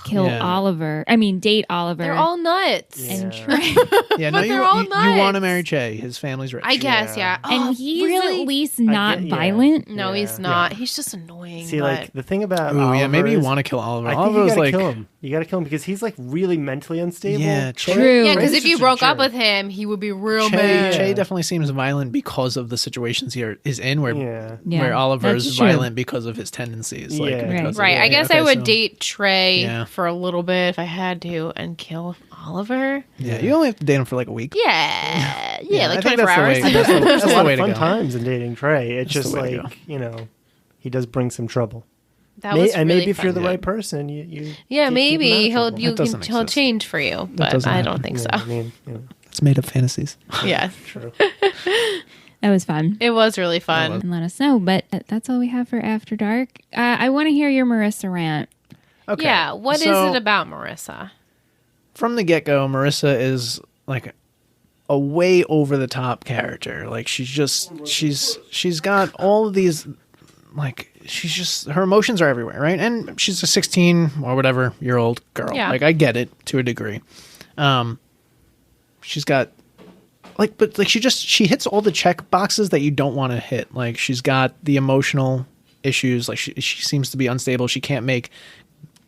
D: kill
E: Yeah.
D: Oliver. I mean, date Oliver.
A: They're all nuts.
D: and Trey.
E: Yeah,
A: But
E: no,
A: they're all
E: you want to
A: nuts.
E: marry Che. His family's rich.
A: I guess, yeah.
D: and
A: Oh,
D: he's
A: really?
D: at least not
G: get- yeah.
D: violent.
A: No,
G: Yeah.
A: he's not. He's just annoying.
G: See,
A: but
G: like the thing about
E: Ooh,
G: Oliver
E: yeah, maybe you
G: is-
E: want to kill Oliver.
G: I think you
E: Oliver's
G: gotta
E: like,
G: kill him. You gotta kill him because he's like really mentally unstable.
E: yeah, Che,
D: True.
A: yeah, because
G: Trey's
A: if you
G: just a
A: broke up
G: jerk.
A: with him, he would be real
E: Che,
A: mad.
E: Che definitely seems violent because of the situations he is in, where
G: Yeah.
E: where Oliver
D: that's
E: is
D: true.
E: violent because of his tendencies. Like,
G: Yeah.
E: because of-
A: Right. I
E: yeah,
A: guess
E: okay,
A: I would
E: so-
A: date Trey
E: Yeah.
A: for a little bit if I had to and kill Oliver.
E: Yeah, you only have to date him for like a week.
A: Yeah. Yeah,
E: I
A: like
E: think
A: 24
E: that's the
A: hours.
E: way- that's the-
G: There's
E: that's
G: a
E: the
G: lot
E: way
G: of
E: to
G: fun
E: go.
G: times in dating Trey. It's
E: That's
G: just
E: the way to
G: like he does bring some trouble.
A: That was
G: and
A: really
G: maybe if you're the
A: fun.
G: right person, you
A: Yeah,
G: keep
A: maybe
G: him out of
A: he'll
G: trouble.
E: doesn't
A: he'll
E: exist.
A: change for you, but
E: doesn't
A: I
E: happen.
A: don't think so.
G: Yeah, I mean,
E: It's made of fantasies.
A: Yeah,
G: true.
D: That was fun.
A: it was really fun.
D: And let us know. But that's all we have for After Dark. I want to hear your Marissa rant.
E: Okay.
A: Yeah, what is
E: so
A: it about Marissa?
E: From the get go, Marissa is like a way over the top character. Like she's got all of these, like she's just, her emotions are everywhere, right? And she's a 16 or whatever year old girl.
A: Yeah.
E: Like I get it to a degree. She's got but she hits all the check boxes that you don't want to hit. Like she's got the emotional issues. Like she seems to be unstable.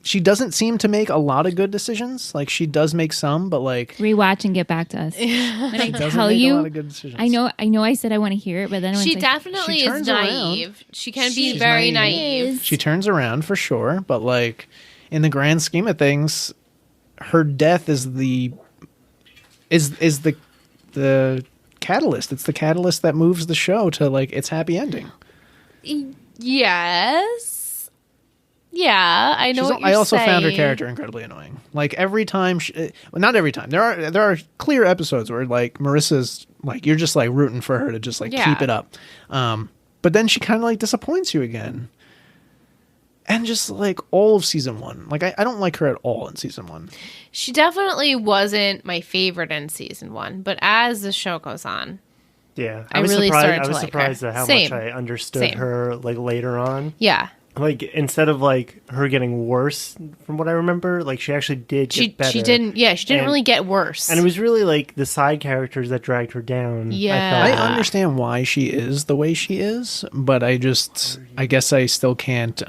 E: She doesn't seem to make a lot of good decisions. Like she does make some, but like
D: rewatch and get back to us. When I tell
E: a
D: you,
E: lot of good decisions.
D: I know. I said I want to hear it, but then
A: she
D: like,
A: definitely is naive. She can be very naive.
E: She turns around for sure, but like in the grand scheme of things, her death is the catalyst. It's the catalyst that moves the show to like its happy ending.
A: Yes. Yeah, I know what you're
E: I also
A: saying.
E: found her character incredibly annoying. Like every time, not every time. There are clear episodes where like Marissa's like you're just like rooting for her to just like keep it up, but then she kind of like disappoints you again. And just like all of season 1, like I don't like her at all in season 1.
A: She definitely wasn't my favorite in season 1, but as the show goes on,
G: yeah,
A: I really started to like her.
G: I was surprised at how much I understood her like later on.
A: Yeah.
G: Like instead of like her getting worse, from what I remember, like she actually did get better.
A: She didn't really get worse.
G: And it was really like the side characters that dragged her down.
A: Yeah,
E: I understand why she is the way she is, but I guess I still can't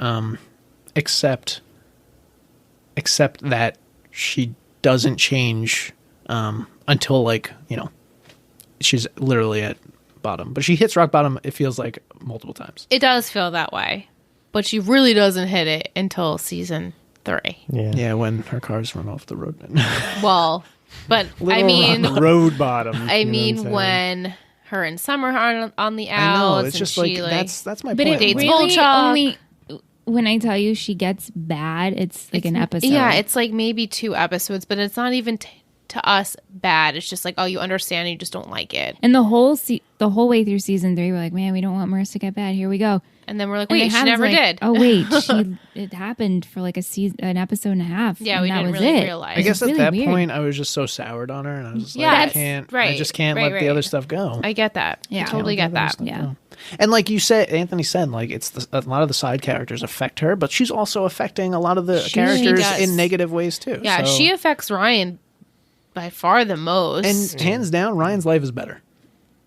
E: accept that she doesn't change until like she's literally at bottom. But she hits rock bottom. It feels like multiple times.
A: It does feel that way. But she really doesn't hit it until season 3.
E: Yeah, when her cars run off the road.
A: Well, but I mean,
G: road bottom.
A: I mean, when her and Summer are on the outs,
E: I know, it's just like that's my
D: but
E: point.
D: it really only when I tell you she gets bad, it's like an episode.
A: Yeah, it's like maybe 2 episodes, but it's not even to us bad. It's just like, oh, you understand, and you just don't like it.
D: And the whole way through season 3, we're like, man, we don't want Marissa to get bad. Here we go.
A: And then we're like, wait, she never did.
D: Oh wait, it happened for like an episode and a half.
A: Yeah, we didn't really realize.
E: I guess at
D: really
E: that
D: weird.
E: point, I was just so soured on her, and I was just like, I just can't let the other stuff go.
A: I get that.
D: Yeah,
A: I totally get that.
D: Yeah.
E: And like you said, Anthony said, like a lot of the side characters affect her, but she's also affecting a lot of the characters in negative ways too.
A: Yeah,
E: so.
A: she affects Ryan by far the most.
E: And hands down, Ryan's life is better.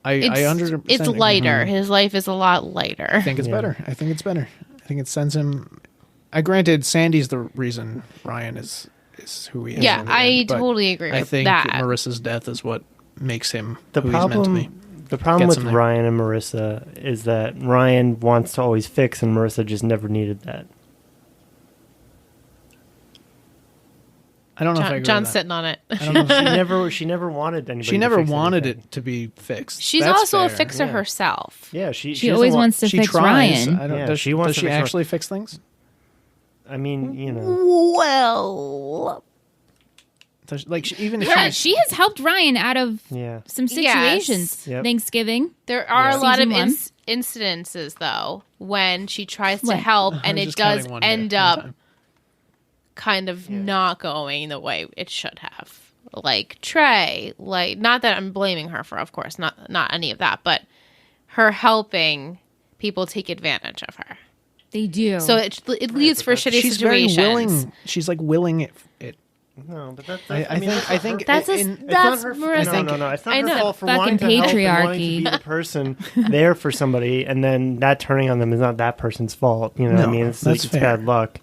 E: I 100%
A: it's lighter. His life is a lot lighter.
E: I think it's better. I think it's better. I think it sends him. Granted, Sandy's the reason Ryan is who he is.
A: Yeah, I totally agree with that.
E: I think Marissa's death is what makes him
G: who he's meant to be. The problem with Ryan and Marissa is that Ryan wants to always fix, and Marissa just never needed that.
E: I don't know if I agree
A: John's
E: with that.
A: sitting on it.
E: I don't know if
G: She never wanted anybody.
E: She never
G: to fix
E: wanted
G: anything.
E: it to be fixed.
A: She's
E: That's
A: also
E: fair.
A: a fixer herself.
G: Yeah,
D: she always wants to fix
E: tries.
D: Ryan.
E: I don't,
G: Yeah,
E: does
G: she wants
E: does
G: to
E: she
G: fix
E: actually fix things?
G: I mean,
A: Well,
E: Even if
D: Yeah, she has helped Ryan out of some situations.
A: Yes.
G: Yep.
D: Thanksgiving.
A: there are a lot of
D: Season 1.
A: incidences, though, when she tries to help and it
E: just
A: does
E: counting one
A: end
E: day,
A: up
E: one time.
A: kind of not going the way it should have. Like Trey, like, not that I'm blaming her for, of course, not any of that, but her helping people take advantage of her.
D: They do.
A: So it leads for shitty
E: she's
A: situations.
E: very willing. She's like willing it.
G: no, but that's.
E: I think
A: That's
G: It's not her,
A: Marissa.
G: No. It's not
A: I
G: her
A: know.
G: fault for
D: Fucking
G: wanting to help and wanting to
D: patriarchy.
G: be the person there for somebody, and then that turning on them is not that person's fault. You know what I
E: No,
G: mean? It's
E: that's
G: it's
E: fair.
G: bad luck.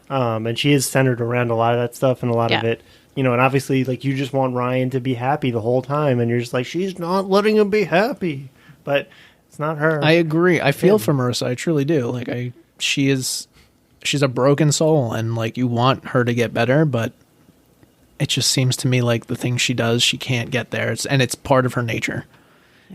G: And she is centered around a lot of that stuff, and a lot of it, and obviously, like, you just want Ryan to be happy the whole time, and you're just like, she's not letting him be happy, but it's not her.
E: I agree. I feel for Marissa. I truly do. Like she's a broken soul, and like you want her to get better, but it just seems to me like the things she does, she can't get there. It's part of her nature.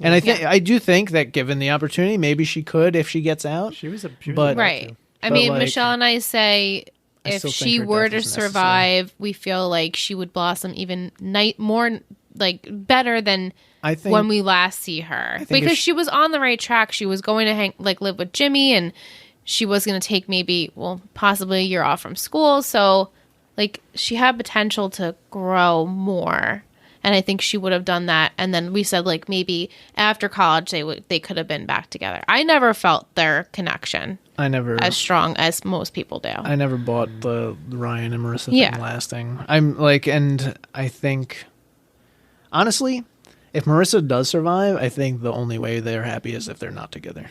E: And I do think that given the opportunity, maybe she could if she gets out.
G: she was
E: but-
A: Right. I
E: But,
A: mean,
E: like,
A: Michelle and I say
E: I
A: if
E: still think
A: she
E: her
A: were
E: death
A: to
E: is
A: survive, we feel like she would blossom even more, like, better than
E: I think
A: when we last see her.
E: think
A: Because
E: if
A: she was on the right track. She was going to live with Jimmy, and she was going to take possibly a year off from school. So, like, she had potential to grow more. And I think she would have done that. And then we said, like, maybe after college they could have been back together. I never felt their connection as strong as most people do.
E: I never bought the Ryan and Marissa
A: Yeah.
E: thing lasting. I'm like, and I think, honestly, if Marissa does survive, I think the only way they're happy is if they're not together.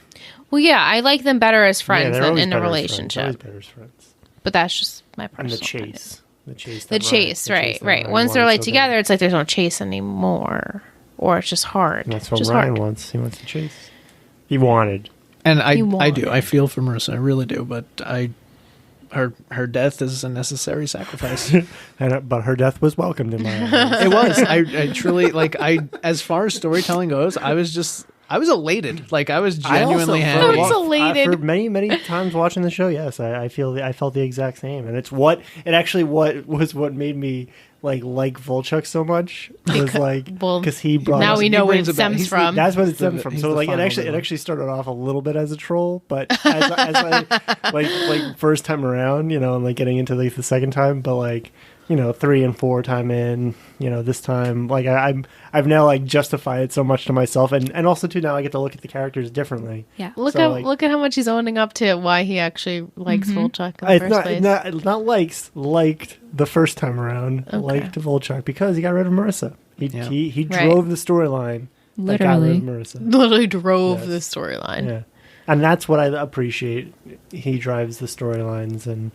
A: Well, yeah, I like them better as friends
G: they're
A: than
G: always
A: in a
G: better as friends.
A: relationship.
G: Always better as friends.
A: But that's just my
G: And
A: personal
G: the
A: opinion.
G: chase. The chase.
A: The
G: that
A: chase,
G: Ryan-
A: right,
G: that
A: right.
G: Ryan
A: Once they're
G: wants
A: like
G: so
A: together,
G: bad.
A: it's like there's no chase anymore, or it's just hard.
G: And that's what
A: just
G: Ryan
A: hard.
G: wants. He wants to chase. He wanted.
E: And I
A: want
E: do.
A: it.
E: I feel for Marissa. I really do. But her death is a necessary sacrifice.
G: But her death was welcomed in my eyes.
E: It was. I truly as far as storytelling goes, I was elated. Like I was genuinely happy.
A: I was elated.
G: For many times watching the show, yes, I felt the exact same, and what made me like Volchuk so much was like
A: well,
G: because he brought
A: now
G: us-
A: we know where it
E: brings it back.
A: stems from.
G: That's what it
E: He's the-
G: stemmed from.
E: he's
G: So
E: the
G: like it
E: final
G: actually
E: villain.
G: started off a little bit as a troll, but as I like first time around, and like getting into like the second time, but like 3 and 4 time in, this time like I've now like justified it so much to myself, and also too now I get to look at the characters differently.
D: Yeah.
A: Look
G: So,
A: at how much he's owning up to why he actually likes Volchuk in the
G: It's
A: first place.
G: not liked the first time around. Liked Volchuk because he got rid of Marissa. He
A: Right.
G: drove the storyline. That got rid of Marissa.
A: Literally drove
G: Yes.
A: the storyline.
G: Yeah, and that's what I appreciate. He drives the storylines, and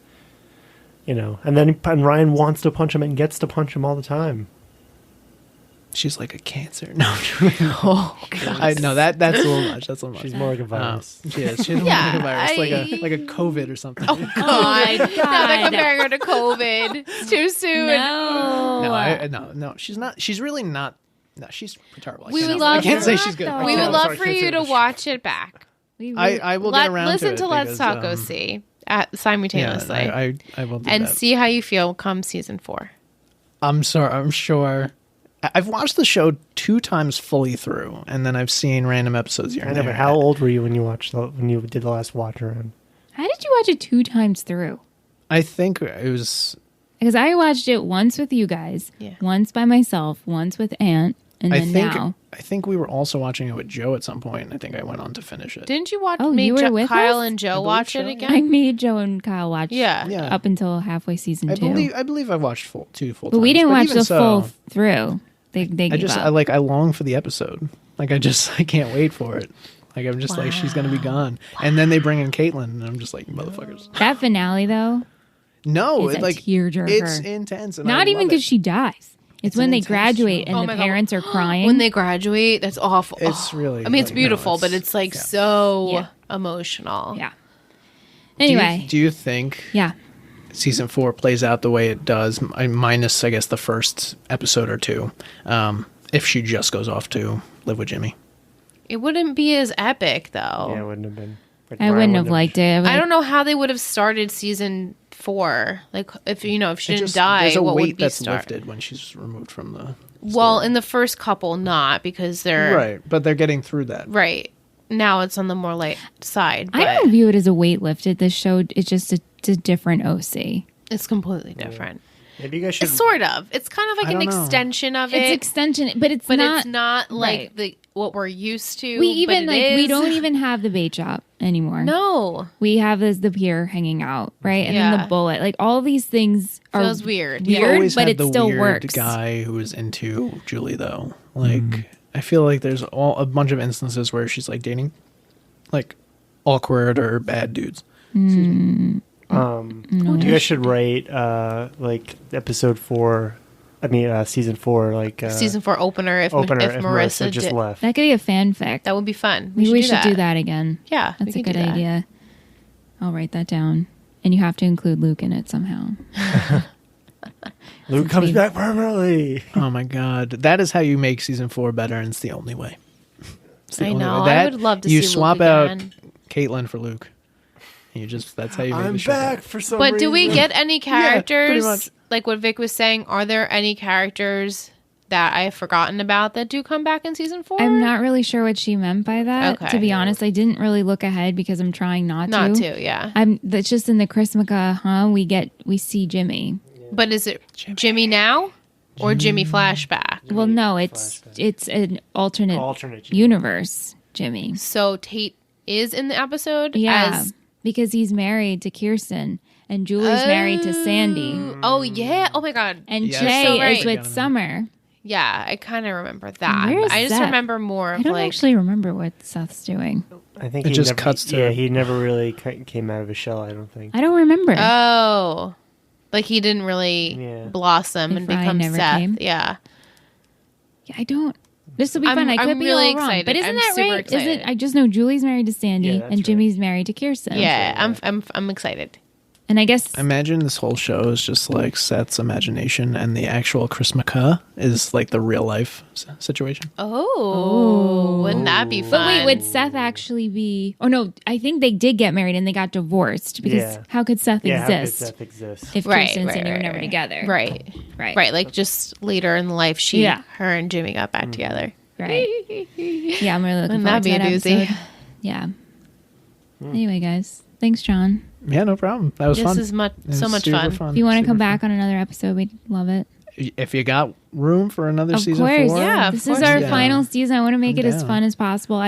G: and Ryan wants to punch him and gets to punch him all the time.
E: She's like a cancer. No,
A: Oh god.
E: I know that's a little much. That's a little much.
G: She's more like a virus.
E: She is. She's
A: Yeah,
E: like a virus,
A: I-
E: like a COVID or something.
A: God. Now they're
D: God.
A: comparing her to COVID. It's too soon.
D: No.
E: No, she's not. She's really not. No, she's terrible.
A: We would love
E: I can't
A: for-
E: say she's good.
D: though.
A: We
G: I'm
A: would love
G: sorry,
A: for
G: can't say
A: you to
G: this.
A: watch it back.
E: I will get around
A: listen
E: to it.
A: Let's
E: because,
A: Talk OC simultaneously
E: I will do
A: and
E: that.
A: see how you feel come season 4.
E: I'm sorry. I'm sure. I've watched the show 2 times fully through, and then I've seen random episodes here
G: I
E: and
G: know,
E: there.
G: but how old were you when you did the last watch around?
D: How did you watch it 2 times through?
E: I think it was.
D: Because I watched it once with you guys,
A: Yeah.
D: once by myself, once with Aunt, and
E: I
D: then
E: think.
D: now.
E: I think we were also watching it with Joe at some point, and I think I went on to finish it.
A: Didn't you watch
D: Oh,
A: make
D: you were with
A: Kyle
D: us?
A: and Joe
E: believe
A: watch
E: so,
A: it
E: yeah.
A: again?
D: I made Joe and Kyle watch
A: Yeah.
D: up until halfway season 2.
E: I believe I watched 2 full.
D: But we
E: times.
D: didn't watch
E: even
D: the
E: so,
D: full through. They
E: I
D: gave
E: just
D: up.
E: I long for the episode. Like I can't wait for it. Like I'm just like she's gonna be gone, and then they bring in Caitlin, and I'm just like motherfuckers.
D: That finale, though,
E: No,
D: is
E: it
D: a
E: like
D: tearjerker.
E: it's intense. And I
D: not even
E: love
D: because
E: it.
D: she dies. It's when
E: an
D: they
E: intense
D: graduate
E: show.
D: and
A: Oh
D: the
A: my God.
D: parents are crying.
A: When they graduate, that's awful.
E: It's really.
A: I mean, it's
E: like,
A: beautiful,
E: no,
A: but it's like so
D: Yeah.
A: emotional.
D: yeah.
E: Do you-
D: Anyway,
E: do you think
D: yeah.
E: season 4 plays out the way it does, minus I guess the first episode or 2? If she just goes off to live with Jimmy.
A: It wouldn't be as epic though.
G: Yeah, it wouldn't have been. Like,
D: I
G: Ryan
D: wouldn't have liked it.
A: I don't know how they would have started season 4. Like if she didn't die,
E: There's a
A: what
E: weight
A: would be
E: that's
A: start?
E: lifted when she's removed from the.
A: Well, in the first couple, not because they're
E: Right, but they're getting through that.
A: right. Now it's on the more light side,
D: I
A: but
D: don't view it as a weight lifted. This show, it's just a different OC.
A: it's completely different.
G: Maybe you guys should.
A: It's sort of. It's kind of like
E: I
A: an
E: don't know.
A: extension of
D: It's
A: it,
D: extension, but it's
A: but
D: not.
A: it's not like
D: right.
A: the what we're used to.
D: We even
A: but it
D: like we
A: is.
D: don't even have the bait shop anymore.
A: No,
D: We have the pier hanging out, right? And then
A: Yeah.
D: the bullet. Like all these things are
A: feels weird.
E: You
D: weird,
E: always
D: but
E: had
D: it
E: the
D: still
E: weird
D: works.
E: guy who was into Julie though. Like I feel like there's a bunch of instances where she's like dating like awkward or bad dudes.
G: You guys should rate like episode 4. I mean, season 4, like
A: Season 4 opener. If Marissa
G: just
A: did,
G: left.
D: That could be a fanfic.
A: that would be fun.
D: Maybe we should
A: do
D: do that again.
A: Yeah, we
D: That's a
A: could do
D: good
A: that.
D: idea. I'll write that down. And you have to include Luke in it somehow.
G: Luke comes back permanently.
E: Oh my god, that is how you make season 4 better, and it's the only way. It's the
A: I
E: only
A: know.
E: way.
A: I would love to
E: you
A: see Luke
E: swap out
A: again.
E: Caitlin for Luke. That's how you make
G: I'm
E: the show
G: back
E: better.
G: for some
A: But
G: reason.
A: do we get any
E: pretty
A: characters?
E: much.
A: Like what Vic was saying, are there any characters that I have forgotten about that do come back in season 4?
D: I'm not really sure what she meant by that.
A: Okay.
D: To be honest, I didn't really look ahead because I'm trying not to.
A: Yeah.
D: That's just in the Chrismica, we see Jimmy.
A: But is it Jimmy now or Jimmy flashback?
D: Well, no, it's an alternate universe, Jimmy.
A: So Tate is in the episode?
D: Yeah, because he's married to Kirsten and Julie's married to Sandy.
A: Oh, yeah. Oh, my God.
D: And
E: Yeah.
D: Jay
A: So right.
D: is with Summer.
A: Yeah, I kind of remember that.
D: Where's
A: I just
D: Seth?
A: remember more of
D: I don't
A: like.
D: actually remember what Seth's doing.
G: I think
E: It
G: he
E: just
G: never,
E: cuts to-
G: Yeah, he never really came out of his shell. I don't think.
D: I don't remember.
A: Oh, like he didn't really
G: Yeah.
A: blossom
D: If
A: and
D: Ryan
A: become
D: never
A: Seth.
D: came?
A: Yeah.
D: Yeah, I don't. This will be fun. I
A: I'm
D: could be
A: really
D: all wrong,
A: excited.
D: but isn't
A: I'm
D: that
A: super
D: right?
A: excited.
D: Is it? I just know Julie's married to Sandy
G: Yeah, that's
D: and Jimmy's married to Kirsten.
A: Yeah,
G: right,
A: I'm excited.
D: And I guess
E: I imagine this whole show is just like Seth's imagination, and the actual Chris McCaw is like the real life situation.
A: Oh, wouldn't that be fun?
D: But wait, would Seth actually be? Oh no, I think they did get married and they got divorced because
G: Yeah.
D: how could Seth
G: Yeah, how could
D: exist
G: Seth exist?
D: if
A: Right,
D: Kirsten and
A: right,
D: Sandy were
A: right,
D: never
A: right.
D: together?
A: Right.
D: Right.
A: Like just later in life, her and Jimmy got back together.
D: Right. Yeah, I'm really looking
A: Wouldn't
D: forward
A: that be
D: to
A: a
D: that
A: doozy?
D: episode. Yeah. Anyway, guys, thanks, John.
E: Yeah, no problem. That was
A: This
E: fun.
A: is
E: It was
A: so much
E: super
A: fun.
D: If you want to
E: super
D: come
E: fun.
D: back on another episode, we'd love it.
E: If you got room for another
D: Of
E: season
D: course,
E: 4,
A: Yeah, of
D: This
A: course.
D: is our
E: Yeah.
D: final season. I want to make
E: I'm
D: it as
E: down.
D: fun as possible.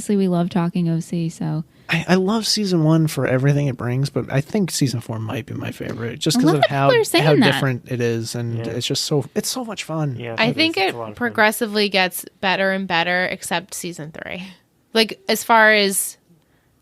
D: We love talking OC, so
E: I love season 1 for everything it brings, but I think season 4 might be my favorite, just
D: A
E: because
D: lot
E: of
D: of
E: how
D: people are saying that.
E: different it is, and
G: Yeah.
E: it's just it's so much fun.
G: Yeah,
A: I think
G: it's
A: it
G: a lot of fun.
A: progressively gets better and better, except season 3. Like as far as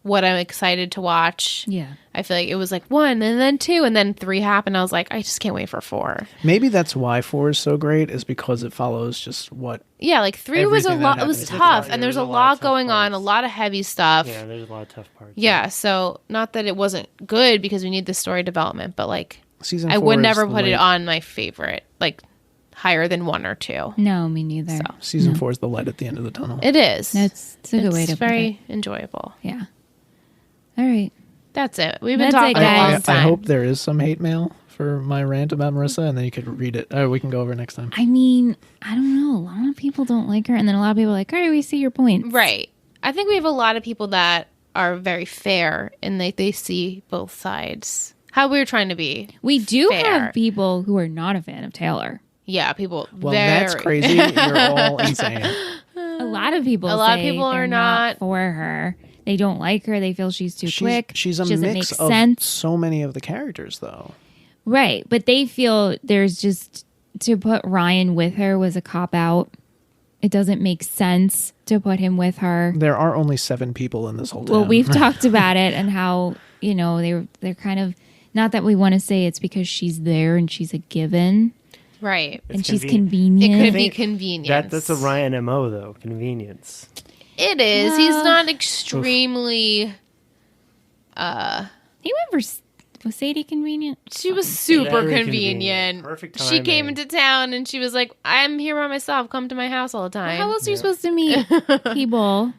A: what I'm excited to watch,
D: yeah.
A: I feel like it was like 1 and then 2 and then 3 happened. I was like, I just can't wait for 4.
E: Maybe that's why 4 is so great, is because it follows just what.
A: Yeah, like 3 was a
E: Everything that
A: lot. It was
E: happened.
A: tough,
G: Yeah,
A: and there's
G: there's
A: a
G: a lot of
A: lot
G: tough
A: going on, a
G: parts.
A: lot of heavy stuff.
G: Yeah, there's a lot of tough parts.
A: Yeah, so not that it wasn't good because we need the story development, but like
E: Season
A: I
E: 4
A: would
E: is
A: never
E: the
A: put it
E: light-
A: on my favorite, like higher than 1 or 2.
D: No, me neither.
E: Season 4 is the light at the end of the tunnel.
A: It is.
D: It's a good way
A: It's
D: to put
A: very
D: it.
A: enjoyable.
D: Yeah. All right.
A: That's it. We've been
D: That's
A: talking
D: it,
A: a
D: guys.
A: long time.
E: I hope there is some hate mail for my rant about Marissa, and then you could read it. We can go over it next time.
D: I mean, I don't know. A lot of people don't like her, and then a lot of people are like, all right, we see your point.
A: Right. I think we have a lot of people that are very fair and they see both sides. How we're trying to be.
D: We do
A: Fair.
D: have people who are not a fan of Taylor.
A: Yeah, people.
E: Well, that's crazy. You're all insane.
D: A lot of people
A: A lot of
D: say
A: people are
D: they're
A: not-
D: for her. They don't like her. They feel she's too quick.
E: She's a
D: she doesn't
E: mix
D: make
E: of
D: sense.
E: so many of the characters, though.
D: Right. But they feel there's just to put Ryan with her was a cop out. It doesn't make sense to put him with her.
E: There are only 7 people in this whole town.
D: Well, we've talked about it and how, they're kind of not that we want to say it's because she's there and she's a given
A: Right.
D: and
G: It's
D: she's
G: convenient.
A: It
D: convenient.
A: could be
G: think
A: convenience.
G: That's a Ryan MO though. Convenience.
A: It is. He's not extremely.
D: He went for was Sadie convenient?
A: She was super
G: Very
A: convenient.
G: Perfect
A: She came
G: timing.
A: into town and she was like, "I'm here by myself. Come to my house all the time."
D: How else are you supposed to meet people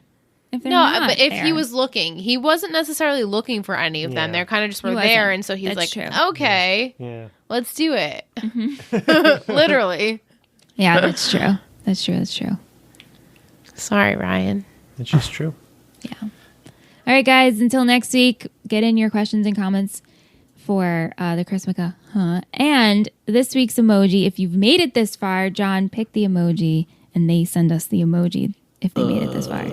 D: if they're
A: No,
D: not
A: but if
D: there?
A: he was looking, he wasn't necessarily looking for any of them.
G: Yeah.
A: They're kind of just were
D: He
A: there,
D: wasn't.
A: and so he's
D: That's
A: like,
D: true.
A: "Okay,
G: Yeah.
A: let's do it."
D: Mm-hmm.
A: Literally.
D: Yeah, that's true. That's true.
A: Sorry, Ryan.
G: It's just true.
D: Yeah. All right, guys. Until next week, get in your questions and comments for the Chris McCaw. And this week's emoji. If you've made it this far, John, pick the emoji, and they send us the emoji if they made it this far.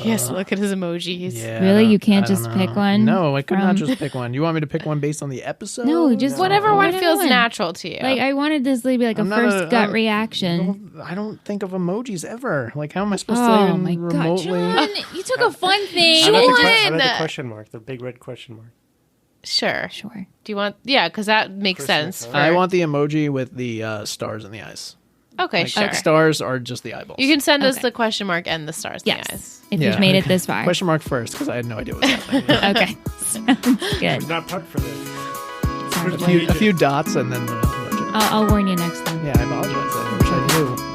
A: Yes, look at his emojis.
E: Yeah,
D: Really? You
E: I
D: can't
E: don't
D: just
E: know.
D: pick one
E: No, I could not
D: from-
E: just pick one. You want me to pick one based on the episode?
D: No, just
A: Whatever one
D: Whatever
A: feels
D: one.
A: natural to you.
D: Like I wanted this to be like a
E: I'm not
D: first
E: a-
D: gut
E: I'm-
D: reaction.
E: I don't think of emojis ever. Like, how am I supposed to
D: Oh
E: even
D: my god,
E: remotely?
D: John! You took a fun thing.
G: How about the
A: Julian!
G: question mark? The big red question mark.
A: sure.
D: Sure.
A: Do you want? Yeah, because that makes
G: Chris
A: sense.
G: McCaw.
A: for-
E: I want the emoji with the stars in the eyes.
A: Okay,
E: Like,
A: sure.
E: stars are just the eyeballs.
A: You can send us
D: Okay.
A: the question mark and the stars. in the eyes.
D: Yes. If
E: Yeah.
D: you've made it this far.
E: Question mark first, because I had no idea what was happening.
D: Okay. Sounds good.
G: Not prepped for this.
E: a few dots and then the emoji.
D: I'll warn you next time.
E: Yeah, I apologize. I wish I knew.